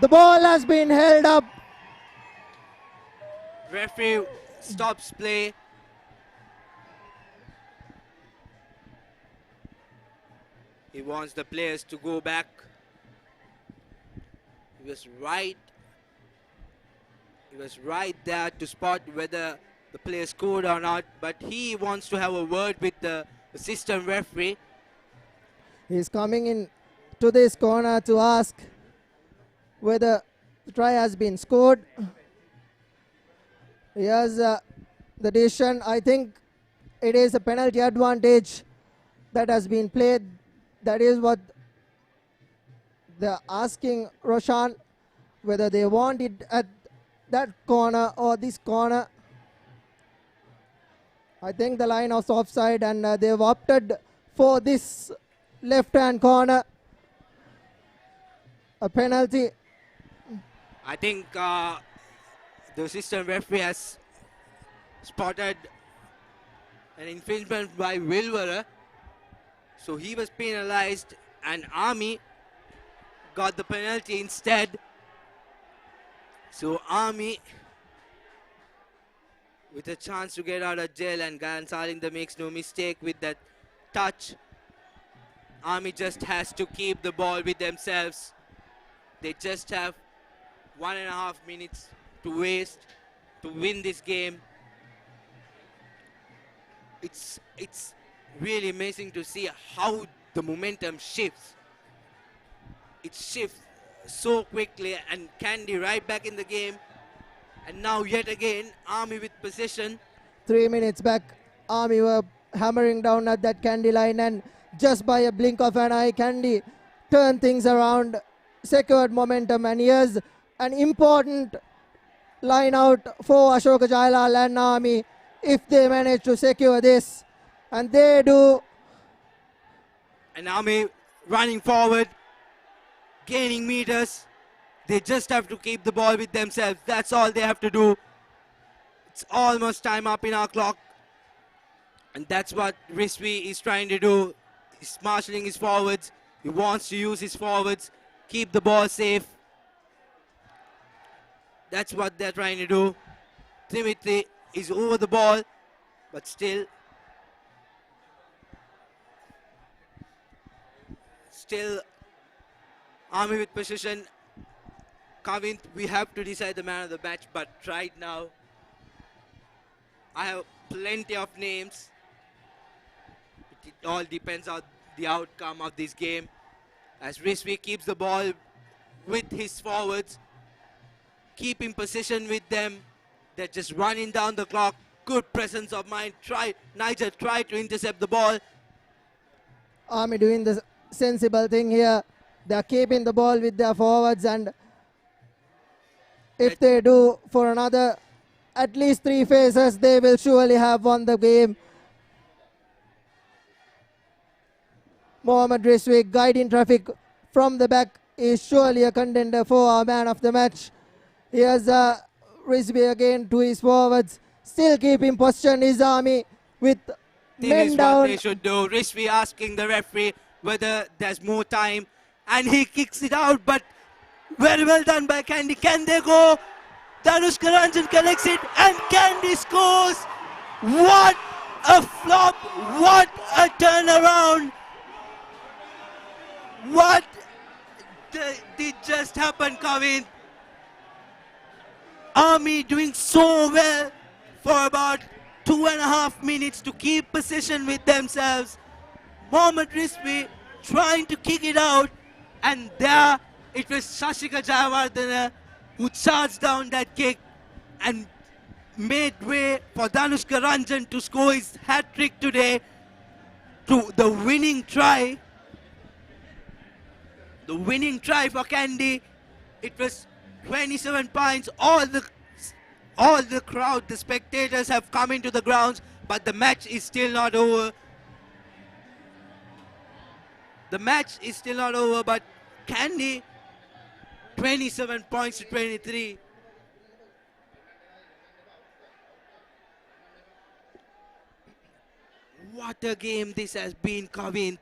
The ball has been held up. Referee stops play. He wants the players to go back. He was right there to spot whether the player scored or not, but he wants to have a word with the assistant referee. He's coming in to this corner to ask whether the try has been scored. Here's the decision. I think it is a penalty advantage that has been played. That is what they're asking Roshan, whether they want it at that corner or this corner. I think the line was offside, and they've opted for this left-hand corner. A penalty. I think the assistant referee has spotted an infringement by Wilbur. So he was penalized, and Army got the penalty instead. So Army with a chance to get out of jail, and Gayan Salinda makes no mistake with that touch. Army just has to keep the ball with themselves. They just have 1.5 minutes to waste to win this game. It's really amazing to see how the momentum shifts. It shifts so quickly, and Kandy right back in the game. And now yet again, Army with possession. 3 minutes back, Army were hammering down at that Kandy line, and just by a blink of an eye, Kandy turned things around, secured momentum, and here's an important line out for Ashoka Jailal and Army if they manage to secure this. And they do. And Army running forward, gaining meters. They just have to keep the ball with themselves. That's all they have to do. It's almost time up in our clock. And that's what Rizvi is trying to do. He's marshalling his forwards. He wants to use his forwards, keep the ball safe. That's what they're trying to do. Timothy is over the ball, but still Still, Army with possession. Kavint, we have to decide the man of the match, but right now, I have plenty of names. It all depends on the outcome of this game. As Rizvi keeps the ball with his forwards, keeping possession with them. They're just running down the clock. Good presence of mind. Nigel tried to intercept the ball. Army doing the sensible thing here. They're keeping the ball with their forwards, and if they do for another at least 3 phases, they will surely have won the game. Mohammad Rizvi guiding traffic from the back is surely a contender for our man of the match. Here's Rizvi again to his forwards. Still keeping possession is Army with This men is down. what they should do. Rizvi asking the referee whether there's more time, and he kicks it out, but very well done by Kandy. Can they go? Danushka Ranjan collects it, and Kandy scores. What a flop! What a turnaround! What did just happen, Kavin? Army doing so well for about 2.5 minutes to keep possession with themselves. Mohammad Rizvi trying to kick it out, and there it was Shashika Jayawardena who charged down that kick and made way for Danushka Ranjan to score his hat-trick today to the winning try. The winning try for Kandy. It was 27 points. All the crowd, the spectators have come into the grounds, but the match is still not over. The match is still not over, but Kandy, 27 points to 23. What a game this has been, Kavin.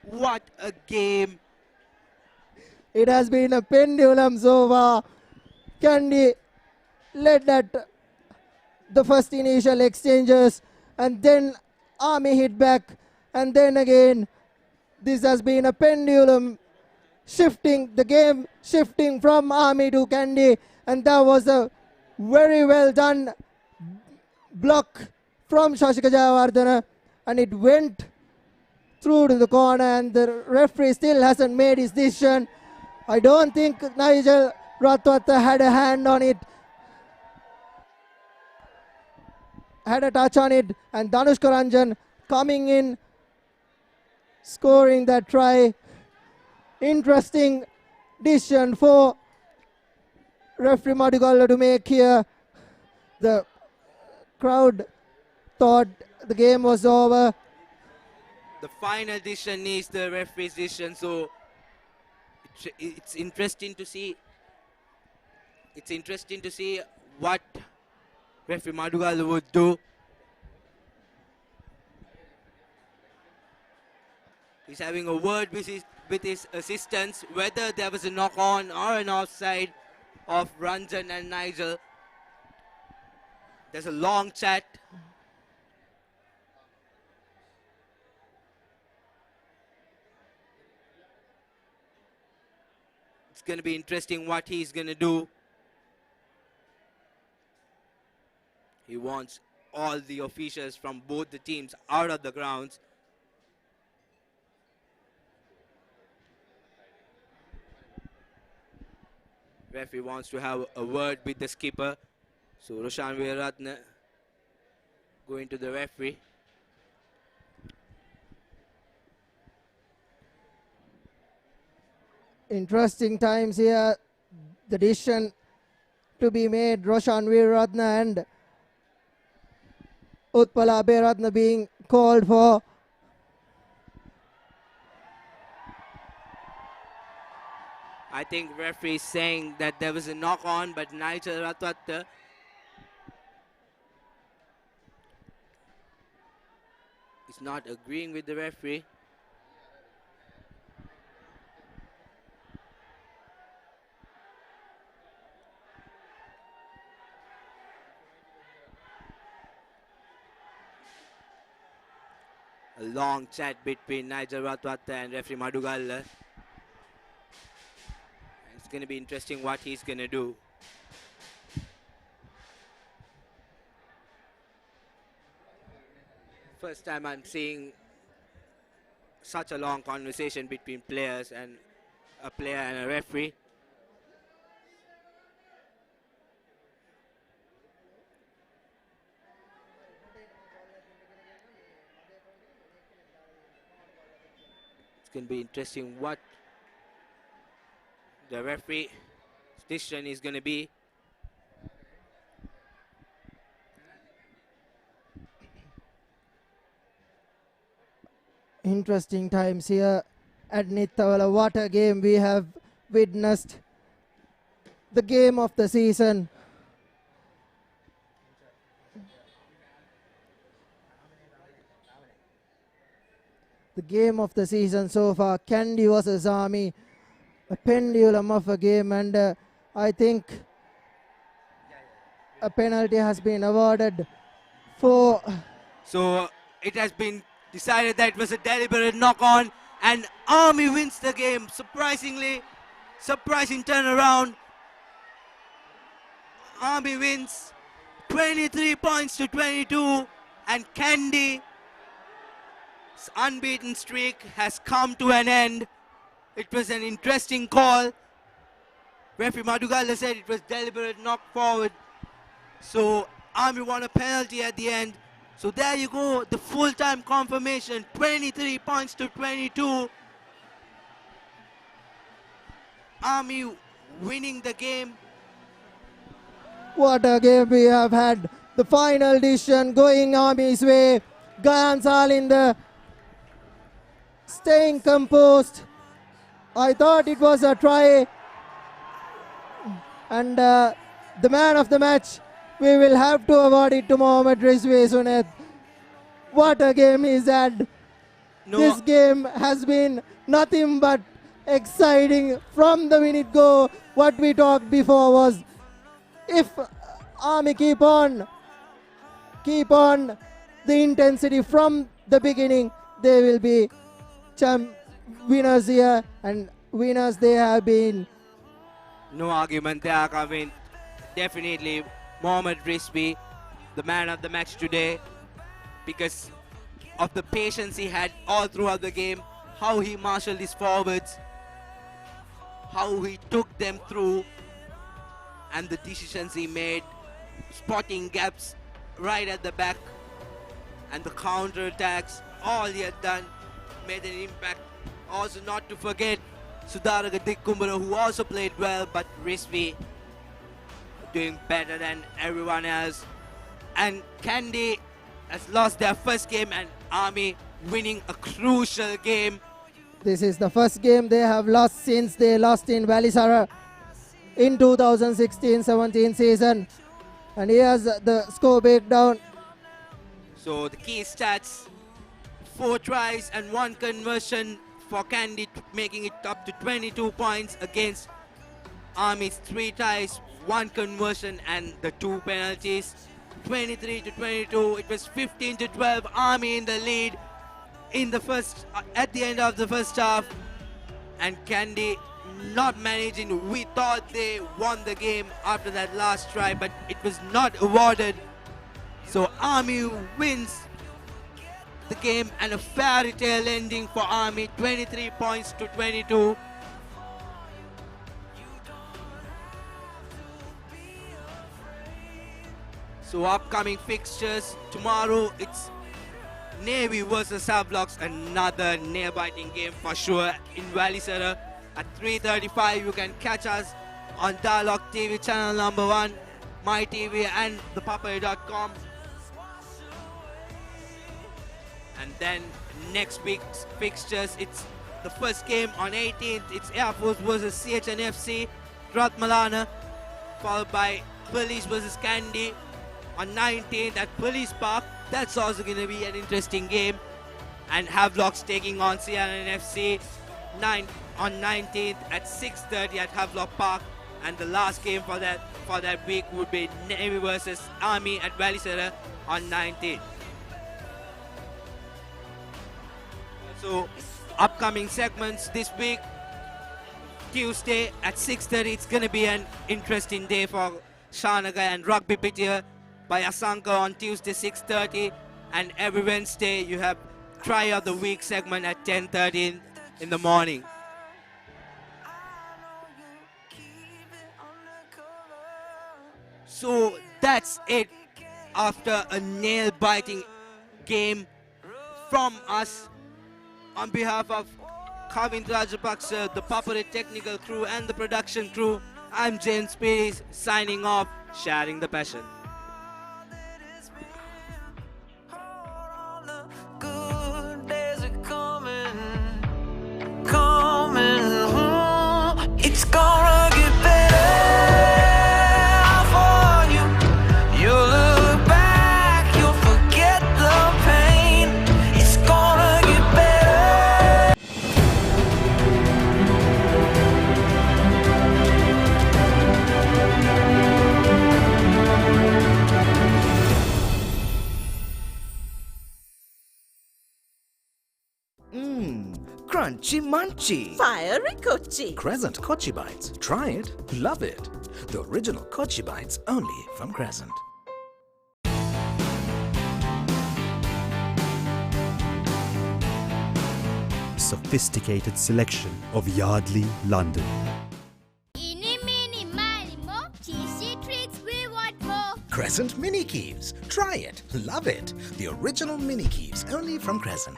What a game. It has been a pendulum so far. Kandy led that the first initial exchanges, and then Army hit back, and then again this has been a pendulum shifting, the game shifting from Army to Kandy, and that was a very well done block from Shashika Jayawardena, and it went through to the corner, and the referee still hasn't made his decision. I don't think Nigel Ratwata had a hand on it, had a touch on it, and Danushka Ranjan coming in, scoring that try. Interesting decision for referee Madhugalla to make here. The crowd thought the game was over. The final decision is the referee's decision, so it's interesting to see. It's interesting to see what referee Madhugalla would do. He's having a word with his assistants whether there was a knock-on or an offside of Ranjan and Nigel. There's a long chat. It's going to be interesting what he's going to do. He wants all the officials from both the teams out of the grounds. Referee wants to have a word with the skipper. So Roshan Veeratne going to the referee. Interesting times here. The decision to be made, Roshan Veeratne and Utpala Abhiratne being called for. I think referee is saying that there was a knock-on, but Nigel Ratwat is not agreeing with the referee. A long chat between Nigel Ratwatta and referee Madugalla. It's going to be interesting what he's going to do. First time I'm seeing such a long conversation between players and a player and a referee. It's going to be interesting what the referee's decision is going to be. Interesting times here at Nithavala. What a game we have witnessed. The game of the season. The game of the season so far. Kandy versus Army. A pendulum of a game, and I think a penalty has been awarded for... So it has been decided that it was a deliberate knock-on, and Army wins the game. Surprisingly, surprising turnaround. Army wins 23 points to 22, and Kandy's unbeaten streak has come to an end. It was an interesting call. Referee Madugalla said it was deliberate knock forward. So Army won a penalty at the end. So there you go, the full-time confirmation, 23 points to 22. Army winning the game. What a game we have had. The final decision going Army's way. Gayan Salinder staying composed. I thought it was a try. And the man of the match, we will have to award it to Mohammad Rizvi Suneth. What a game he's had. No. This game has been nothing but exciting from the minute go. What we talked before was, if Army keep on the intensity from the beginning, they will be winners here, and winners they have been. No argument there, Kavin. Definitely Mohammad Rizvi, the man of the match today, because of the patience he had all throughout the game, how he marshaled his forwards, how he took them through, and the decisions he made, spotting gaps right at the back, and the counter attacks, all he had done made an impact. Also not to forget Sudharaga Dikkumbara, who also played well, but Rizvi doing better than everyone else. And Kandy has lost their first game, and Army winning a crucial game. This is the first game they have lost since they lost in Valisara in 2016-17 season. And here's the score breakdown. So the key stats, 4 tries and 1 conversion for Kandy, making it up to 22 points against Army's 3 tries, 1 conversion and the 2 penalties. 23 to 22, it was 15 to 12, Army in the lead in the first, at the end of the first half, and Kandy not managing. We thought they won the game after that last try, but it was not awarded. So Army wins the game, and a fairy tale ending for Army, 23 points to 22. So upcoming fixtures, tomorrow it's Navy versus Havelocks, another nail-biting game for sure in Valisara. At 3:35 you can catch us on Dialogue TV channel number 1, My TV and ThePapare.com. And then next week's fixtures, it's the first game on 18th, it's Air Force versus CHNFC, Ratmalana, followed by Police versus Kandy on 19th at Police Park. That's also going to be an interesting game. And Havelocks taking on CRNFC on 19th at 6:30 at Havelock Park. And the last game for that week would be Navy versus Army at Valisara on 19th. So, upcoming segments this week, Tuesday at 6:30, it's going to be an interesting day for Shanaga and Rugby Pitya by Asanka on Tuesday 6:30, and every Wednesday you have Try of the Week segment at 10:30 in the morning. So that's it after a nail-biting game from us. On behalf of Kavin Rajapaksa, the Papare technical crew and the production crew, I'm James Pires signing off, sharing the passion. Good days are coming home. It's gonna get better for you. You'll look back, you'll forget the pain. It's gonna get better. Crunchy munchy. Fiery Kochi. Crescent Kochi Bites. Try it. Love it. The original Kochi Bites only from Crescent. Sophisticated selection of Yardley, London. Eeny, meeny, miny, mo. Cheesy treats, we want more. Crescent Mini Keeves. Try it. Love it. The original Mini Keeves only from Crescent.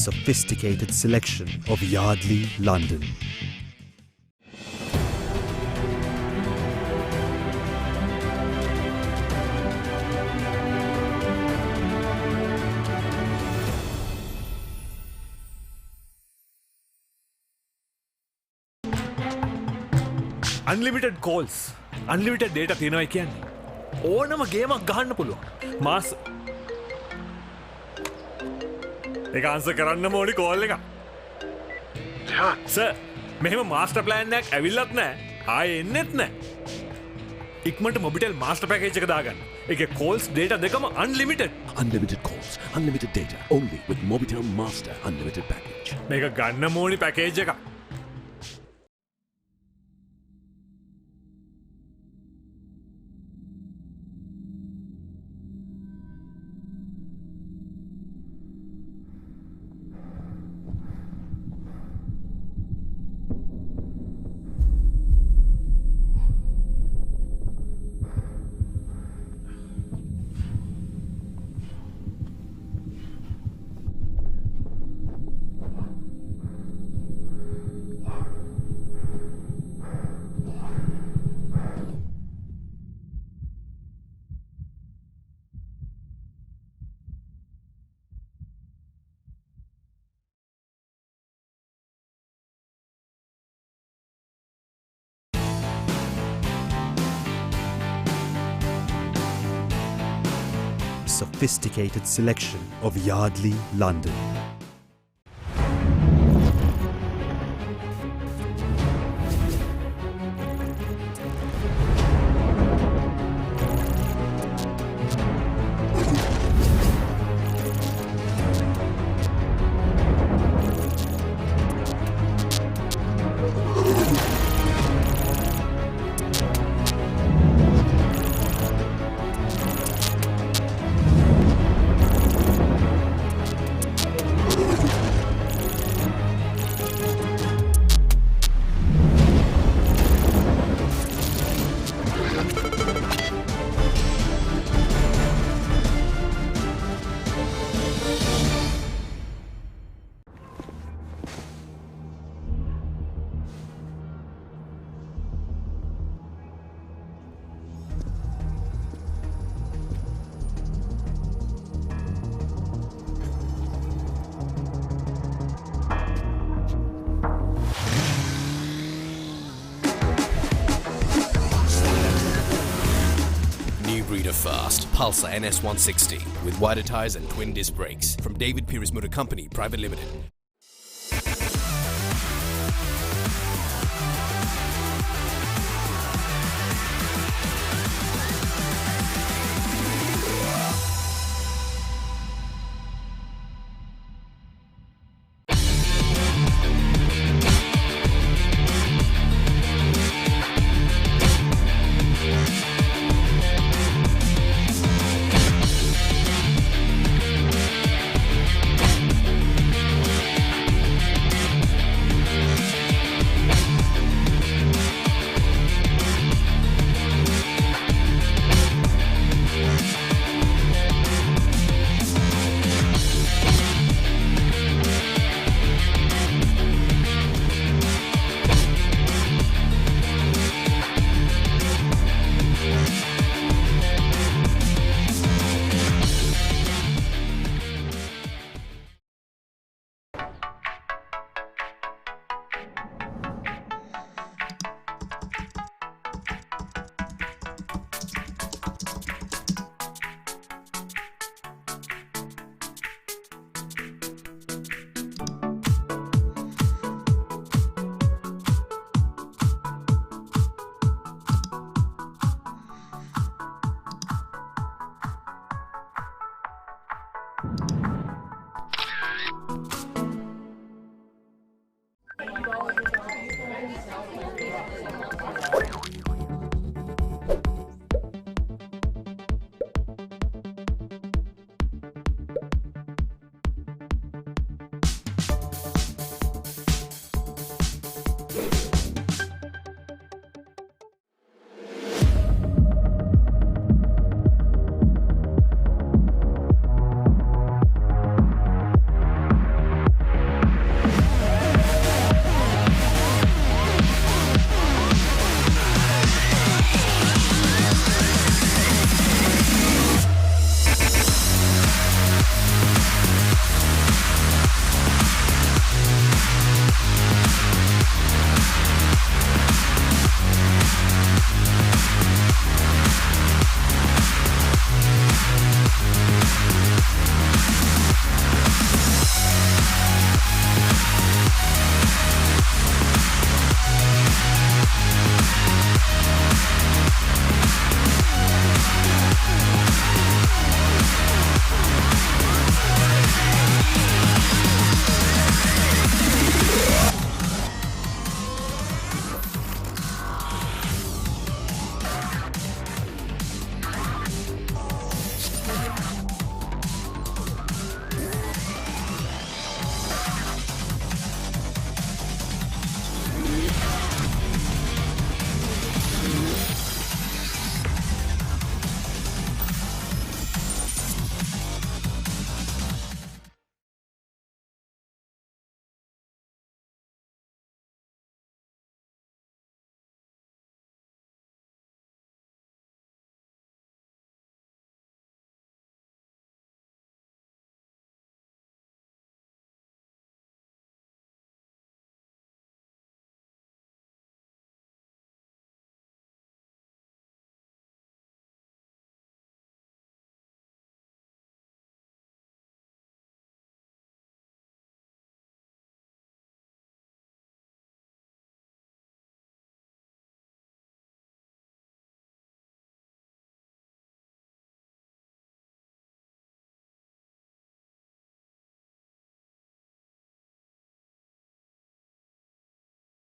Sophisticated selection of Yardley, London. Unlimited calls, unlimited data තියෙනවා කියන්නේ. ඕනම ගේමක් ගහන්න පුළුවන්. මාස් ඒක answer කරන්න ඕනි call එක. Sir, මෙහෙම මාස්ටර් ප්ලෑන් එකක් ඇවිල්ලත් නැහැ. ආයේ එන්නෙත් නැහැ. ඉක්මනට මොබිටෙල් මාස්ටර් පැකේජ් එක දාගන්න. ඒකේ calls data දෙකම unlimited. Unlimited calls, unlimited data, only with Mobitel Master Unlimited Package. මේක ගන්න ඕනි පැකේජ් එකක්. Sophisticated selection of Yardley, London. fast Pulsar NS160 with wider tyres and twin disc brakes from David Pierce Motor Company Private Limited.